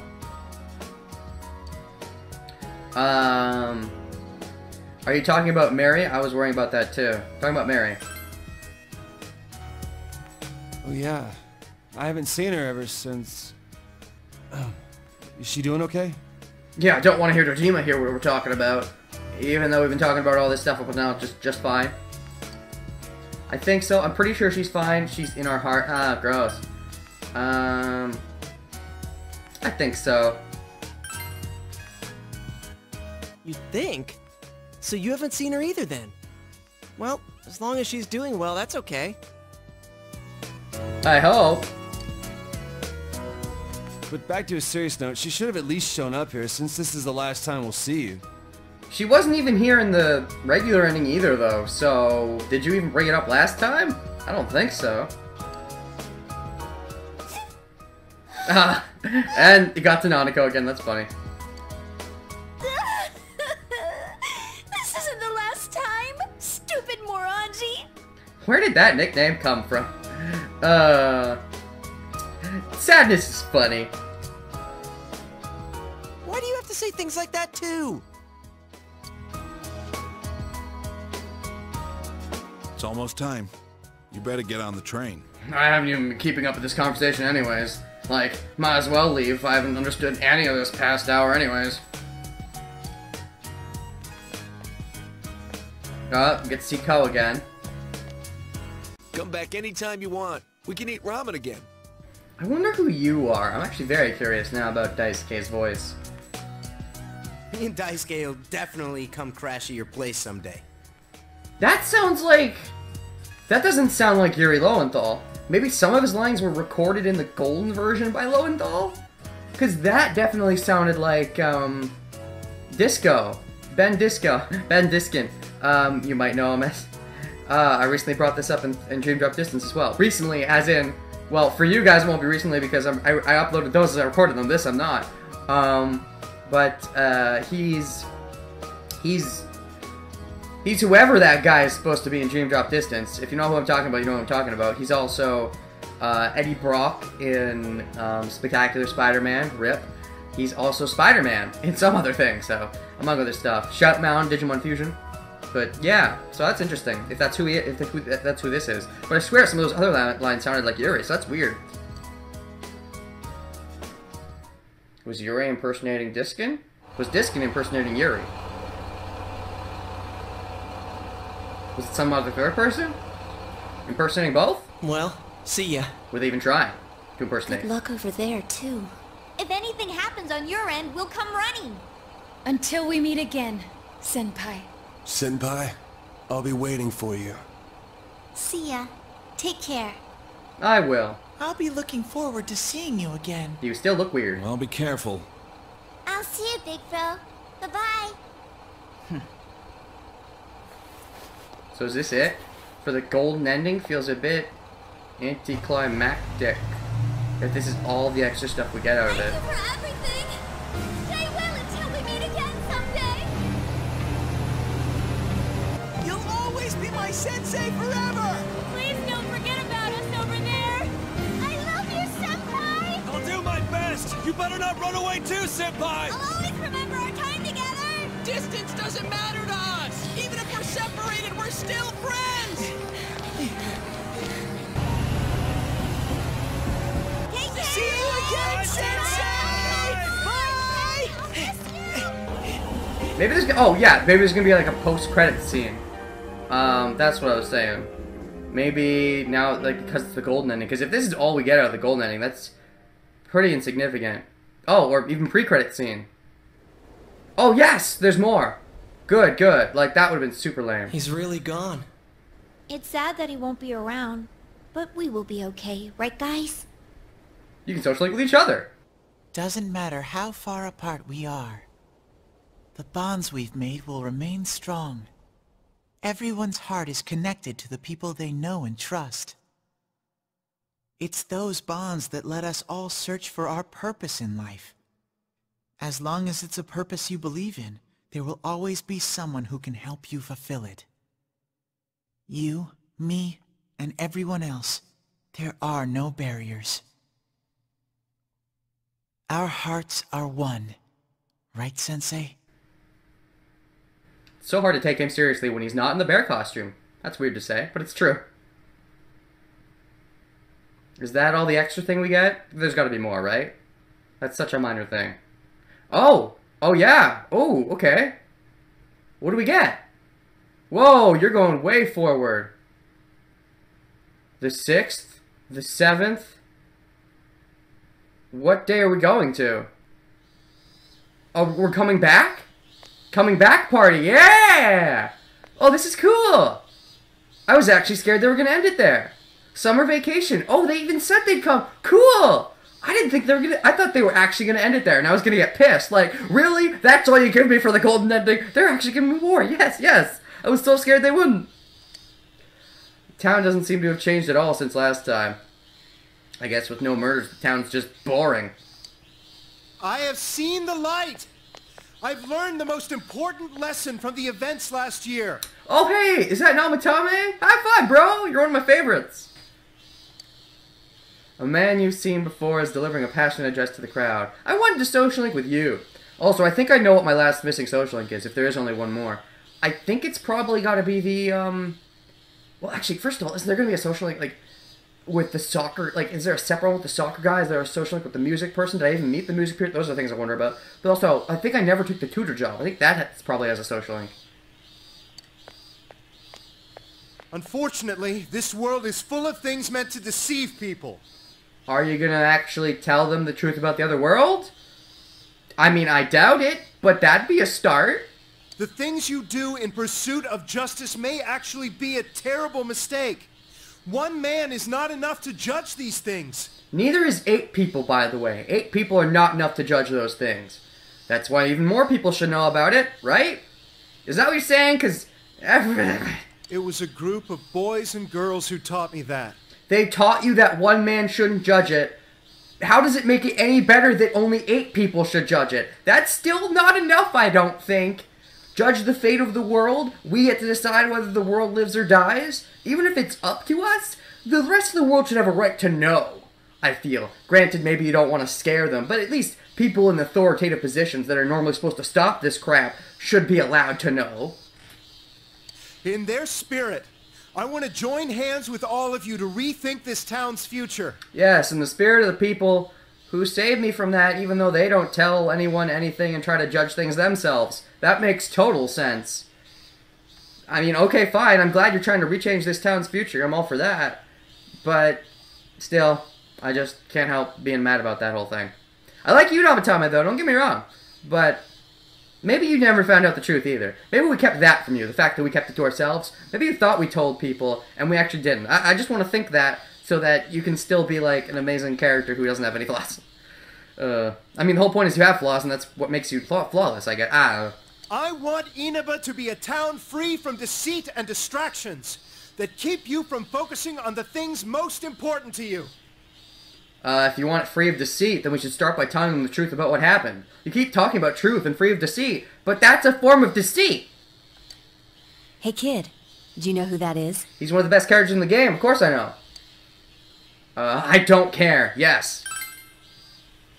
Are you talking about Mary? I was worrying about that too. Talking about Mary. Oh yeah, I haven't seen her ever since... Is she doing okay? Yeah, I don't want to hear Dojima hear what we're talking about. Even though we've been talking about all this stuff up until now, just fine. I think so. I'm pretty sure she's fine. She's in our heart. Ah, gross. I think so. You think? So you haven't seen her either then? Well, as long as she's doing well, that's okay. I hope. But back to a serious note, she should have at least shown up here since this is the last time we'll see you. She wasn't even here in the regular ending either, though, so... Did you even bring it up last time? I don't think so. And you got to Nanako again, that's funny. This isn't the last time, stupid Moranji! Where did that nickname come from? Sadness is funny. Why do you have to say things like that too? It's almost time. You better get on the train. I haven't even been keeping up with this conversation anyways. Like, might as well leave if I haven't understood any of this past hour anyways. Get to see Ko again. Come back anytime you want. We can eat ramen again. I wonder who you are. I'm actually very curious now about Daisuke's voice. Me and Daisuke will definitely come crash at your place someday. That sounds like... That doesn't sound like Yuri Lowenthal. Maybe some of his lines were recorded in the golden version by Lowenthal? Because that definitely sounded like, Disco. Ben Disco. Ben Diskin. You might know him as... I recently brought this up in Dream Drop Distance as well. Recently, as in... Well, for you guys it won't be recently because I uploaded those as I recorded them. This I'm not. But he's whoever that guy is supposed to be in Dream Drop Distance. If you know who I'm talking about, you know who I'm talking about. He's also Eddie Brock in Spectacular Spider-Man, RIP. He's also Spider-Man in some other things, so, among other stuff. Shoutmound, Digimon Fusion. But yeah, so that's interesting. If that's who that's who this is. But I swear some of those other lines sounded like Yuri, so that's weird. Was Yuri impersonating Diskin? Was Diskin impersonating Yuri? Was it some other third person? Impersonating both? Well, see ya. Were they even trying to impersonate? Good luck over there, too. If anything happens on your end, we'll come running. Until we meet again, Senpai. Senpai, I'll be waiting for you. See ya. Take care. I will. I'll be looking forward to seeing you again. You still look weird. Well, be careful. I'll see you, Big Bro. Bye-bye. So is this it? For the golden ending? Feels a bit anticlimactic. If this is all the extra stuff we get out of it. Thank you for everything. Stay well until we meet again someday. You'll always be my sensei forever! Please don't forget about us over there. I love you, Senpai. I'll do my best! You better not run away too, Senpai! I'll always remember our time together. Distance doesn't matter to us! Even if we're separated, we're still friends! Take care. See you again, Sensei! Bye! Maybe there's maybe there's gonna be like a post-credit scene. That's what I was saying. Maybe now, like, because it's the golden ending. Because if this is all we get out of the golden ending, that's pretty insignificant. Oh, or even pre-credit scene. Oh yes, there's more. Good, good. Like that would have been super lame. He's really gone. It's sad that he won't be around, but we will be okay, right, guys? You can socially link with each other. Doesn't matter how far apart we are. The bonds we've made will remain strong. Everyone's heart is connected to the people they know and trust. It's those bonds that let us all search for our purpose in life. As long as it's a purpose you believe in, there will always be someone who can help you fulfill it. You, me, and everyone else. There are no barriers. Our hearts are one. Right, Sensei? It's so hard to take him seriously when he's not in the bear costume. That's weird to say, but it's true. Is that all the extra thing we get? There's got to be more, right? That's such a minor thing. Oh! Oh, yeah! Oh, okay. What do we get? Whoa, you're going way forward. The 6th? The 7th? What day are we going to? Oh, we're coming back? Coming back party, yeah! Oh, this is cool! I was actually scared they were going to end it there. Summer vacation. Oh, they even said they'd come. Cool! I didn't think they were going to... I thought they were actually going to end it there, and I was going to get pissed. Like, really? That's all you give me for the golden ending? They're actually giving me more. Yes, yes. I was so scared they wouldn't. Town doesn't seem to have changed at all since last time. I guess with no murders, the town's just boring. I have seen the light! I've learned the most important lesson from the events last year. Oh, hey! Is that Namatame? High five, bro! You're one of my favorites. A man you've seen before is delivering a passionate address to the crowd. I wanted to social link with you. Also, I think I know what my last missing social link is, if there is only one more. I think it's probably got to be the, Well, actually, first of all, is there going to be a social link, like, with the soccer, like, is there a separate one with the soccer guy? Is there a social link with the music person? Did I even meet the music person? Those are the things I wonder about. But also, I think I never took the tutor job. I think that probably has a social link. Unfortunately, this world is full of things meant to deceive people. Are you gonna actually tell them the truth about the other world? I mean, I doubt it, but that'd be a start. The things you do in pursuit of justice may actually be a terrible mistake. One man is not enough to judge these things. Neither is 8 people, by the way. 8 people are not enough to judge those things. That's why even more people should know about it, right? Is that what you're saying? Because... It was a group of boys and girls who taught me that. They taught you that one man shouldn't judge it. how does it make it any better that only 8 people should judge it? That's still not enough, I don't think. Judge the fate of the world. We get to decide whether the world lives or dies. Even if it's up to us, the rest of the world should have a right to know, I feel. Granted, maybe you don't want to scare them, but at least people in authoritative positions that are normally supposed to stop this crap should be allowed to know. In their spirit, I want to join hands with all of you to rethink this town's future. Yes, in the spirit of the people who saved me from that, even though they don't tell anyone anything and try to judge things themselves. That makes total sense. I mean, okay, fine, I'm glad you're trying to rechange this town's future. I'm all for that. But, still, I just can't help being mad about that whole thing. I like you, Namatame, though, don't get me wrong. But maybe you never found out the truth either. Maybe we kept that from you, the fact that we kept it to ourselves. Maybe you thought we told people, and we actually didn't. I just want to think that, so that you can still be, like, an amazing character who doesn't have any flaws. I mean, the whole point is you have flaws, and that's what makes you flawless, I guess. I want Inaba to be a town free from deceit and distractions that keep you from focusing on the things most important to you. If you want it free of deceit, then we should start by telling them the truth about what happened. You keep talking about truth and free of deceit, but that's a form of deceit! Hey kid, do you know who that is? He's one of the best characters in the game, of course I know. I don't care, yes.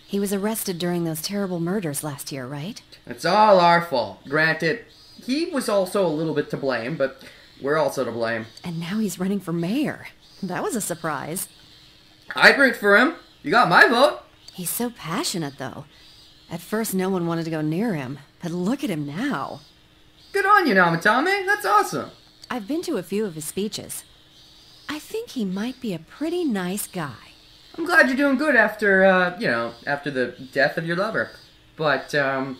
He was arrested during those terrible murders last year, right? It's all our fault. Granted, he was also a little bit to blame, but we're also to blame. And now he's running for mayor. That was a surprise. I'd root for him. You got my vote. He's so passionate, though. At first, no one wanted to go near him, but look at him now. Good on you, Namatame. That's awesome. I've been to a few of his speeches. I think he might be a pretty nice guy. I'm glad you're doing good after, after the death of your lover. But, do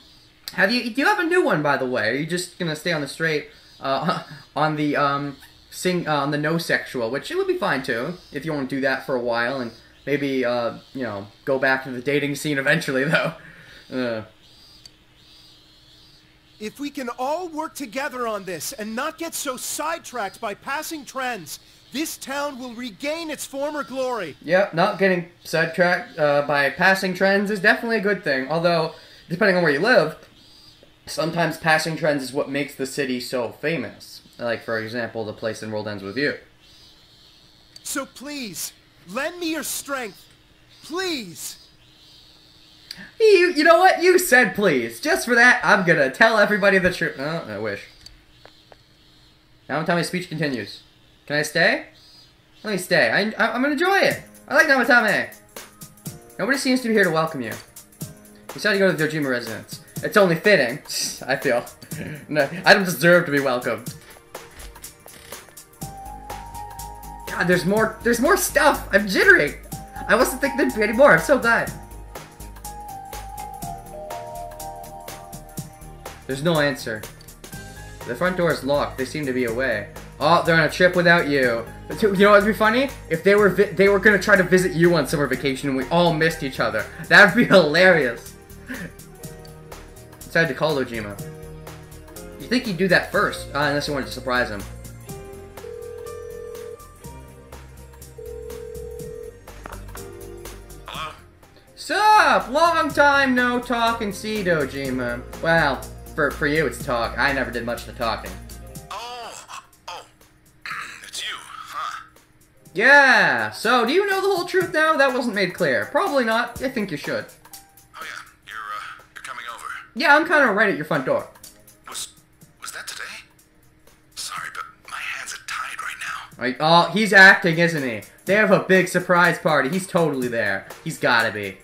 you have a new one, by the way? Are you just gonna stay on the straight, on the no sexual, which it would be fine too, if you want to do that for a while, and maybe, go back to the dating scene eventually, though. If we can all work together on this and not get so sidetracked by passing trends, this town will regain its former glory. Yep, not getting sidetracked by passing trends is definitely a good thing. Although, depending on where you live, sometimes passing trends is what makes the city so famous. Like, for example, the place in World Ends With You. So please, lend me your strength. Please. You know what? You said please. Just for that, I'm gonna tell everybody the truth. Oh, I wish. Namatame's speech continues. Can I stay? Let me stay. I'm gonna enjoy it. I like Namatame. Nobody seems to be here to welcome you. You decided to go to the Dojima residence. It's only fitting, I feel. No, I don't deserve to be welcomed. God, there's more stuff. I'm jittering. I wasn't thinking there'd be any more. I'm so glad. There's no answer. The front door is locked. They seem to be away. Oh, they're on a trip without you. You know what would be funny? If they were gonna try to visit you on summer vacation and we all missed each other. That would be hilarious. Decided to call Dojima. You think he'd do that first? Unless you wanted to surprise him. Hello? Sup? Long time no talk and see, Dojima. Well, for you it's talk. I never did much of the talking. It's you, huh? Yeah, so do you know the whole truth now? That wasn't made clear. Probably not. I think you should. Oh yeah, you're coming over. Yeah, I'm kind of right at your front door. Was that today? Sorry, but my hands are tied right now. Oh, he's acting, isn't he? They have a big surprise party. He's totally there. He's gotta be.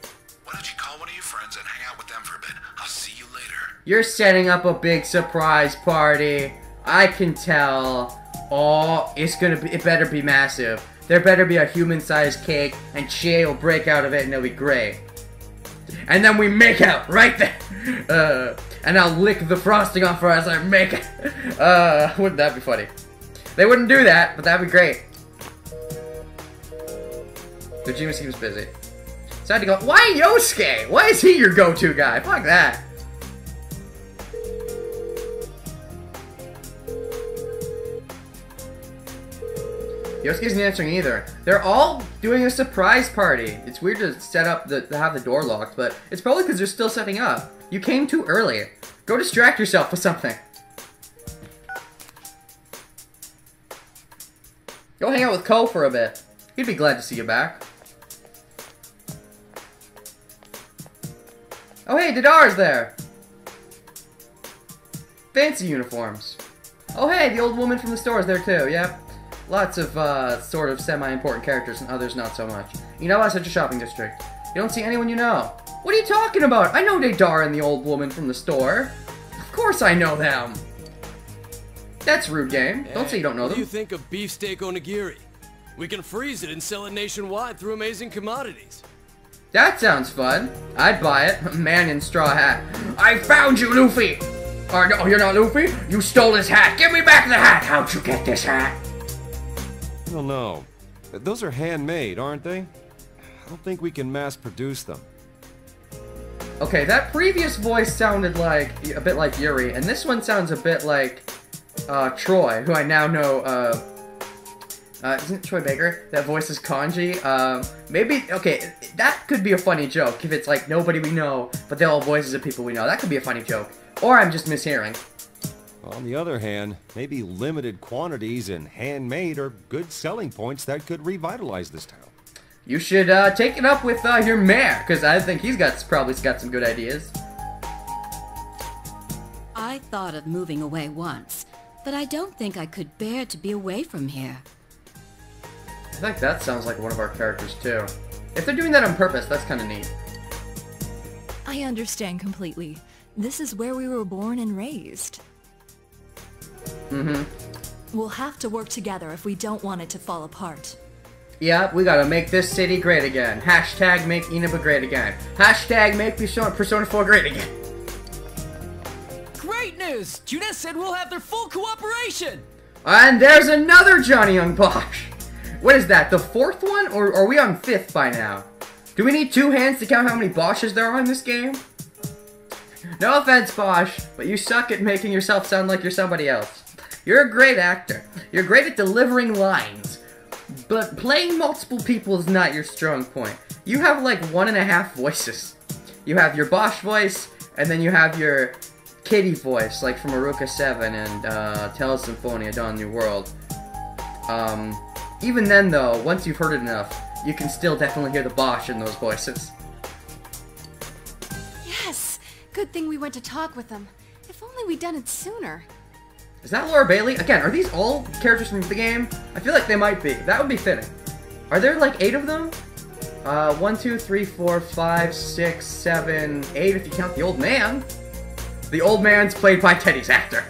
Why don't you call one of your friends and hang out with them for a bit? I'll see you later. You're setting up a big surprise party. I can tell. Oh, it better be massive. There better be a human-sized cake, and Chie will break out of it, and it'll be great. And then we make out right there. And I'll lick the frosting off her as I make it. Wouldn't that be funny? They wouldn't do that, but that'd be great. Dojima seems busy. Decided to go. Why Yosuke? Why is he your go-to guy? Fuck that. Yosuke isn't answering either. They're all doing a surprise party. It's weird to set up to have the door locked, but it's probably because they're still setting up. You came too early. Go distract yourself with something. Go hang out with Ko for a bit. He'd be glad to see you back. Oh hey, Dadar's there! Fancy uniforms. Oh hey, the old woman from the store is there too, yep. Lots of, sort of semi-important characters and others not so much. You know, it's such a shopping district. You don't see anyone you know. What are you talking about? I know Dadar and the old woman from the store. Of course I know them. That's rude, game. Hey, don't say you don't know what them. do you think of beefsteak onigiri? We can freeze it and sell it nationwide through Amazing Commodities. That sounds fun. I'd buy it. Man in straw hat. I found you, Luffy! Or no, you're not Luffy? You stole his hat. Give me back the hat. How'd you get this hat? I don't know. Those are handmade, aren't they? I don't think we can mass produce them. Okay, that previous voice sounded like a bit like Yuri, and this one sounds a bit like Troy, who I now know. Isn't it Troy Baker? That voice is Kanji. Maybe, okay, that could be a funny joke if it's like nobody we know, but they're all voices of people we know. That could be a funny joke. Or I'm just mishearing. On the other hand, maybe limited quantities and handmade are good selling points that could revitalize this town. You should take it up with your mayor, because I think he's probably got some good ideas. I thought of moving away once, but I don't think I could bear to be away from here. I think that sounds like one of our characters too. If they're doing that on purpose, that's kind of neat. I understand completely. This is where we were born and raised. Mm-hmm. We'll have to work together if we don't want it to fall apart. Yeah, we gotta make this city great again. Hashtag make Inaba great again. Hashtag make Persona 4 great again. Great news! Junes said we'll have their full cooperation! And there's another Johnny Young Bosch! What is that, the fourth one? Or are we on fifth by now? Do we need 2 hands to count how many Bosches there are in this game? No offense, Bosch, but you suck at making yourself sound like you're somebody else. You're a great actor. You're great at delivering lines. But playing multiple people is not your strong point. You have like 1.5 voices. You have your Bosch voice, and then you have your Kitty voice, like from Aruka 7 and Telesymphonia Dawn New World. Even then though, once you've heard it enough, you can still definitely hear the Bosch in those voices. Yes! Good thing we went to talk with them. If only we'd done it sooner. Is that Laura Bailey? Again, are these all characters from the game? I feel like they might be. That would be fitting. Are there like 8 of them? 1, 2, 3, 4, 5, 6, 7, 8 if you count the old man. The old man's played by Teddy's actor.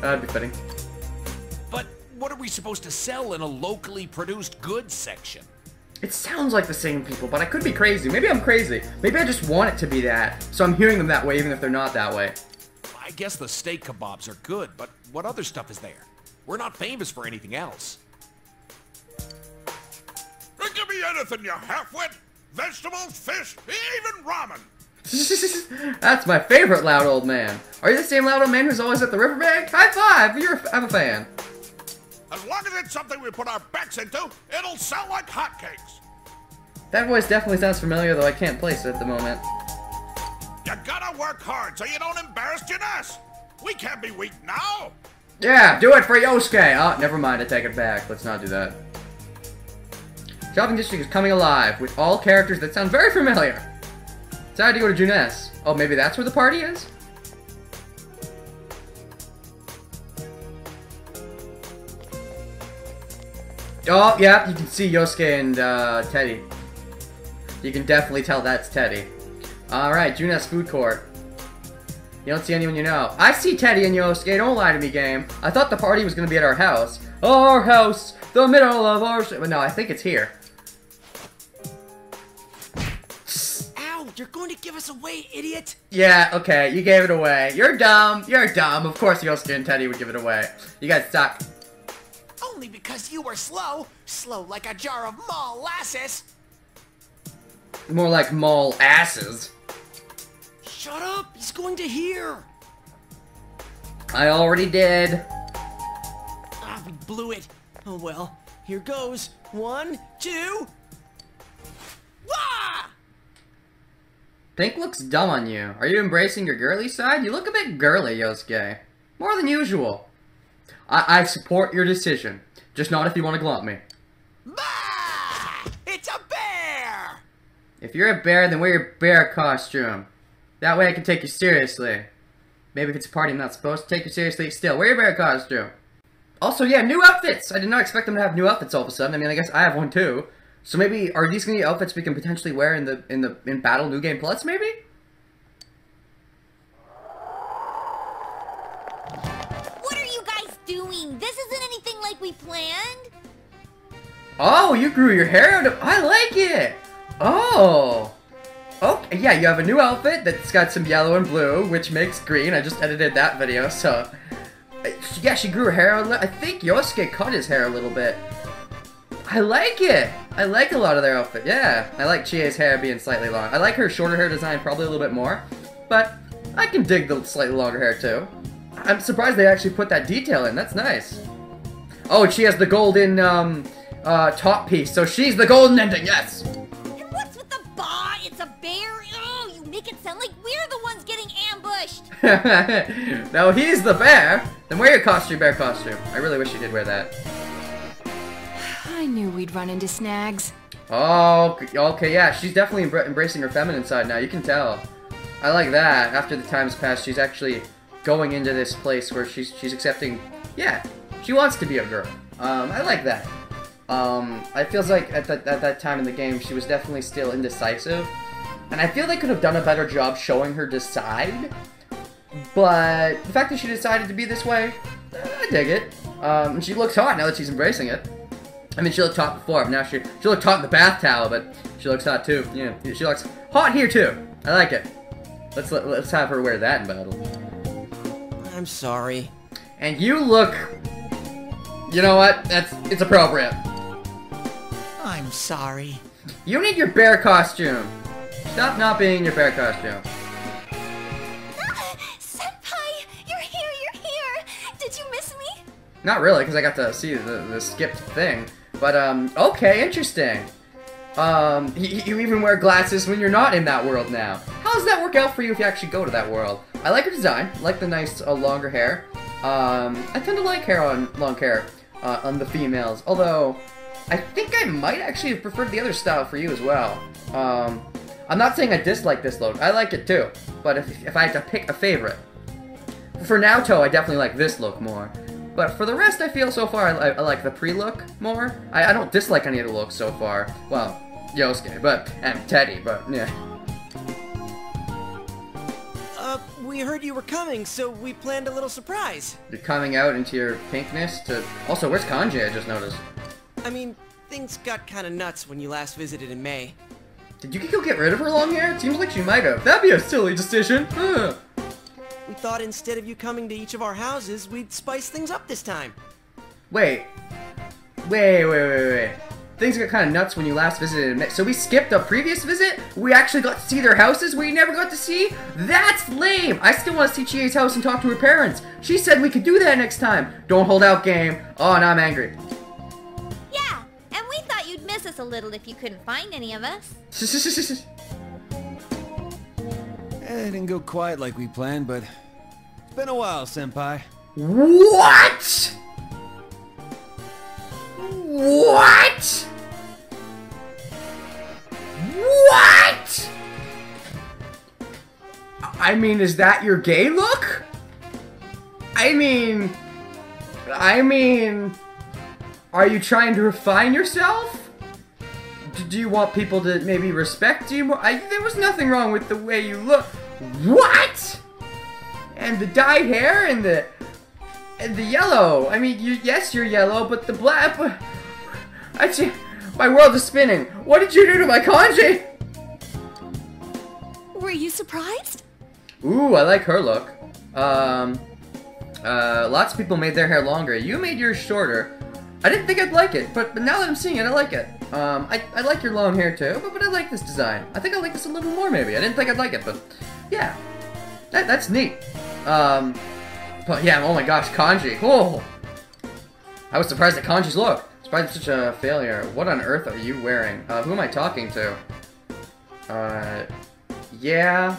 That'd be fitting. But what are we supposed to sell in a locally produced goods section? It sounds like the same people, but I could be crazy. Maybe I'm crazy. Maybe I just want it to be that, so I'm hearing them that way even if they're not that way. I guess the steak kebabs are good, but what other stuff is there? We're not famous for anything else. Give me anything, you half-wit! Vegetables, fish, even ramen! That's my favorite loud old man. Are you the same loud old man who's always at the riverbank? High five! I'm a fan. As long as it's something we put our backs into, it'll sell like hotcakes. That voice definitely sounds familiar, though I can't place it at the moment. You gotta work hard so you don't embarrass Junes. We can't be weak now. Yeah, do it for Yosuke! Oh, never mind, I take it back. Let's not do that. Shopping District is coming alive with all characters that sound very familiar. Decided to go to Junes. Oh, maybe that's where the party is? Oh, yeah, you can see Yosuke and Teddy. You can definitely tell that's Teddy. Alright, Junes Food Court. You don't see anyone you know. I see Teddy and Yosuke, don't lie to me, game. I thought the party was gonna be at our house. Our house! The middle of our... But no, I think it's here. Ow! You're going to give us away, idiot! Yeah, okay, you gave it away. You're dumb. You're dumb. Of course Yosuke and Teddy would give it away. You guys suck. Only because you were slow. Slow like a jar of molasses. More like mall asses. Shut up! He's going to hear! I already did. Ah, we blew it. Oh well. Here goes. 1, 2... Wah! Pink looks dumb on you. Are you embracing your girly side? You look a bit girly, Yosuke. More than usual. I support your decision. Just not if you want to glomp me. It's a bear! If you're a bear, then wear your bear costume. That way I can take you seriously. Maybe if it's a party I'm not supposed to take you seriously, still, wear your bear costume. Also, yeah, new outfits! I did not expect them to have new outfits all of a sudden. I mean, I guess I have one too. So maybe, are these gonna be outfits we can potentially wear in Battle New Game Plus, maybe? What are you guys doing? This isn't anything like we planned. Oh, you grew your hair out of... I like it! Oh! Okay, yeah, you have a new outfit that's got some yellow and blue, which makes green. I just edited that video, so... Yeah, she grew her hair out a little... I think Yosuke cut his hair a little bit. I like it! I like a lot of their outfit, yeah. I like Chie's hair being slightly long. I like her shorter hair design probably a little bit more, but I can dig the slightly longer hair too. I'm surprised they actually put that detail in. That's nice. Oh, she has the golden, top piece, so she's the golden ending, yes! And what's with the bah? It's a bear? Oh, you make it sound like we're the ones getting ambushed! No, he's the bear! Then wear your costume, bear costume. I really wish you did wear that. I knew we'd run into snags. Oh, okay, yeah, she's definitely embracing her feminine side now, you can tell. I like that. After the time's passed, she's actually going into this place where she's accepting, yeah, she wants to be a girl. I like that. It feels like at that time in the game, she was definitely still indecisive. And I feel they could have done a better job showing her decide. But the fact that she decided to be this way, I dig it. And she looks hot now that she's embracing it. I mean, she looked hot before, but now she looked hot in the bath towel, but she looks hot too. Yeah, she looks hot here too. I like it. Let's have her wear that in battle. I'm sorry. And you look... You know what? It's appropriate. I'm sorry. You need your bear costume. Stop not being your bear costume. Senpai, you're here. Did you miss me? Not really, because I got to see the skipped thing. But, okay, interesting. You even wear glasses when you're not in that world now. How does that work out for you if you actually go to that world? I like her design. I like the nice, longer hair. I tend to like long hair on the females. Although, I think I might actually have preferred the other style for you as well. I'm not saying I dislike this look. I like it too. But if I had to pick a favorite. For Naoto, I definitely like this look more. But for the rest, I feel so far I like the pre-look more. I don't dislike any of the looks so far. Well, Yosuke, and Teddy, but yeah. We heard you were coming, so we planned a little surprise. You're coming out into your pinkness to... Also, where's Kanji, I just noticed? I mean, things got kinda nuts when you last visited in May. Did Yukiko get rid of her long hair? It seems like she might have. That'd be a silly decision. Huh. We thought instead of you coming to each of our houses, we'd spice things up this time. Wait. Things got kind of nuts when you last visited. So we skipped a previous visit? We actually got to see their houses we never got to see? That's lame! I still want to see Chie's house and talk to her parents. She said we could do that next time. Don't hold out, game. Oh, now I'm angry. Yeah, and we thought you'd miss us a little if you couldn't find any of us. It didn't go quite like we planned, but it's been a while, Senpai. What? What? What? I mean, is that your gay look? I mean, are you trying to refine yourself? Do you want people to maybe respect you more? There was nothing wrong with the way you look. What? And the dyed hair and the yellow. I mean, yes, you're yellow, but the black. My world is spinning. What did you do to my kanji? Were you surprised? Ooh, I like her look. Lots of people made their hair longer. You made yours shorter. I didn't think I'd like it, but now that I'm seeing it, I like it. I like your long hair too, but I like this design. I think I like this a little more maybe. I didn't think I'd like it, but yeah. That's neat. But yeah, oh my gosh, kanji. Oh! I was surprised at kanji's look. Surprised it's such a failure. What on earth are you wearing? Who am I talking to? Yeah.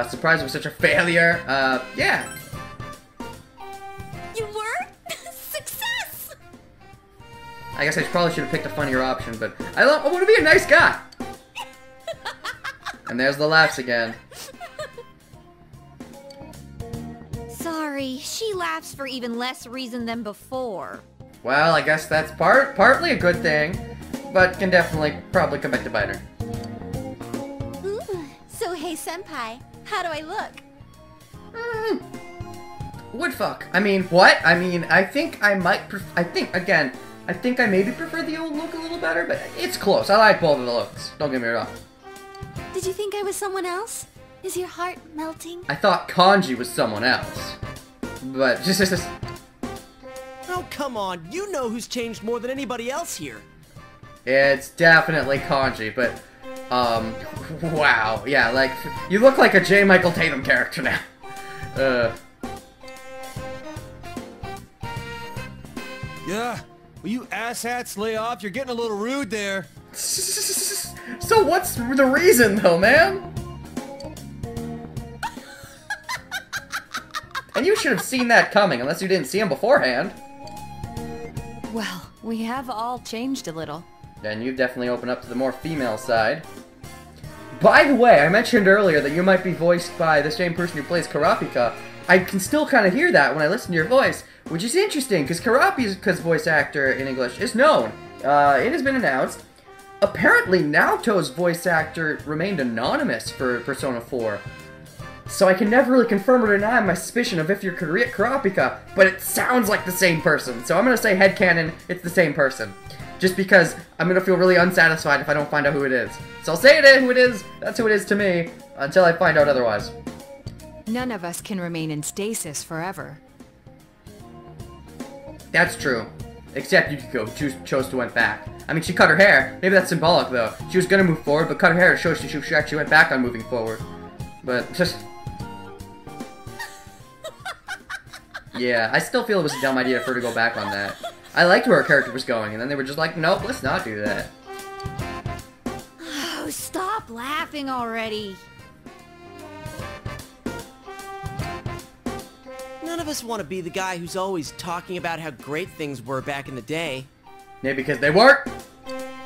Surprised it was such a failure. Yeah. You were? Success! I guess I probably should have picked a funnier option, but I want to be a nice guy. And there's the laughs again. Sorry, she laughs for even less reason than before. Well, I guess that's partly a good thing, but can definitely probably come back to bite her. Ooh. So hey, senpai, how do I look? Woodfuck. I mean, what? I mean, I think I might I think I maybe prefer the old look a little better, but it's close. I like both of the looks. Don't get me wrong. Did you think I was someone else? Is your heart melting? I thought Kanji was someone else. But just Oh, come on. You know who's changed more than anybody else here. It's definitely Kanji, but wow. Yeah, like you look like a J. Michael Tatum character now. Yeah. Will you asshats lay off? You're getting a little rude there. So what's the reason though, man? And you should have seen that coming, unless you didn't see him beforehand. Well, we have all changed a little. And you've definitely opened up to the more female side. By the way, I mentioned earlier that you might be voiced by the same person who plays Karapika. I can still kind of hear that when I listen to your voice, which is interesting, because Karapika's voice actor in English is known. It has been announced. Apparently, Naoto's voice actor remained anonymous for Persona 4. So I can never really confirm or deny my suspicion of if you're Karapika, but it sounds like the same person. So I'm going to say headcanon, it's the same person. Just because I'm going to feel really unsatisfied if I don't find out who it is. So I'll say it is who it is, that's who it is to me, until I find out otherwise. None of us can remain in stasis forever. That's true. Except Yukiko chose to went back. I mean, she cut her hair. Maybe that's symbolic, though. She was going to move forward, but cut her hair to show she actually went back on moving forward. But just... yeah, I still feel it was a dumb idea for her to go back on that. I liked where her character was going, and then they were just like, nope, let's not do that. Oh, stop laughing already. None of us want to be the guy who's always talking about how great things were back in the day. Yeah, because they weren't.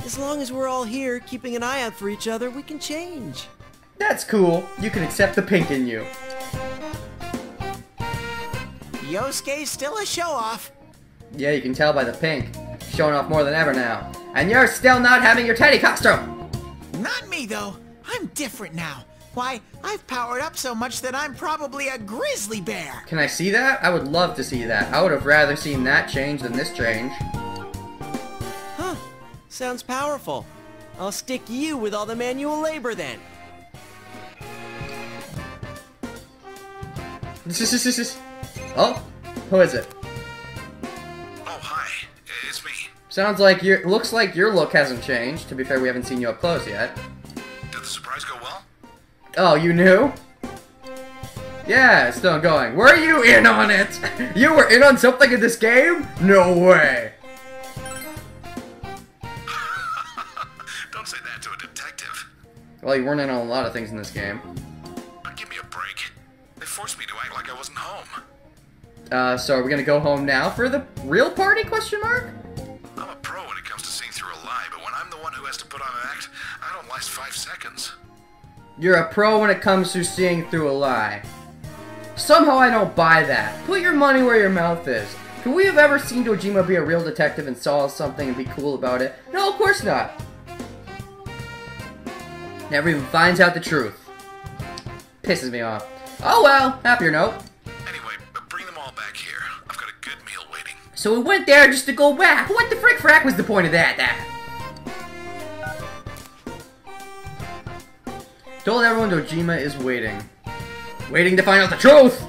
As long as we're all here, keeping an eye out for each other, we can change. That's cool. You can accept the pink in you. Yosuke's still a show-off. Yeah, you can tell by the pink. Showing off more than ever now. And you're still not having your teddy costume! Not me, though. I'm different now. Why, I've powered up so much that I'm probably a grizzly bear. Can I see that? I would love to see that. I would have rather seen that change than this change. Huh. Sounds powerful. I'll stick you with all the manual labor then. Oh, who is it? Oh, hi. It's me. Sounds like looks like your look hasn't changed. To be fair, we haven't seen you up close yet. Did the surprise go well? Oh, you knew? Yeah, it's still going. Were you in on it? You were in on something in this game? No way. Don't say that to a detective. Well, you weren't in on a lot of things in this game. But give me a break. They forced me to act like I wasn't home. So are we gonna go home now for the real party, question mark? I'm a pro when it comes to seeing through a lie, but when I'm the one who has to put on an act, I don't last 5 seconds. You're a pro when it comes to seeing through a lie. Somehow I don't buy that. Put your money where your mouth is. Could we have ever seen Dojima be a real detective and saw something and be cool about it? No, of course not. Never even finds out the truth. Pisses me off. Oh well, happier note. Anyway, bring them all back here. I've got a good meal waiting. So we went there just to go back. What the frick frack was the point of that? Told everyone Dojima is waiting. Waiting to find out the truth!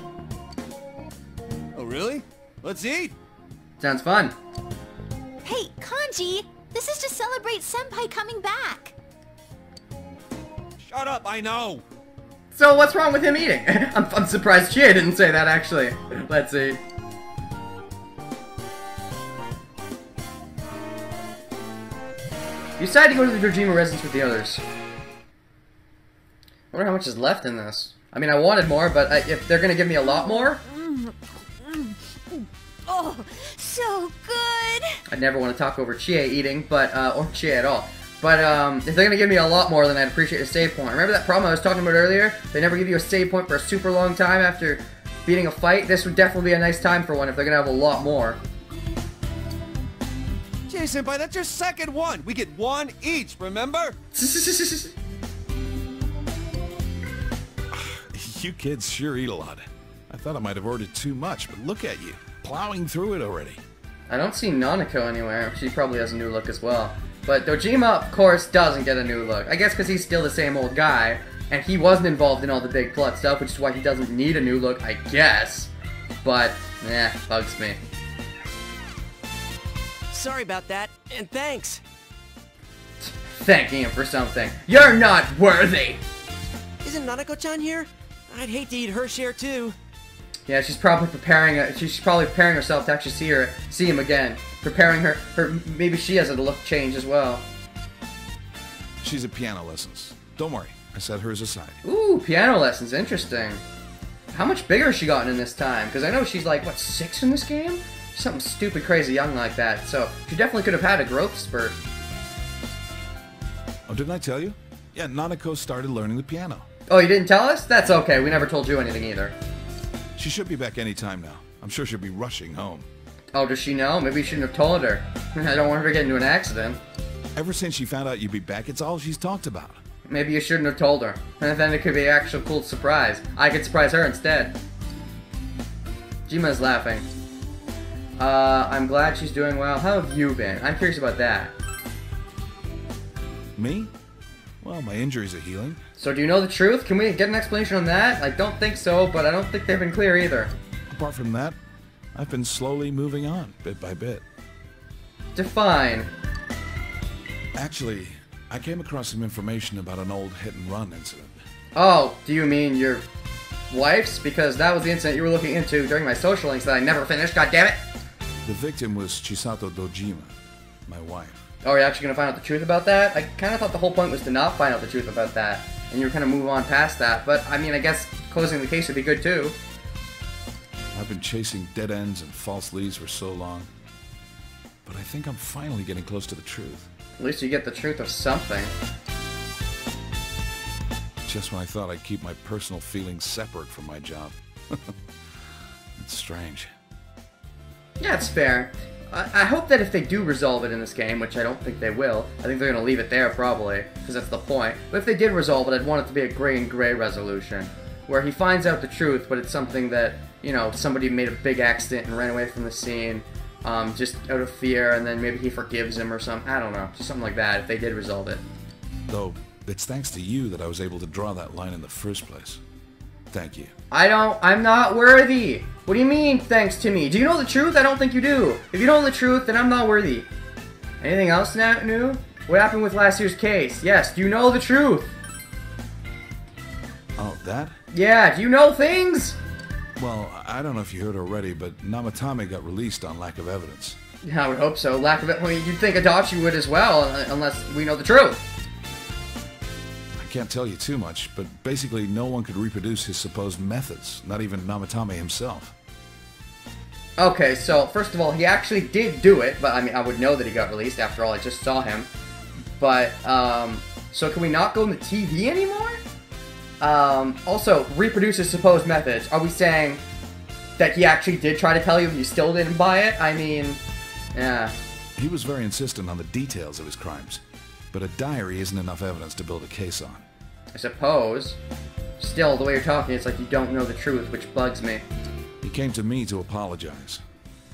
Oh, really? Let's eat! Sounds fun. Hey, Kanji! This is to celebrate Senpai coming back! Shut up, I know! So what's wrong with him eating? I'm surprised Chie didn't say that, actually. Let's see. You decided to go to the Dojima residence with the others. I wonder how much is left in this. I mean, I wanted more, but if they're gonna give me a lot more... Oh, so good! I'd never want to talk over Chie eating, but, or Chie at all. But, if they're gonna give me a lot more, then I'd appreciate a save point. Remember that problem I was talking about earlier? They never give you a save point for a super long time after beating a fight? This would definitely be a nice time for one if they're gonna have a lot more. Jay Senpai, that's your second one. We get one each, remember? You kids sure eat a lot. I thought I might have ordered too much, but look at you, plowing through it already. I don't see Nanako anywhere. She probably has a new look as well. But Dojima, of course, doesn't get a new look. I guess because he's still the same old guy, and he wasn't involved in all the big plot stuff, which is why he doesn't need a new look, I guess. But, bugs me. Sorry about that, and thanks. Thanking him for something. You're not worthy! Isn't Nanako-chan here? I'd hate to eat her share too. Yeah, she's probably preparing. She's probably preparing herself to actually see him again. Preparing her. Maybe she has a look change as well. She's at piano lessons. Don't worry, I set hers aside. Ooh, piano lessons, interesting. How much bigger has she gotten in this time? Because I know she's like, what, 6 in this game? Something stupid, crazy young like that. So she definitely could have had a growth spurt. Oh, didn't I tell you? Yeah, Nanako started learning the piano. Oh, you didn't tell us? That's okay. We never told you anything either. She should be back any time now. I'm sure she'll be rushing home. Oh, does she know? Maybe you shouldn't have told her. I don't want her to get into an accident. Ever since she found out you'd be back, it's all she's talked about. Maybe you shouldn't have told her. And then it could be an actual cool surprise. I could surprise her instead. Jima's laughing. I'm glad she's doing well. How have you been? I'm curious about that. Me? Well, my injuries are healing. So do you know the truth? Can we get an explanation on that? I don't think so, but I don't think they've been clear either. Apart from that, I've been slowly moving on, bit by bit. Define. Actually, I came across some information about an old hit-and-run incident. Oh, do you mean your wife's? Because that was the incident you were looking into during my social links that I never finished, goddammit! The victim was Chisato Dojima, my wife. Oh, are you actually going to find out the truth about that? I kind of thought the whole point was to not find out the truth about that. And you were kind of move on past that. But, I mean, I guess closing the case would be good, too. I've been chasing dead ends and false leads for so long. But I think I'm finally getting close to the truth. At least you get the truth of something. Just when I thought I'd keep my personal feelings separate from my job. It's strange. Yeah, it's fair. I hope that if they do resolve it in this game, which I don't think they will, I think they're going to leave it there probably, because that's the point. But if they did resolve it, I'd want it to be a gray and gray resolution, where he finds out the truth, but it's something that, you know, somebody made a big accident and ran away from the scene, just out of fear, and then maybe he forgives him or something. I don't know, just something like that, if they did resolve it. Though, it's thanks to you that I was able to draw that line in the first place. Thank you. I'm not worthy! What do you mean, thanks to me? Do you know the truth? I don't think you do. If you don't know the truth, then I'm not worthy. Anything else new? What happened with last year's case? Yes, do you know the truth? Oh, that? Yeah, do you know things? Well, I don't know if you heard already, but Namatame got released on lack of evidence. Yeah, I would hope so. Lack of it. Well, you'd think Adachi would as well, unless we know the truth. I can't tell you too much, but basically no one could reproduce his supposed methods, not even Namatame himself. Okay, so first of all, he actually did do it, but I mean, I would know that he got released. After all, I just saw him. But, so can we not go on the TV anymore? Also, reproduce his supposed methods. Are we saying that he actually did try to tell you and you still didn't buy it? I mean, yeah. He was very insistent on the details of his crimes, but a diary isn't enough evidence to build a case on. I suppose. Still, the way you're talking, it's like you don't know the truth, which bugs me. He came to me to apologize,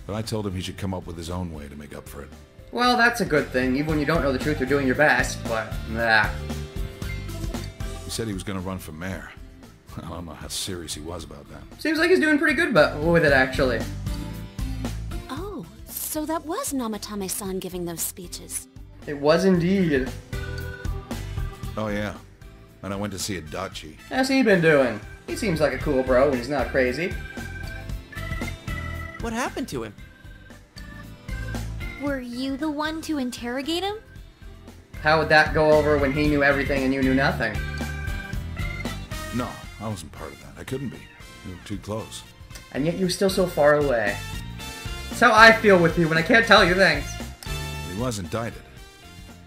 but I told him he should come up with his own way to make up for it. Well, that's a good thing. Even when you don't know the truth, you're doing your best, but, nah. He said he was going to run for mayor. I don't know how serious he was about that. Seems like he's doing pretty good with it, actually. Oh, so that was Namatame-san giving those speeches. It was indeed. Oh, yeah. And I went to see Adachi. How's he been doing? He seems like a cool bro when he's not crazy. What happened to him? Were you the one to interrogate him? How would that go over when he knew everything and you knew nothing? No, I wasn't part of that. I couldn't be. You were too close. And yet you were still so far away. That's how I feel with you when I can't tell you things. He was indicted.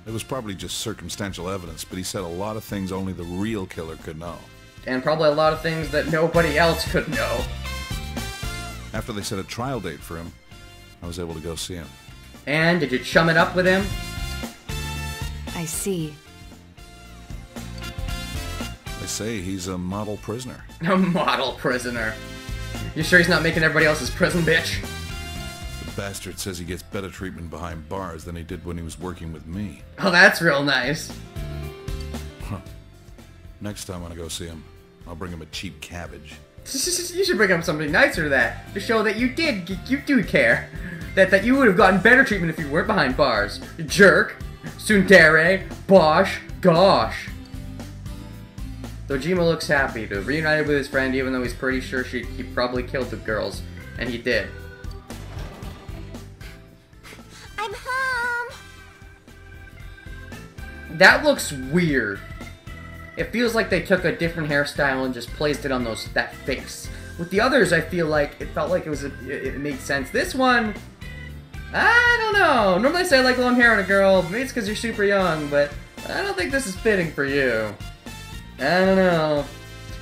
It was probably just circumstantial evidence, but he said a lot of things only the real killer could know. And probably a lot of things that nobody else could know. After they set a trial date for him, I was able to go see him. And did you chum it up with him? I see. They say he's a model prisoner. A model prisoner. You sure he's not making everybody else's prison, bitch? The bastard says he gets better treatment behind bars than he did when he was working with me. Oh, that's real nice. Huh. Next time when I go see him, I'll bring him a cheap cabbage. You should bring him something nicer than that, to show that you do care. That you would have gotten better treatment if you weren't behind bars. Jerk. Tsundere. Bosh. Gosh. Dojima looks happy to have reunited with his friend, even though he's pretty sure he probably killed the girls. And he did. I'm home! That looks weird. It feels like they took a different hairstyle and just placed it on that face. With the others, I feel like it felt like it made sense. This one, I don't know. Normally I say I like long hair on a girl. Maybe it's because you're super young, but I don't think this is fitting for you. I don't know.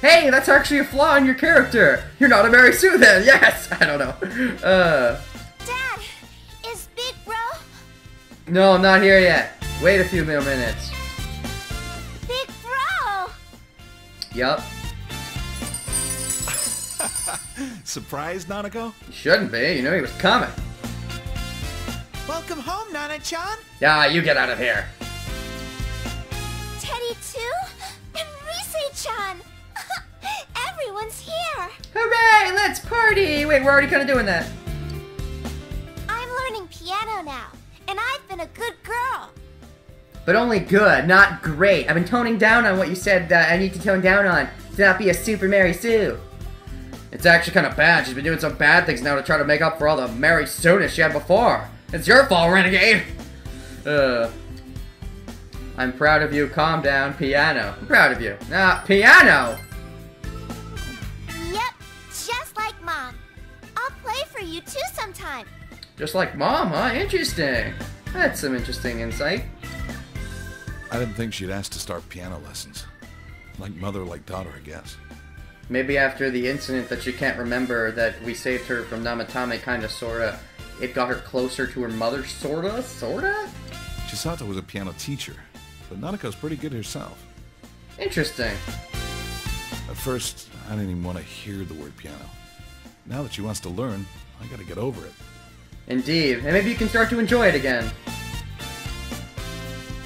Hey, that's actually a flaw in your character. You're not a Mary Sue then. Yes. I don't know. Dad, is Big Bro? No, I'm not here yet. Wait a few more minutes. Big Bro! Yup. Surprised, Nanako? You shouldn't be. You know he was coming. Welcome home, Nana-chan. Ah, you get out of here. Teddy too? And Rise-chan! Everyone's here! Hooray! Let's party! Wait, we're already kind of doing that. I'm learning piano now, and I've been a good girl. But only good, not great. I've been toning down on what you said I need to tone down on to not be a Super Mary Sue. It's actually kind of bad. She's been doing some bad things now to try to make up for all the Mary Sue-ness she had before. It's your fault, Renegade! I'm proud of you. Calm down. Piano. I'm proud of you. Piano! Yep, just like Mom. I'll play for you too sometime. Just like Mom, huh? Interesting. That's some interesting insight. I didn't think she'd ask to start piano lessons. Like mother, like daughter, I guess. Maybe after the incident that she can't remember that we saved her from Namatame, kinda, sorta, it got her closer to her mother, sorta? Chisato was a piano teacher, but Nanako's pretty good herself. Interesting. At first, I didn't even want to hear the word piano. Now that she wants to learn, I gotta get over it. Indeed, and maybe you can start to enjoy it again.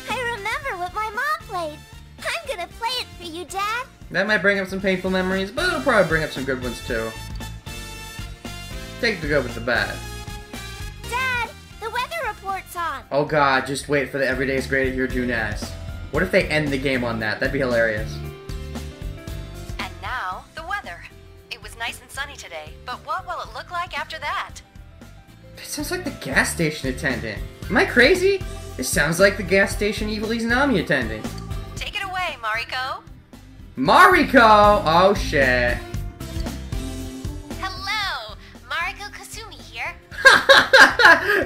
I remember what my mom played. I'm gonna play it for you, Dad. That might bring up some painful memories, but it'll probably bring up some good ones too. Take the good with the bad. Dad, the weather report's on. Oh god, just wait for the Everyday's Great at Your Junas. What if they end the game on that? That'd be hilarious. And now, the weather. It was nice and sunny today, but what will it look like after that? That sounds like the gas station attendant. Am I crazy? This sounds like the gas station Evil Izanami attendant. Take it away, Mariko. Mariko! Oh shit. Hello, Mariko Kasumi here.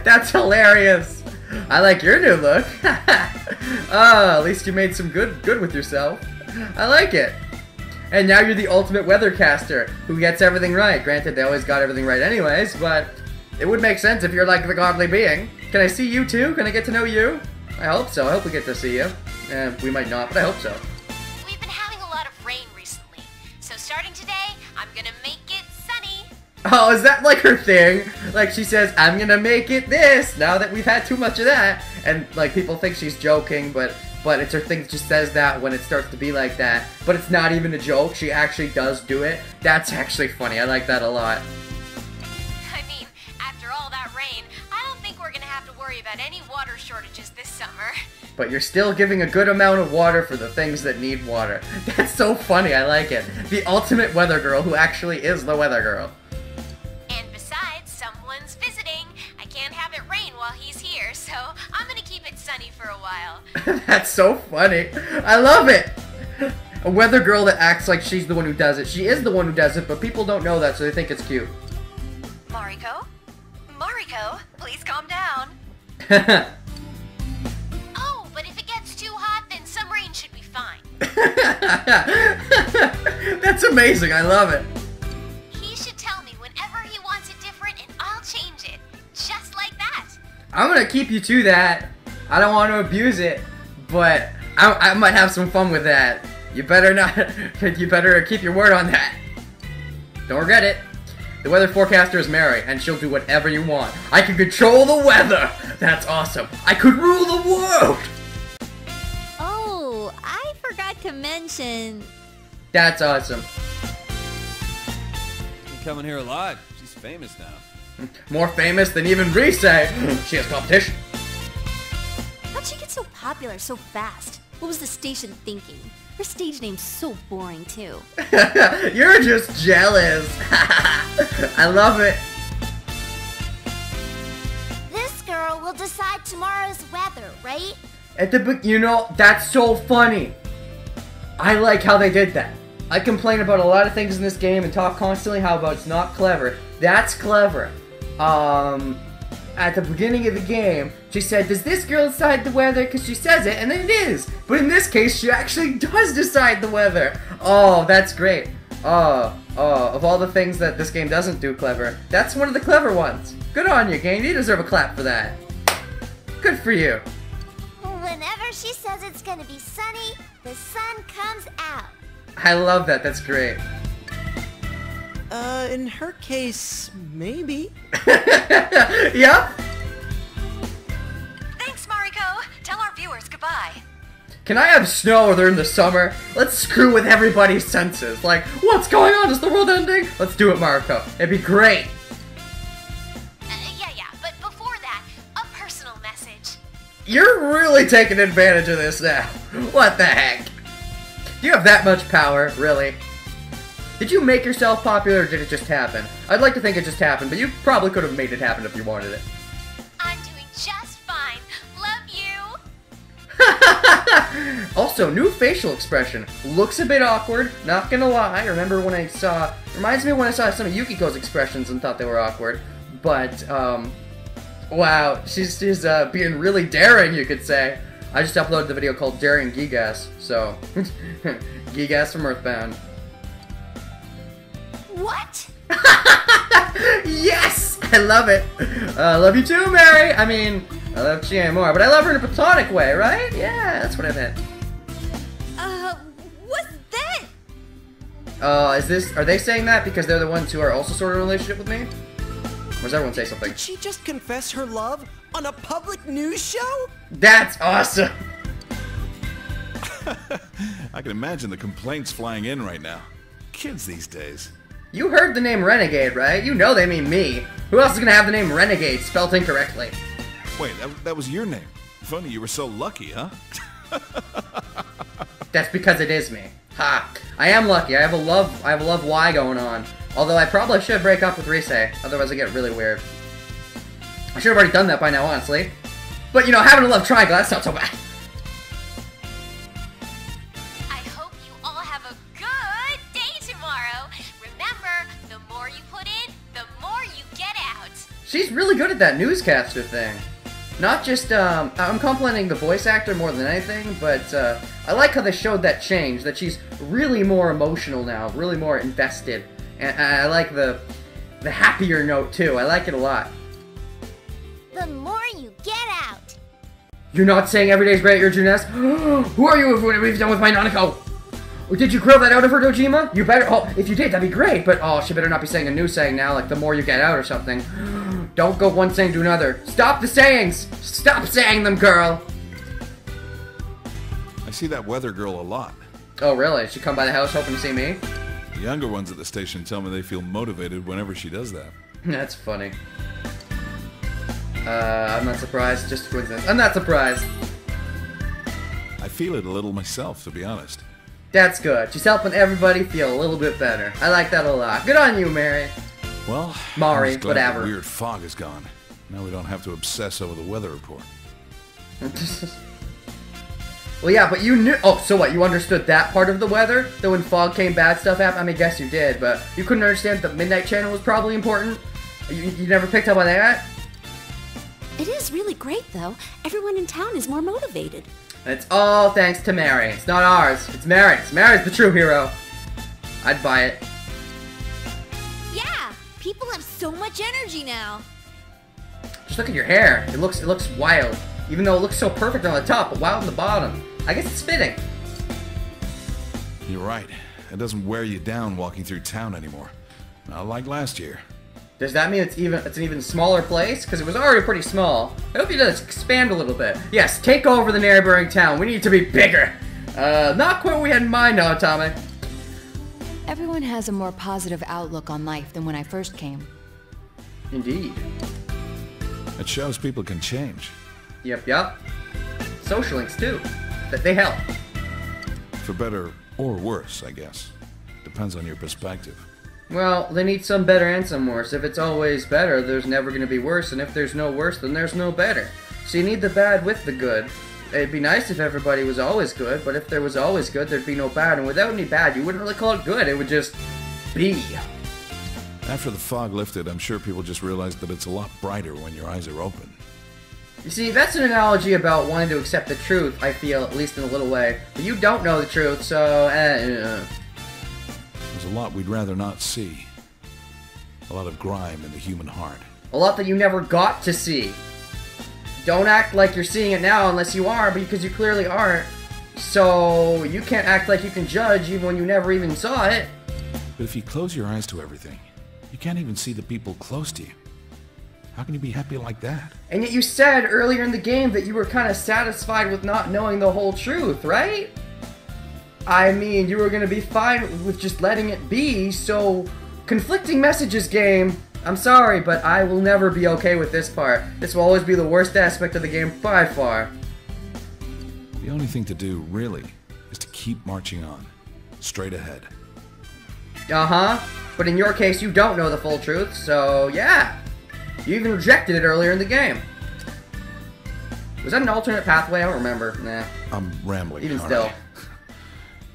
That's hilarious. I like your new look. At least you made some good with yourself. I like it. And now you're the ultimate weathercaster who gets everything right. Granted, they always got everything right anyways, but it would make sense if you're like the godly being. Can I see you too? Can I get to know you? I hope so. I hope we get to see you. We might not, but I hope so. We've been having a lot of rain recently, so starting today, I'm gonna make it sunny. Oh, is that like her thing? Like she says, I'm gonna make it this, now that we've had too much of that. And like people think she's joking, but it's her thing that just says that when it starts to be like that. But it's not even a joke, she actually does do it. That's actually funny, I like that a lot. I mean, after all that rain, I don't think we're gonna have to worry about any water shortages this summer. But you're still giving a good amount of water for the things that need water. That's so funny, I like it. The ultimate weather girl who actually is the weather girl. And besides, someone's visiting. I can't have it rain while he's here, so I'm gonna keep it sunny for a while. That's so funny. I love it. A weather girl that acts like she's the one who does it. She is the one who does it, but people don't know that, so they think it's cute. Mariko? Mariko, please calm down. Oh, but if it gets too hot, then some rain should be fine. That's amazing. I love it. He should tell me whenever he wants it different, and I'll change it. Just like that. I'm gonna keep you to that. I don't want to abuse it, but I might have some fun with that. You better not. You better keep your word on that. Don't regret it. The weather forecaster is Mary, and she'll do whatever you want. I can control the weather. That's awesome. I could rule the world. Oh, I forgot to mention. That's awesome. She's coming here a lot. She's famous now. More famous than even Rise. She has competition. How'd she get so popular so fast? What was the station thinking? Her stage name's so boring, too. You're just jealous. I love it. This girl will decide tomorrow's weather, right? You know, that's so funny. I like how they did that. I complain about a lot of things in this game and talk constantly how about it's not clever. That's clever. At the beginning of the game, she said, does this girl decide the weather? Because she says it, and then it is. But in this case, she actually does decide the weather. Oh, that's great. Of all the things that this game doesn't do clever, that's one of the clever ones. Good on you, game. You deserve a clap for that. Good for you. Whenever she says it's gonna be sunny, the sun comes out. I love that. That's great. In her case, maybe. Yep. Thanks, Mariko. Tell our viewers goodbye. Can I have snow during the summer? Let's screw with everybody's senses. Like, what's going on? Is the world ending? Let's do it, Mariko. It'd be great. Yeah, but before that, a personal message. You're really taking advantage of this now. What the heck? Do you have that much power, really? Did you make yourself popular, or did it just happen? I'd like to think it just happened, but you probably could have made it happen if you wanted it. I'm doing just fine. Love you. Also, new facial expression. Looks a bit awkward, not gonna lie. Remember when I saw... Reminds me of when I saw some of Yukiko's expressions and thought they were awkward. But, wow, she's being really daring, you could say. I just uploaded the video called Daring Gigas, so... Gigas from Earthbound. What? Yes! I love it. I love you too, Mary. I mean, I love Chie more, but I love her in a platonic way, right? Yeah, that's what I meant. What's that? Are they saying that because they're the ones who are also sort of in a relationship with me? Or does everyone say something? Did she just confess her love on a public news show? That's awesome! I can imagine the complaints flying in right now. Kids these days. You heard the name Renegade, right? You know they mean me. Who else is gonna have the name Renegade spelled incorrectly? Wait, that was your name. Funny you were so lucky, huh? That's because it is me. Ha! I am lucky. I have a love Y going on. Although I probably should break up with Rise, otherwise I get really weird. I should have already done that by now, honestly. But you know, having a love triangle, that's not so bad. I hope you all have a good day tomorrow. Remember, the more you put in, the more you get out. She's really good at that newscaster thing. Not just, I'm complimenting the voice actor more than anything, but I like how they showed that change, that she's really more emotional now, really more invested. And I like the happier note, too. I like it a lot. The more you get out. You're not saying every day's great, you're Junes? Who are you if we've done with my Nanako? Or did you grill that out of her, Dojima? You better, if you did, that'd be great, but she better not be saying a new saying now, like the more you get out or something. Don't go one saying to another. Stop the sayings! Stop saying them, girl! I see that weather girl a lot. Oh, really? She come by the house hoping to see me? The younger ones at the station tell me they feel motivated whenever she does that. That's funny. I'm not surprised. Just a coincidence. I'm not surprised. I feel it a little myself, to be honest. That's good. She's helping everybody feel a little bit better. I like that a lot. Good on you, Mary. Well, Mari, I'm just glad whatever. The weird fog is gone. Now we don't have to obsess over the weather report. Well, yeah, but you knew... Oh, so what? You understood that part of the weather? That when fog came, bad stuff happened? I mean, I guess you did, but you couldn't understand the Midnight Channel was probably important? You never picked up on that? It is really great, though. Everyone in town is more motivated. It's all thanks to Mary. It's not ours. It's Mary's. Mary's the true hero. I'd buy it. Yeah, people have so much energy now. Just look at your hair. It looks wild. Even though it looks so perfect on the top, but wild on the bottom. I guess it's fitting. You're right. It doesn't wear you down walking through town anymore. Not like last year. Does that mean it's an even smaller place? Because it was already pretty small. I hope it does expand a little bit. Yes, take over the neighboring town. We need to be bigger. Not quite what we had in mind, no, Tommy. Everyone has a more positive outlook on life than when I first came. Indeed. It shows people can change. Yep. Social links, too. They help. For better or worse, I guess. Depends on your perspective. Well, they need some better and some worse. If it's always better, there's never going to be worse, and if there's no worse, then there's no better. So you need the bad with the good. It'd be nice if everybody was always good, but if there was always good, there'd be no bad, and without any bad, you wouldn't really call it good, it would just be. After the fog lifted, I'm sure people just realized that it's a lot brighter when your eyes are open. You see, that's an analogy about wanting to accept the truth, I feel, at least in a little way. But you don't know the truth, so, There's a lot we'd rather not see. A lot of grime in the human heart. A lot that you never got to see. Don't act like you're seeing it now unless you are, because you clearly aren't. So, you can't act like you can judge even when you never even saw it. But if you close your eyes to everything, you can't even see the people close to you. How can you be happy like that? And yet you said earlier in the game that you were kind of satisfied with not knowing the whole truth, right? I mean, you were going to be fine with just letting it be, so... Conflicting messages, game. I'm sorry, but I will never be okay with this part. This will always be the worst aspect of the game by far. The only thing to do, really, is to keep marching on. Straight ahead. Uh-huh. But in your case, you don't know the full truth, so yeah. You even rejected it earlier in the game. Was that an alternate pathway? I don't remember. Nah. I'm rambling. Even still.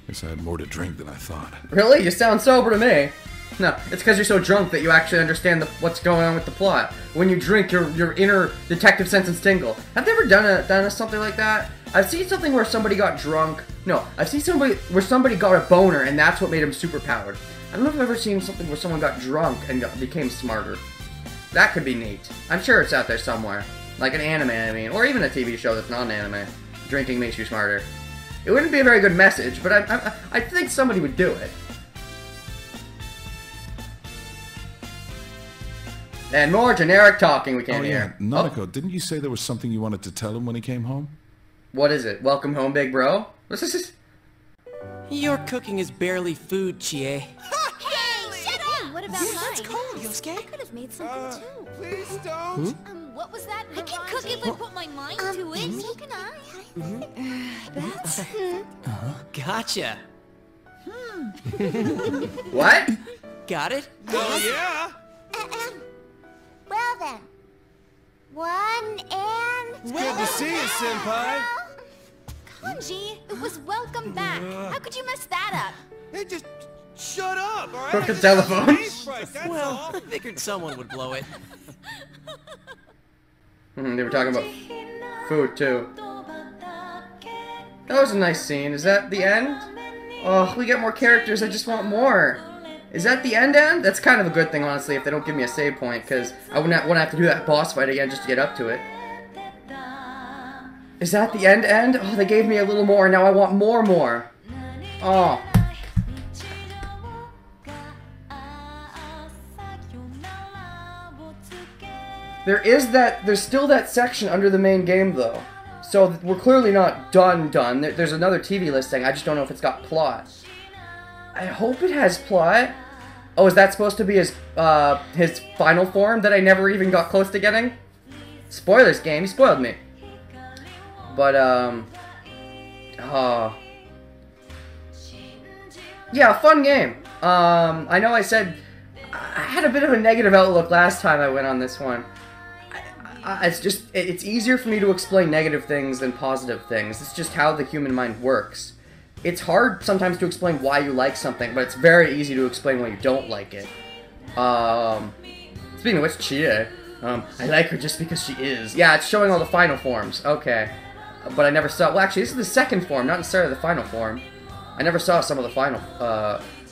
Guess I had more to drink than I thought. Really? You sound sober to me. No, it's because you're so drunk that you actually understand what's going on with the plot. When you drink, your inner detective senses tingle. Have they ever done something like that? I've seen something where somebody got drunk. No, I've seen somebody where somebody got a boner and that's what made him superpowered. I don't know if I've ever seen something where someone got drunk and became smarter. That could be neat. I'm sure it's out there somewhere. Like an anime, I mean. Or even a TV show that's not an anime. Drinking makes you smarter. It wouldn't be a very good message, but I think somebody would do it. And more generic talking we can't hear. Nanako, didn't you say there was something you wanted to tell him when he came home? What is it? Welcome home, big bro? What's this? Your cooking is barely food, Chie. Hey, shut up! What about mine? That's cold, Yosuke. I could have made something too. Please don't. What was that? I can cook if I put my mind to it. So can I. That's... Gotcha. What? Got it? Oh, yeah. Well then. 1 and... It's good to see you, Senpai. Kanji, it was welcome back. How could you mess that up? Hey, just shut up, alright? Broke the telephone. Well, I figured someone would blow it. They were talking about food, too. That was a nice scene. Is that the end? Oh, we get more characters. I just want more. Is that the end? That's kind of a good thing, honestly, if they don't give me a save point, because I wouldn't want to have to do that boss fight again just to get up to it. Is that the end? Oh, they gave me a little more, and now I want more. Oh. There's still that section under the main game, though. So we're clearly not done. There's another TV listing, I just don't know if it's got plot. I hope it has plot. Oh, is that supposed to be his final form that I never even got close to getting? Spoilers, game. You spoiled me. But, yeah, fun game. I know I said I had a bit of a negative outlook last time I went on this one. it's easier for me to explain negative things than positive things. It's just how the human mind works. It's hard sometimes to explain why you like something, but it's very easy to explain why you don't like it. Speaking of which, Chia, I like her just because she is. Yeah, it's showing all the final forms. Okay. But I never saw... Well, actually, this is the second form, not necessarily the final form. I never saw some of the final...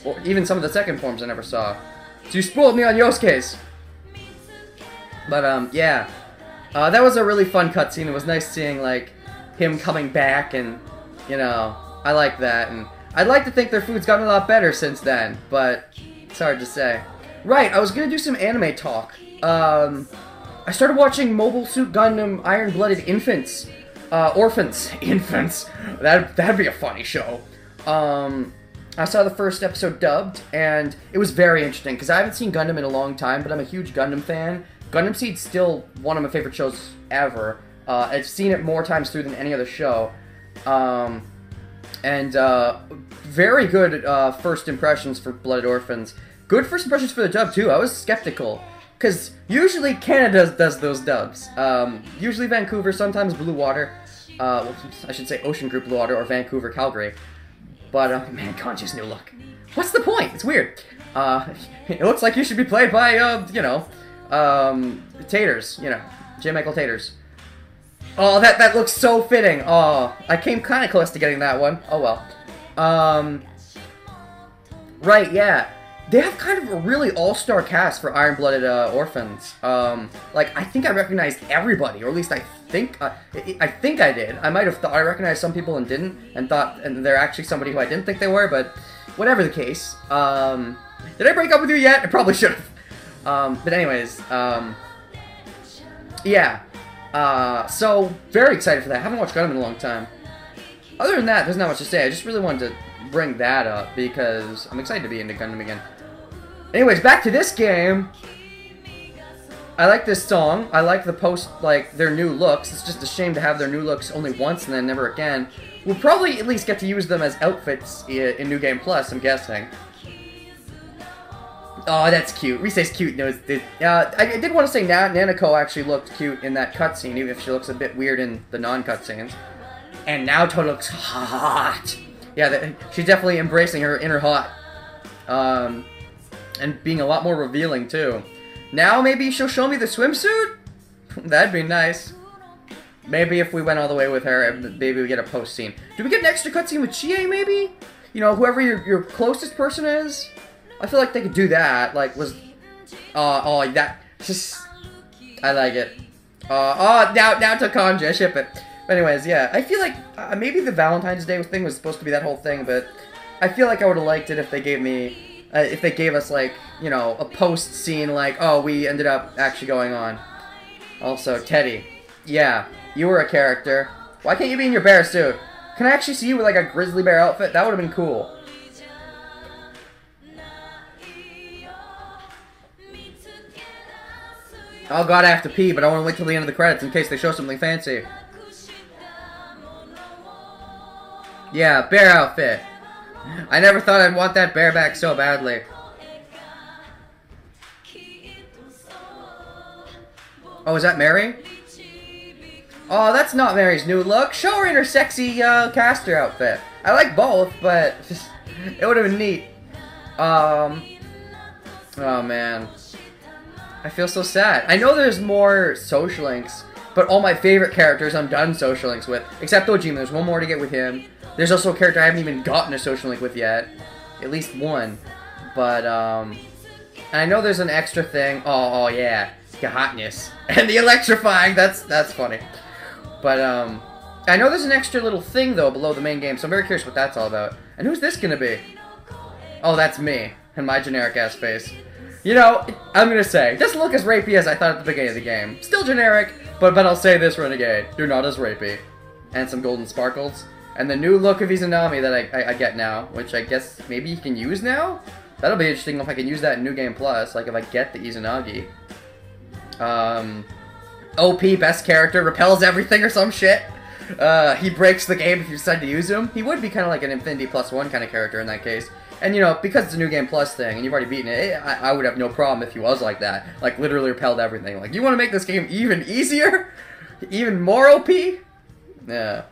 or even some of the second forms I never saw. So you spoiled me on Yosuke's! But, yeah. That was a really fun cutscene. It was nice seeing, like, him coming back and, you know, I like that. And I'd like to think their food's gotten a lot better since then, but it's hard to say. Right, I was gonna do some anime talk. I started watching Mobile Suit Gundam Iron-Blooded Infants. Orphans. Infants. That'd be a funny show. I saw the first episode dubbed, and it was very interesting, because I haven't seen Gundam in a long time, but I'm a huge Gundam fan. Gundam Seed's still one of my favorite shows ever. I've seen it more times through than any other show. Very good first impressions for Blooded Orphans. Good first impressions for the dub, too. I was skeptical. Because usually Canada does those dubs. Usually Vancouver, sometimes Blue Water. Well, I should say Ocean Group Blue Water or Vancouver, Calgary. But, man, Conchi's new look. What's the point? It's weird. It looks like you should be played by, you know, Taters. You know, J. Michael Taters. Oh, that looks so fitting. Oh, I came kind of close to getting that one. Oh, well. Right, yeah. They have kind of a really all-star cast for Iron-Blooded Orphans. Like, I think I recognized everybody, or at least I think I did. I might have thought I recognized some people and didn't, and they're actually somebody who I didn't think they were, but whatever the case. Did I break up with you yet? I probably should have. But anyways, yeah. So, very excited for that. I haven't watched Gundam in a long time. Other than that, there's not much to say. I just really wanted to bring that up because I'm excited to be into Gundam again. Anyways, back to this game. I like this song. I like the their new looks. It's just a shame to have their new looks only once and then never again. We'll probably at least get to use them as outfits in New Game Plus, I'm guessing. Oh, that's cute. Rise's cute. No, I did want to say Nanako actually looked cute in that cutscene, even if she looks a bit weird in the non-cutscenes. And Naoto looks hot. Yeah, she's definitely embracing her inner hot. And being a lot more revealing, too. Now maybe she'll show me the swimsuit? That'd be nice. Maybe if we went all the way with her, maybe we get a post-scene. Do we get an extra cutscene with Chie, maybe? You know, whoever your closest person is? I feel like they could do that. Like, that... Just... I like it. Now to Kanji, I ship it. But anyways, yeah. I feel like maybe the Valentine's Day thing was supposed to be that whole thing, but I feel like I would have liked it if they gave me... if they gave us, like, you know, a post-scene, like, oh, we ended up actually going on. Also, Teddy. Yeah, you were a character. Why can't you be in your bear suit? Can I actually see you with, like, a grizzly bear outfit? That would have been cool. Oh god, I have to pee, but I want to wait till the end of the credits in case they show something fancy. Yeah, bear outfit. I never thought I'd want that bareback so badly. Oh, is that Mary? Oh, that's not Mary's new look. Show her in her sexy caster outfit. I like both, but it would have been neat. Oh man. I feel so sad. I know there's more social links, but all my favorite characters I'm done social links with, except Ojima. There's one more to get with him. There's also a character I haven't even gotten a social link with yet. At least one. But, and I know there's an extra thing. Oh yeah. The hotness. And the electrifying. That's funny. But, I know there's an extra little thing, though, below the main game, so I'm very curious what that's all about. And who's this gonna be? Oh, that's me. And my generic-ass face. You know, I'm gonna say, it doesn't look as rapey as I thought at the beginning of the game. Still generic, but I'll say this, Renegade. You're not as rapey. And some golden sparkles. And the new look of Izanami that I get now, which I guess maybe you can use now? That'll be interesting if I can use that in New Game Plus, like if I get the Izanagi. OP, best character, repels everything or some shit. He breaks the game if you decide to use him. He would be kind of like an Infinity +1 kind of character in that case. And, you know, because it's a New Game Plus thing, and you've already beaten it, I would have no problem if he was like that. Like, literally repelled everything. Like, you want to make this game even easier? Even more OP? Yeah.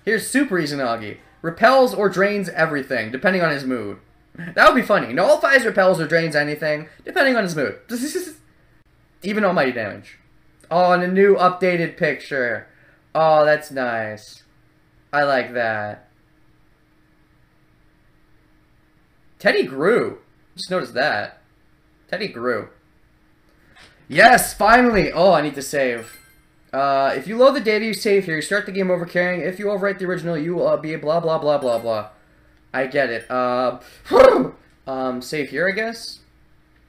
Here's Super Izanagi. Repels or drains everything, depending on his mood. That would be funny. Nullifies, repels, or drains anything, depending on his mood. Even almighty damage. Oh, and a new updated picture. Oh, that's nice. I like that. Teddy grew. Just noticed that. Teddy grew. Yes, finally! Oh, I need to save. If you load the data you save here, you start the game over carrying. If you overwrite the original, you will be blah blah blah blah blah. I get it. Save here, I guess.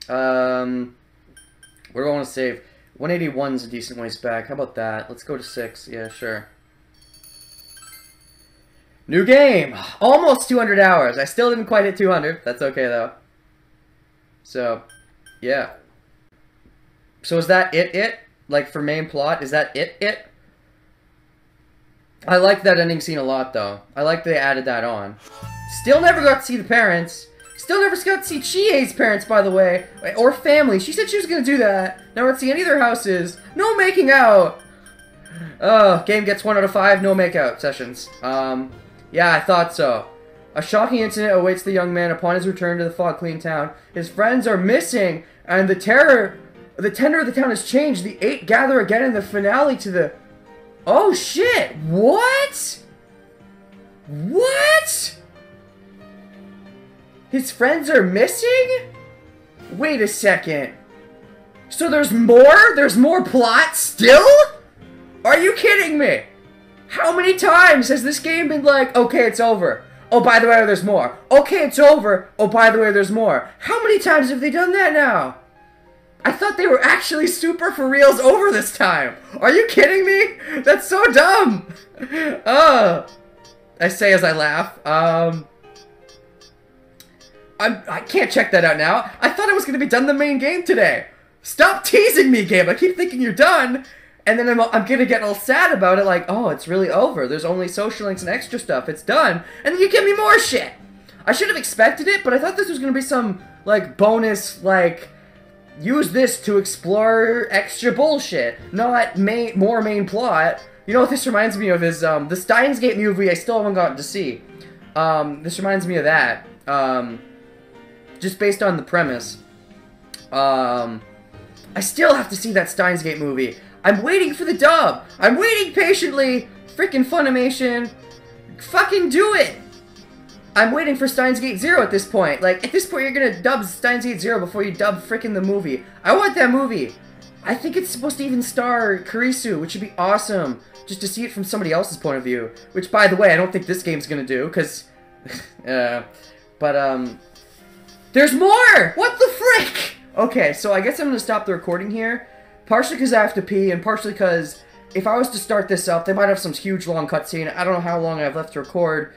Where do I want to save? 181's a decent ways back. How about that? Let's go to 6. Yeah, sure. New game! Almost 200 hours. I still didn't quite hit 200. That's okay, though. So, yeah. So is that it? Like, for main plot? Is that it? I like that ending scene a lot, though. I like they added that on. Still never got to see the parents. Still never got to see Chie's parents, by the way. Or family. She said she was going to do that. Never got to see any of their houses. No making out! Game gets 1 out of 5. No make-out sessions. Yeah, I thought so. A shocking incident awaits the young man upon his return to the fog clean town. His friends are missing, and the tenor of the town has changed. The 8 gather again in the finale to the... Oh, shit! What? What? His friends are missing? Wait a second. So there's more? There's more plot still? Are you kidding me? How many times has this game been like, okay, it's over. Oh, by the way, there's more. Okay, it's over. Oh, by the way, there's more. How many times have they done that now? I thought they were actually super for reals over this time. Are you kidding me? That's so dumb. I say as I laugh. I can't check that out now. I thought I was going to be done the main game today. Stop teasing me, game. I keep thinking you're done. And then I'm going to get all sad about it, like, oh, it's really over. There's only social links and extra stuff. It's done. And then you give me more shit. I should have expected it, but I thought this was going to be some, like, bonus, like, use this to explore extra bullshit, not more main plot. You know what this reminds me of is, the Steins Gate movie I still haven't gotten to see. This reminds me of that. Just based on the premise. I still have to see that Steins Gate movie. I'm waiting for the dub. I'm waiting patiently. Freaking Funimation. Fucking do it. I'm waiting for Steins Gate 0 at this point. Like, at this point, you're gonna dub Steins Gate 0 before you dub freaking the movie. I want that movie. I think it's supposed to even star Kurisu, which would be awesome. Just to see it from somebody else's point of view. Which, by the way, I don't think this game's gonna do, because... There's more! What the frick? Okay, so I guess I'm gonna stop the recording here. Partially because I have to pee, and partially because if I was to start this up, they might have some huge long cutscene. I don't know how long I have left to record.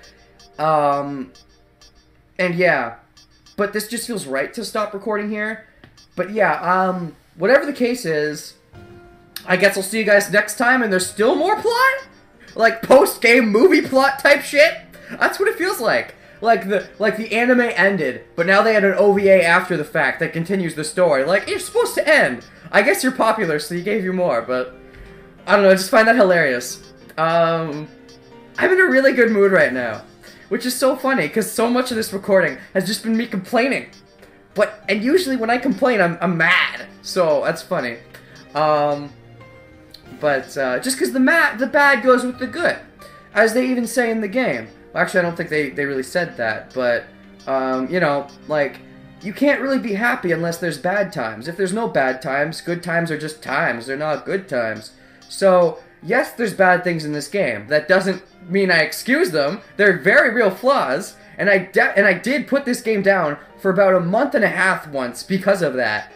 And yeah. But this just feels right to stop recording here. But yeah, whatever the case is, I guess I'll see you guys next time, and there's still more plot? Like post-game movie plot type shit? That's what it feels like. Like the anime ended, but now they had an OVA after the fact that continues the story. Like, it's supposed to end. I guess you're popular, so you gave you more, but... I don't know, I just find that hilarious. I'm in a really good mood right now. Which is so funny, because so much of this recording has just been me complaining. And usually when I complain, I'm mad. So, that's funny. Just because the bad goes with the good. As they even say in the game. Well, actually, I don't think they really said that, but, you know, like, you can't really be happy unless there's bad times. If there's no bad times, good times are just times. They're not good times. So, yes, there's bad things in this game. That doesn't mean I excuse them. They're very real flaws, and I did put this game down for about a month and a half once because of that.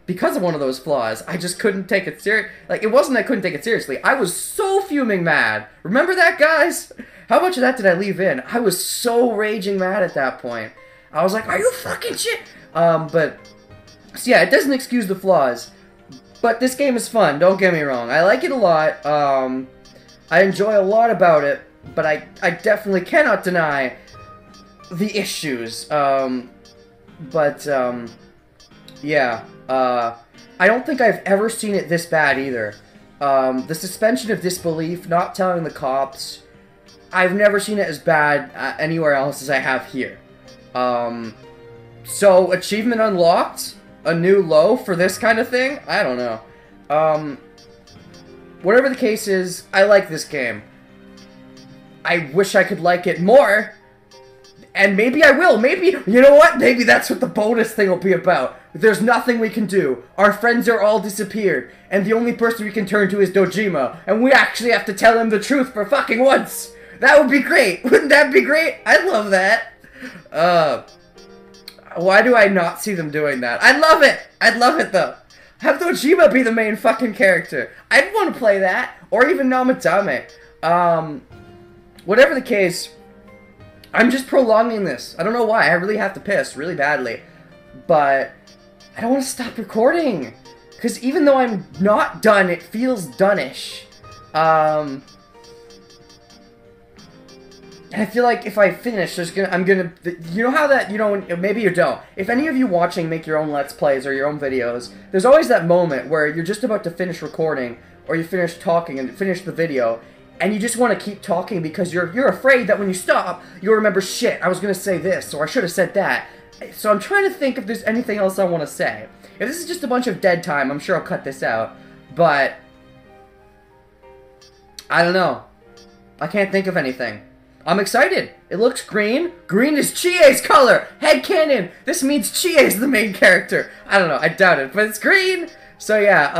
Because of one of those flaws. I just couldn't take it serious. Like, it wasn't I couldn't take it seriously. I was so fuming mad. Remember that, guys? How much of that did I leave in? I was so raging mad at that point. I was like, are you fucking shit? So yeah, it doesn't excuse the flaws. But this game is fun, don't get me wrong. I like it a lot. I enjoy a lot about it. But I definitely cannot deny the issues. Yeah. I don't think I've ever seen it this bad either. The suspension of disbelief, not telling the cops, I've never seen it as bad anywhere else as I have here. So, achievement unlocked? A new low for this kind of thing? I don't know. Whatever the case is, I like this game. I wish I could like it more. And maybe I will. Maybe, you know what? Maybe that's what the bonus thing will be about. There's nothing we can do. Our friends are all disappeared. And the only person we can turn to is Dojima. And we actually have to tell him the truth for fucking once. That would be great. Wouldn't that be great? I'd love that. Why do I not see them doing that? I love it! I'd love it, though. Have Dojima be the main fucking character. I'd want to play that. Or even Namatame. Whatever the case, I'm just prolonging this. I don't know why. I really have to piss really badly. But I don't want to stop recording. Because even though I'm not done, it feels done-ish. And I feel like if I finish, I'm gonna, you know how that, you know, maybe you don't. If any of you watching make your own Let's Plays or your own videos, there's always that moment where you're just about to finish recording, or you finish talking and finish the video, and you just want to keep talking because you're afraid that when you stop, you'll remember, shit, I was gonna say this, or I should have said that. So I'm trying to think if there's anything else I want to say. If this is just a bunch of dead time, I'm sure I'll cut this out. But I don't know. I can't think of anything. I'm excited. It looks green. Green is Chie's color. Headcanon. This means Chie is the main character. I don't know. I doubt it, but it's green. So yeah,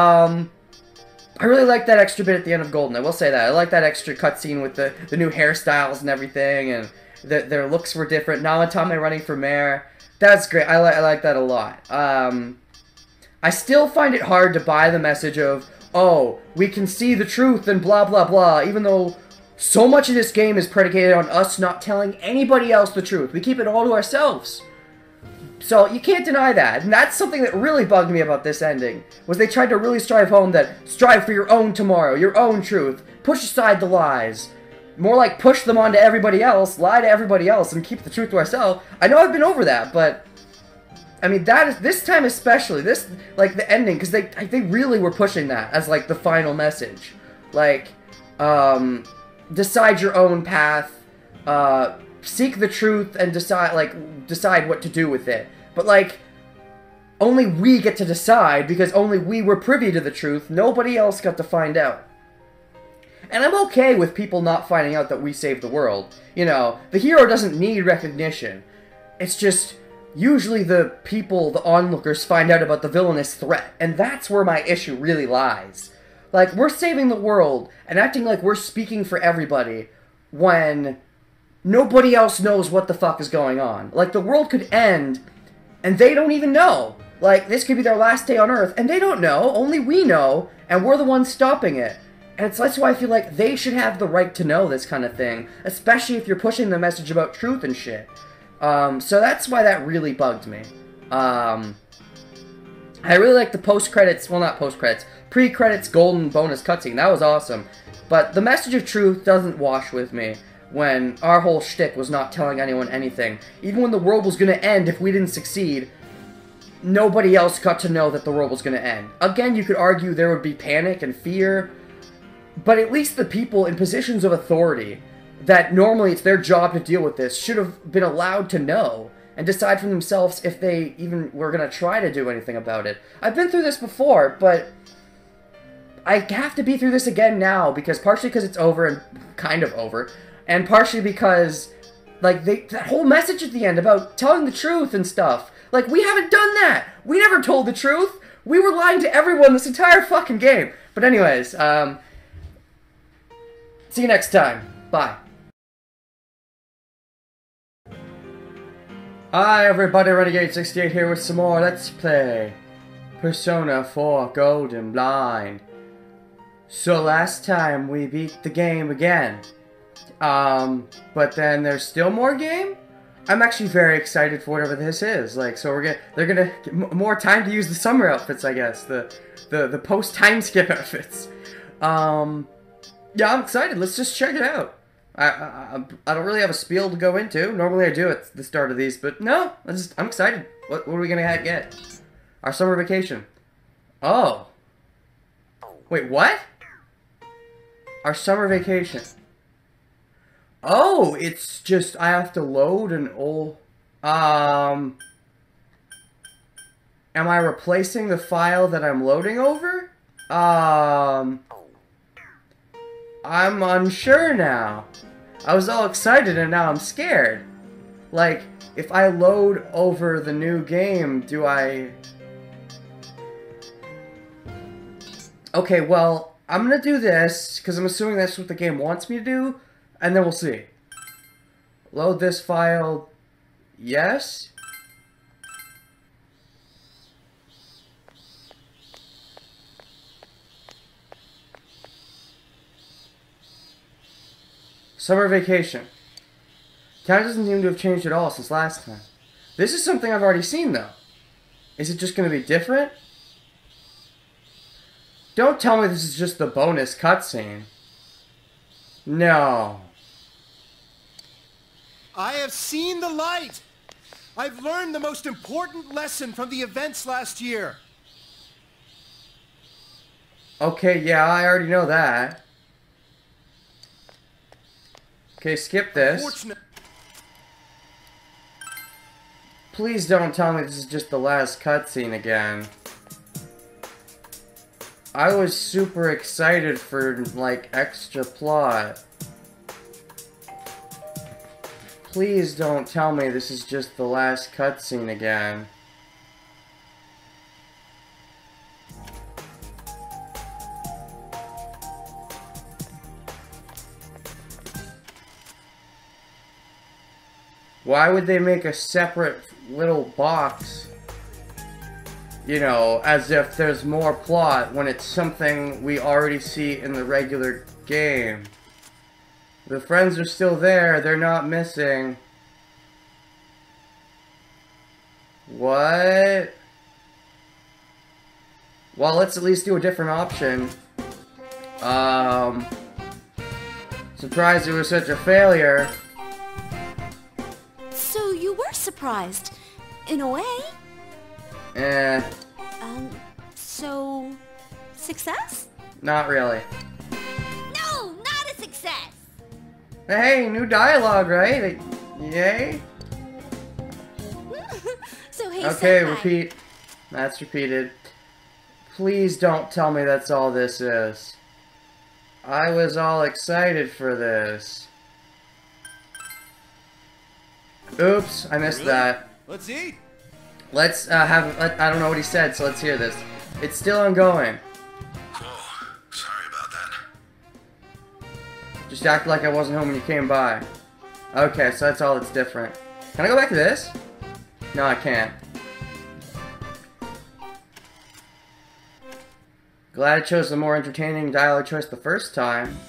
I really like that extra bit at the end of Golden. I will say that. I like that extra cutscene with the new hairstyles and everything, and their looks were different. Namatame running for mayor. That's great. I like that a lot. I still find it hard to buy the message of, oh, we can see the truth and blah blah blah, even though so much of this game is predicated on us not telling anybody else the truth. We keep it all to ourselves. So you can't deny that. And that's something that really bugged me about this ending, was they tried to really strive home that strive for your own tomorrow, your own truth. Push aside the lies. More like push them onto everybody else, lie to everybody else, and keep the truth to ourselves. I know I've been over that, but I mean, that is, this time especially, this, like, the ending, because they really were pushing that as, like, the final message. Like, decide your own path, seek the truth, and decide what to do with it. But, like, only we get to decide, because only we were privy to the truth. Nobody else got to find out. And I'm okay with people not finding out that we saved the world. You know, the hero doesn't need recognition. It's just, usually the people, the onlookers, find out about the villainous threat. And that's where my issue really lies. Like, we're saving the world and acting like we're speaking for everybody when nobody else knows what the fuck is going on. Like, the world could end and they don't even know. Like, this could be their last day on Earth and they don't know. Only we know, and we're the ones stopping it. And that's why I feel like they should have the right to know this kind of thing, especially if you're pushing the message about truth and shit. So that's why that really bugged me. I really like the post-credits, well, not post-credits, pre-credits golden bonus cutscene. That was awesome. But the message of truth doesn't wash with me when our whole shtick was not telling anyone anything. Even when the world was going to end if we didn't succeed, nobody else got to know that the world was going to end. Again, you could argue there would be panic and fear, but at least the people in positions of authority that normally it's their job to deal with this should have been allowed to know and decide for themselves if they even were going to try to do anything about it. I've been through this before, but I have to be through this again now, because partially because it's over and kind of over, and partially because, like, that whole message at the end about telling the truth and stuff, like, we haven't done that! We never told the truth! We were lying to everyone this entire fucking game! But anyways, see you next time. Bye. Hi everybody, Renegade68 here with some more Let's Play Persona 4 Golden Blind. So last time we beat the game again. But then there's still more game? I'm actually very excited for whatever this is. Like, so they're gonna get more time to use the summer outfits, I guess. The post-time skip outfits. Yeah, I'm excited. Let's just check it out. I don't really have a spiel to go into. Normally I do at the start of these, but no, I'm excited. What are we gonna get? Our summer vacation. Oh. Wait, what? Our summer vacation. Oh, it's just I have to load an old... Am I replacing the file that I'm loading over? I'm unsure now. I was all excited and now I'm scared. Like, if I load over the new game, do I... Okay, well, I'm gonna do this, because I'm assuming that's what the game wants me to do, and then we'll see. Load this file... Yes? Summer vacation. Town doesn't seem to have changed at all since last time. This is something I've already seen, though. Is it just going to be different? Don't tell me this is just the bonus cutscene. No. I have seen the light! I've learned the most important lesson from the events last year. Okay, yeah, I already know that. Okay, skip this. Please don't tell me this is just the last cutscene again. I was super excited for, like, extra plot. Please don't tell me this is just the last cutscene again. Why would they make a separate little box, you know, as if there's more plot when it's something we already see in the regular game? The friends are still there, they're not missing. What? Well, let's at least do a different option. Surprised it was such a failure. So you were surprised, in a way? So... success? Not really. No, not a success! Hey, new dialogue, right? Yay? So hey, okay, Senpai. repeat. That's repeated. Please don't tell me that's all this is. I was all excited for this. Oops, I missed that. Let's eat. Let's I don't know what he said, so let's hear this. It's still ongoing. Oh, sorry about that. Just act like I wasn't home when you came by. Okay, so that's all that's different. Can I go back to this? No, I can't. Glad I chose the more entertaining dialogue choice the first time.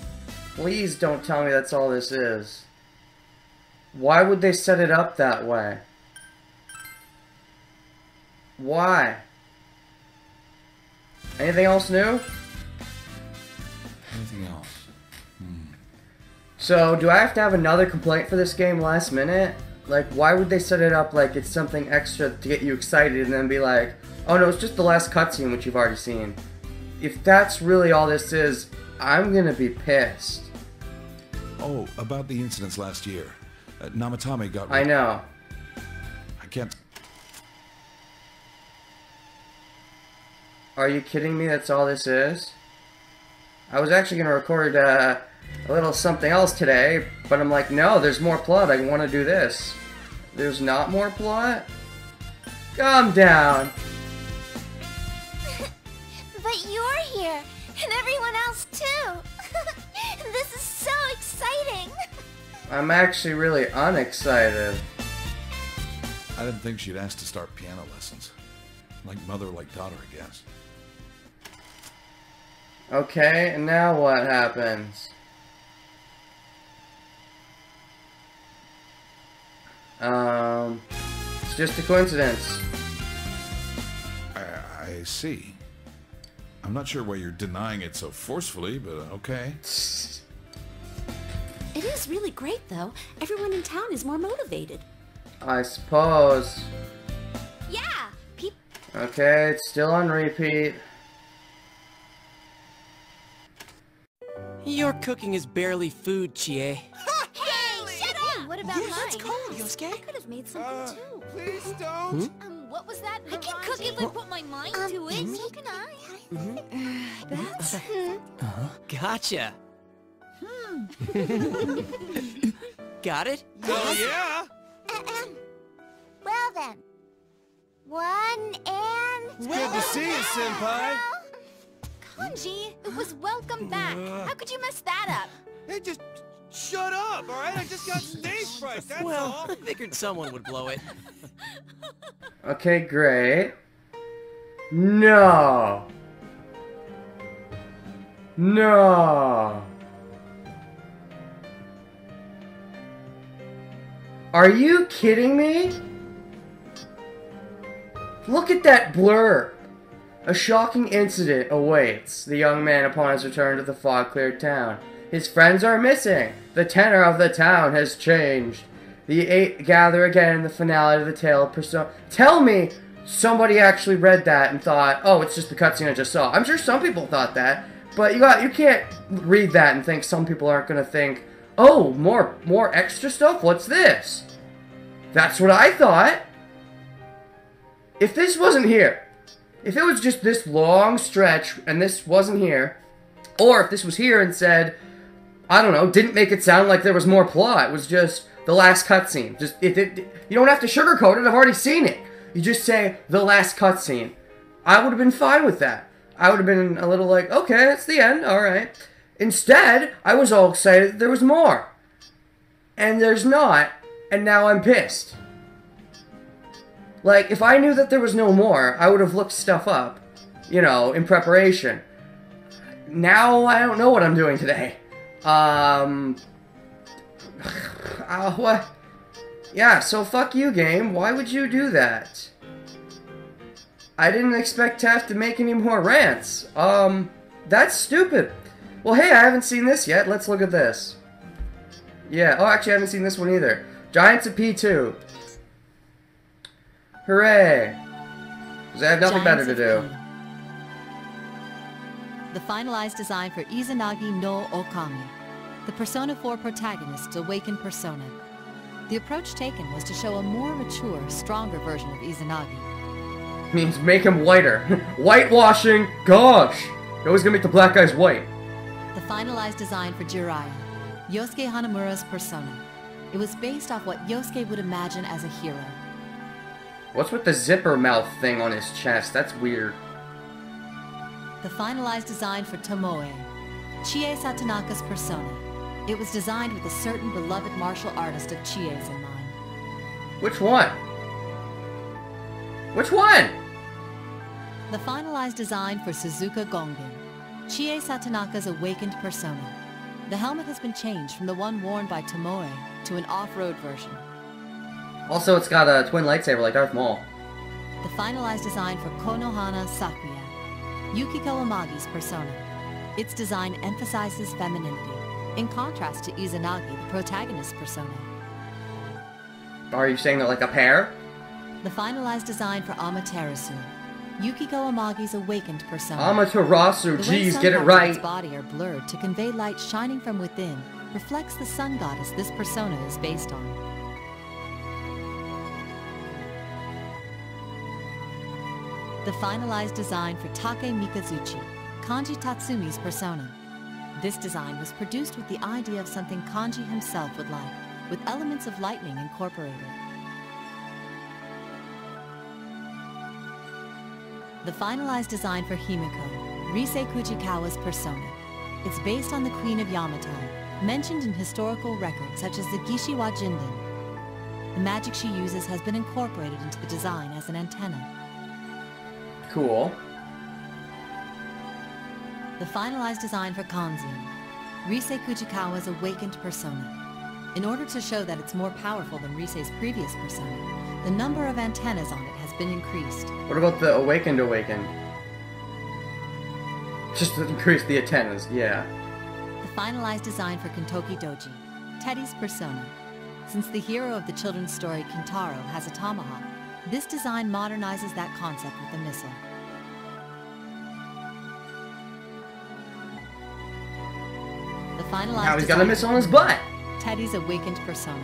Please don't tell me that's all this is. Why would they set it up that way? Why? Anything else new? Anything else? So, do I have to have another complaint for this game last minute? Like, why would they set it up like it's something extra to get you excited and then be like, oh no, it's just the last cutscene which you've already seen? If that's really all this is, I'm gonna be pissed. Oh, about the incidents last year. Namatame got... I know. I can't... Are you kidding me? That's all this is? I was actually gonna record a little something else today, but I'm like, no, there's more plot. I want to do this. There's not more plot? Calm down. But you're here, and everyone else too. This is so exciting. I'm actually really unexcited. I didn't think she'd ask to start piano lessons. Like mother, like daughter, I guess. Okay, and now what happens? It's just a coincidence. I see. I'm not sure why you're denying it so forcefully, but okay. It It is really great, though. Everyone in town is more motivated. I suppose. Yeah, Okay, it's still on repeat. Your cooking is barely food, Chie. Hey, shut up! What about mine? That's cold, Yosuke. I could have made something too. Please don't. What was that? I can cook if I put my mind to it. So can I. That's... Gotcha. Got it? Oh, yeah. Well then. 1 and... It's good to see you, Senpai. Kanji, it was welcome back. How could you mess that up? Hey, just shut up, all right? I just got stage fright, that's Well, all. I figured someone would blow it. Okay, great. No. No. Are you kidding me? Look at that blur. A shocking incident awaits the young man upon his return to the fog-cleared town. His friends are missing. The tenor of the town has changed. The 8 gather again in the finale of the tale of Persona. Tell me somebody actually read that and thought, oh, it's just the cutscene I just saw. I'm sure some people thought that, but you can't read that and think some people aren't going to think, oh, more extra stuff? What's this? That's what I thought. If this wasn't here, if it was just this long stretch and this wasn't here, or if this was here and said, I don't know, didn't make it sound like there was more plot, it was just the last cutscene. Just you don't have to sugarcoat it, I've already seen it. You just say, the last cutscene. I would have been fine with that. I would have been a little like, okay, that's the end, alright. Instead, I was all excited that there was more. And there's not, and now I'm pissed. Like, if I knew that there was no more, I would have looked stuff up, you know, in preparation. Now, I don't know what I'm doing today. What? Yeah, so fuck you, game. Why would you do that? I didn't expect to have to make any more rants. That's stupid. Well, hey, I haven't seen this yet. Let's look at this. Yeah, oh, actually, I haven't seen this one either. Giants of P2. Hooray! Because I have nothing better to do. The finalized design for Izanagi no Okami, the Persona 4 protagonist's awakened persona. The approach taken was to show a more mature, stronger version of Izanagi. Means make him whiter. Whitewashing! Gosh! You're always gonna make the black guys white. The finalized design for Jiraiya, Yosuke Hanamura's persona. It was based off what Yosuke would imagine as a hero. What's with the zipper mouth thing on his chest? That's weird. The finalized design for Tomoe, Chie Satonaka's persona. It was designed with a certain beloved martial artist of Chie's in mind. Which one? Which one? The finalized design for Suzuka Gongen, Chie Satonaka's awakened persona. The helmet has been changed from the one worn by Tomoe to an off-road version. Also, it's got a twin lightsaber like Darth Maul. The finalized design for Konohana Sakuya, Yukiko Amagi's persona. Its design emphasizes femininity, in contrast to Izanagi, the protagonist's persona. Are you saying they're like a pair? The finalized design for Amaterasu, Yukiko Amagi's awakened persona. Amaterasu, geez, get it right. Its body are blurred to convey light shining from within, reflects the sun goddess this persona is based on. The finalized design for Take Mikazuchi, Kanji Tatsumi's persona. This design was produced with the idea of something Kanji himself would like, with elements of lightning incorporated. The finalized design for Himiko, Rise Kujikawa's persona. It's based on the Queen of Yamatai, mentioned in historical records such as the Gishiwa Jinden. The magic she uses has been incorporated into the design as an antenna. Cool. The finalized design for Kanzin, Rise Kujikawa's awakened persona. In order to show that it's more powerful than Rise's previous persona, the number of antennas on it has been increased. What about the awakened? Just to increase the antennas, yeah. The finalized design for Kintoki Doji, Teddy's persona. Since the hero of the children's story Kintaro has a tomahawk, this design modernizes that concept with the missile. The finalized Now he's got a missile on his butt! Teddy's awakened persona.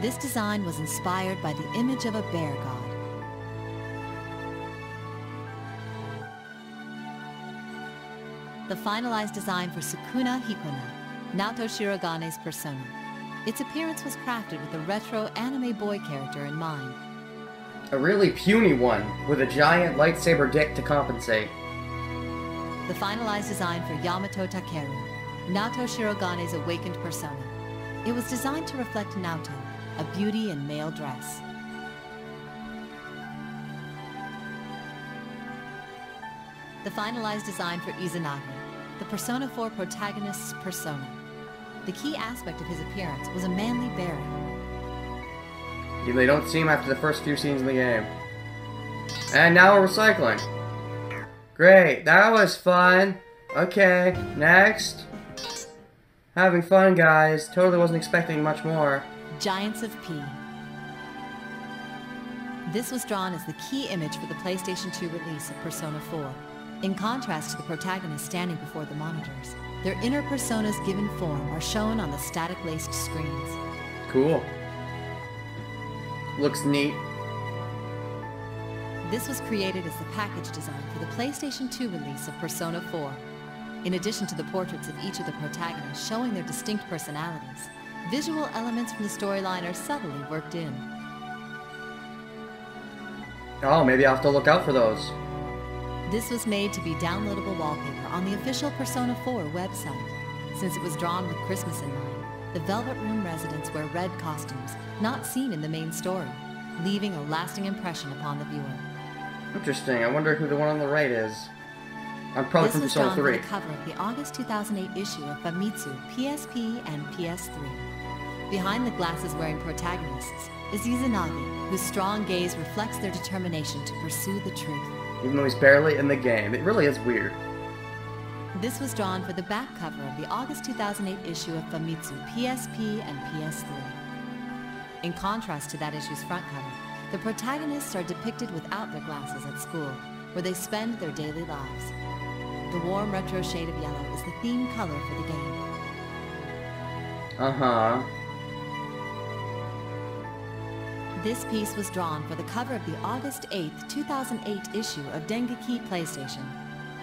This design was inspired by the image of a bear god. The finalized design for Sukuna Hikona, Naoto Shirogane's persona. Its appearance was crafted with a retro anime boy character in mind. A really puny one, with a giant lightsaber dick to compensate. The finalized design for Yamato Takeru, Naoto Shirogane's awakened persona. It was designed to reflect Naoto, a beauty in male dress. The finalized design for Izanagi, the Persona 4 protagonist's persona. The key aspect of his appearance was a manly bearing. They don't see him after the first few scenes in the game. And now we're recycling. Great, that was fun. Okay, next. Having fun, guys. Totally wasn't expecting much more. Giants of P. This was drawn as the key image for the PlayStation 2 release of Persona 4. In contrast to the protagonists standing before the monitors, their inner personas given form are shown on the static-laced screens. Cool. Looks neat. This was created as the package design for the PlayStation 2 release of Persona 4. In addition to the portraits of each of the protagonists showing their distinct personalities, visual elements from the storyline are subtly worked in. Oh, maybe I'll have to look out for those. This was made to be downloadable wallpaper on the official Persona 4 website. Since it was drawn with Christmas in mind, the Velvet Room residents wear red costumes, not seen in the main story, leaving a lasting impression upon the viewer. Interesting. I wonder who the one on the right is. I'm probably from Persona 3. This was drawn for the cover of the August 2008 issue of Famitsu, PSP, and PS3. Behind the glasses-wearing protagonists is Izanagi, whose strong gaze reflects their determination to pursue the truth. Even though he's barely in the game. It really is weird. This was drawn for the back cover of the August 2008 issue of Famitsu, PSP, and PS3. In contrast to that issue's front cover, the protagonists are depicted without their glasses at school, where they spend their daily lives. The warm retro shade of yellow is the theme color for the game. Uh-huh. This piece was drawn for the cover of the August 8th, 2008 issue of Dengeki PlayStation.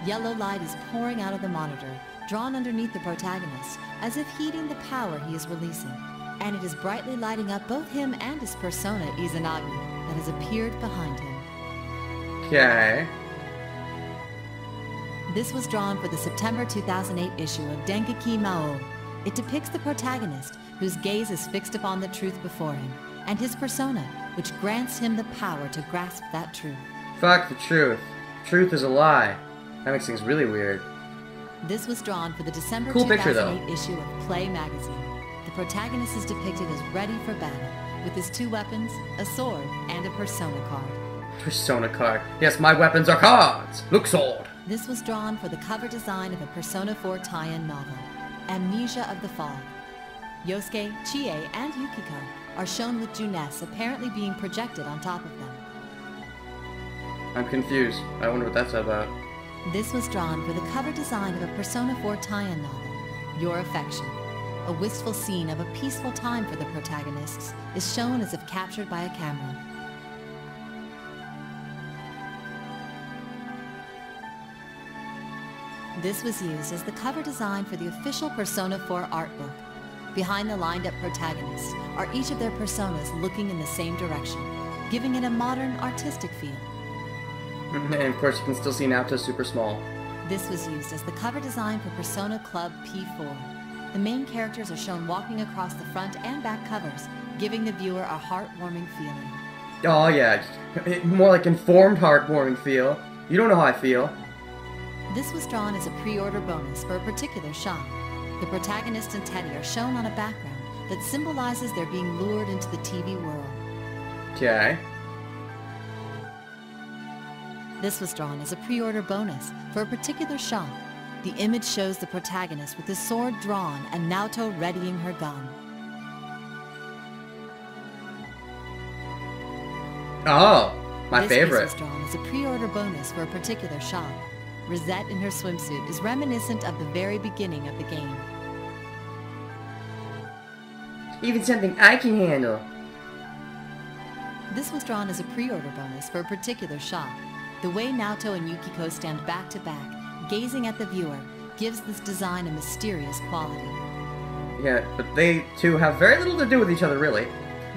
Yellow light is pouring out of the monitor, drawn underneath the protagonist, as if heating the power he is releasing. And it is brightly lighting up both him and his persona, Izanagi, that has appeared behind him. Okay. This was drawn for the September 2008 issue of Dengeki Mao. It depicts the protagonist, whose gaze is fixed upon the truth before him, and his persona, which grants him the power to grasp that truth. Fuck the truth. Truth is a lie. That makes things really weird. This was drawn for the December Cool 2008 picture, issue of Play magazine. The protagonist is depicted as ready for battle, with his two weapons, a sword, and a persona card. Persona card. Yes, my weapons are cards. Look, sword. This was drawn for the cover design of a Persona 4 tie-in novel, Amnesia of the Fog. Yosuke, Chie, and Yukiko are shown with Junes apparently being projected on top of them. I'm confused. I wonder what that's about. This was drawn for the cover design of a Persona 4 tie-in novel, Your Affection. A wistful scene of a peaceful time for the protagonists is shown as if captured by a camera. This was used as the cover design for the official Persona 4 art book. Behind the lined-up protagonists are each of their personas looking in the same direction, giving it a modern, artistic feel. And of course, you can still see Naoto super small. This was used as the cover design for Persona Club P4. The main characters are shown walking across the front and back covers, giving the viewer a heartwarming feeling. Oh yeah, more like informed heartwarming feel. You don't know how I feel. This was drawn as a pre-order bonus for a particular shop. The protagonist and Teddy are shown on a background that symbolizes their being lured into the TV world. Okay. This was drawn as a pre-order bonus for a particular shop. The image shows the protagonist with his sword drawn and Naoto readying her gun. Oh, my This favorite. piece was drawn as a pre-order bonus for a particular shop. Rosette in her swimsuit is reminiscent of the very beginning of the game. Even something I can handle. This was drawn as a pre-order bonus for a particular shop. The way Naoto and Yukiko stand back to back, gazing at the viewer, gives this design a mysterious quality. Yeah, but they two have very little to do with each other, really.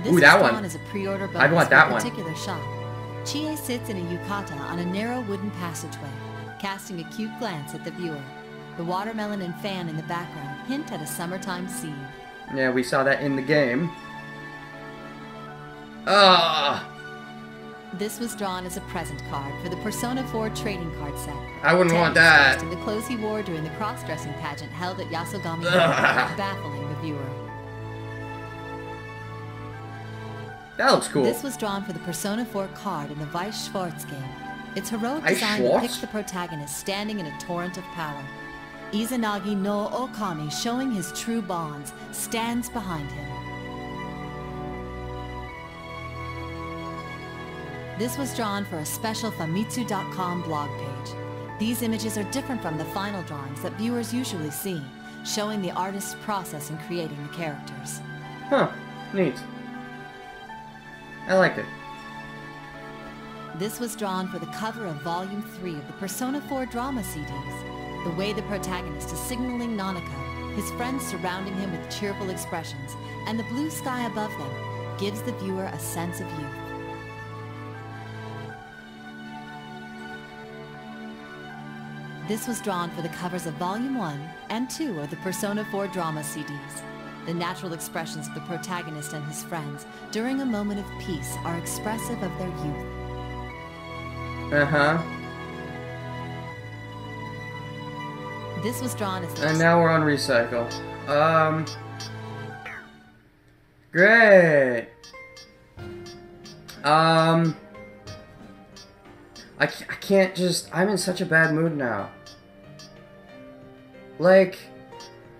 This Ooh, that was drawn one. as a pre-order bonus I'd want that for a one. particular shop. Chie sits in a yukata on a narrow wooden passageway, casting a cute glance at the viewer. The watermelon and fan in the background hint at a summertime scene. Yeah, we saw that in the game. Ah! This was drawn as a present card for the Persona 4 trading card set. I wouldn't Ted want was that. dressed in the clothes he wore during the cross-dressing pageant held at Yasogami, Ugh. baffling the viewer. That looks cool. This was drawn for the Persona 4 card in the Weiss Schwarz game. Its heroic Weiss design Schwarz? depicts the protagonist standing in a torrent of power. Izanagi no Okami, showing his true bonds, stands behind him. This was drawn for a special Famitsu.com blog page. These images are different from the final drawings that viewers usually see, showing the artist's process in creating the characters. Huh. Neat. I like it. This was drawn for the cover of Volume 3 of the Persona 4 drama CDs. The way the protagonist is signaling Nanako, his friends surrounding him with cheerful expressions, and the blue sky above them gives the viewer a sense of youth. This was drawn for the covers of Volume 1 and 2 of the Persona 4 drama CDs. The natural expressions of the protagonist and his friends during a moment of peace are expressive of their youth. Uh-huh. This was drawn as... And now we're on recycle. Great. I can't just... I'm in such a bad mood now. Like,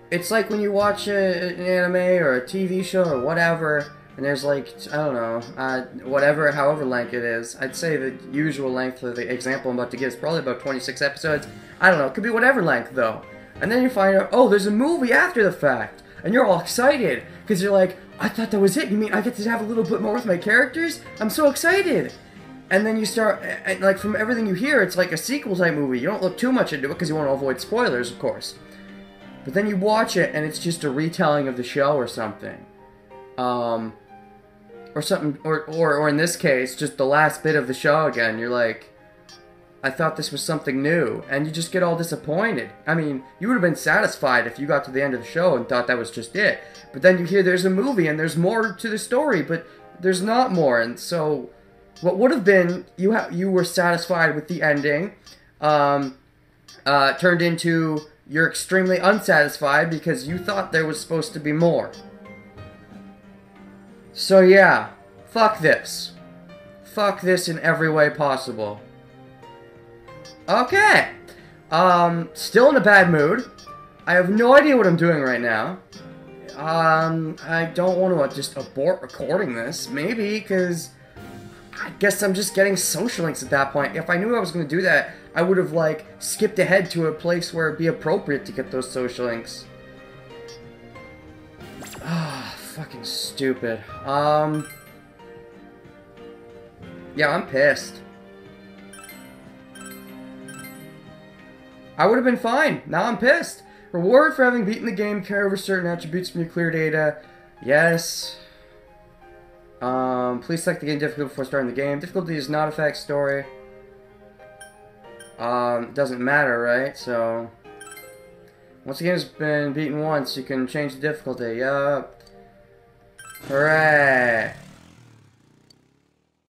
it's like when you watch an anime or a TV show or whatever, and there's like, I don't know, whatever, however length it is. I'd say the usual length of the example I'm about to give is probably about 26 episodes. I don't know, it could be whatever length though. And then you find out, oh, there's a movie after the fact. And you're all excited, because you're like, I thought that was it. You mean I get to have a little bit more with my characters? I'm so excited. And then you start, and like from everything you hear, it's like a sequel type movie. You don't look too much into it because you want to avoid spoilers, of course. But then you watch it, and it's just a retelling of the show or something. Or something, or in this case, just the last bit of the show again. You're like, I thought this was something new, and you just get all disappointed. I mean, you would have been satisfied if you got to the end of the show and thought that was just it. But then you hear there's a movie, and there's more to the story, but there's not more, and so... What would have been, you were satisfied with the ending, turned into you're extremely unsatisfied because you thought there was supposed to be more. So yeah, fuck this. Fuck this in every way possible. Okay. Still in a bad mood. I have no idea what I'm doing right now. I don't want to just abort recording this. Maybe, because... I guess I'm just getting social links at that point. If I knew I was going to do that, I would have, like, skipped ahead to a place where it'd be appropriate to get those social links. Ah, fucking stupid. Yeah, I'm pissed. I would have been fine. Now I'm pissed. Reward for having beaten the game, carry over certain attributes from your clear data. Yes. Please select the game difficulty before starting the game. Difficulty does not affect story. Doesn't matter, right? So, once the game has been beaten once, you can change the difficulty. Yup. Hooray!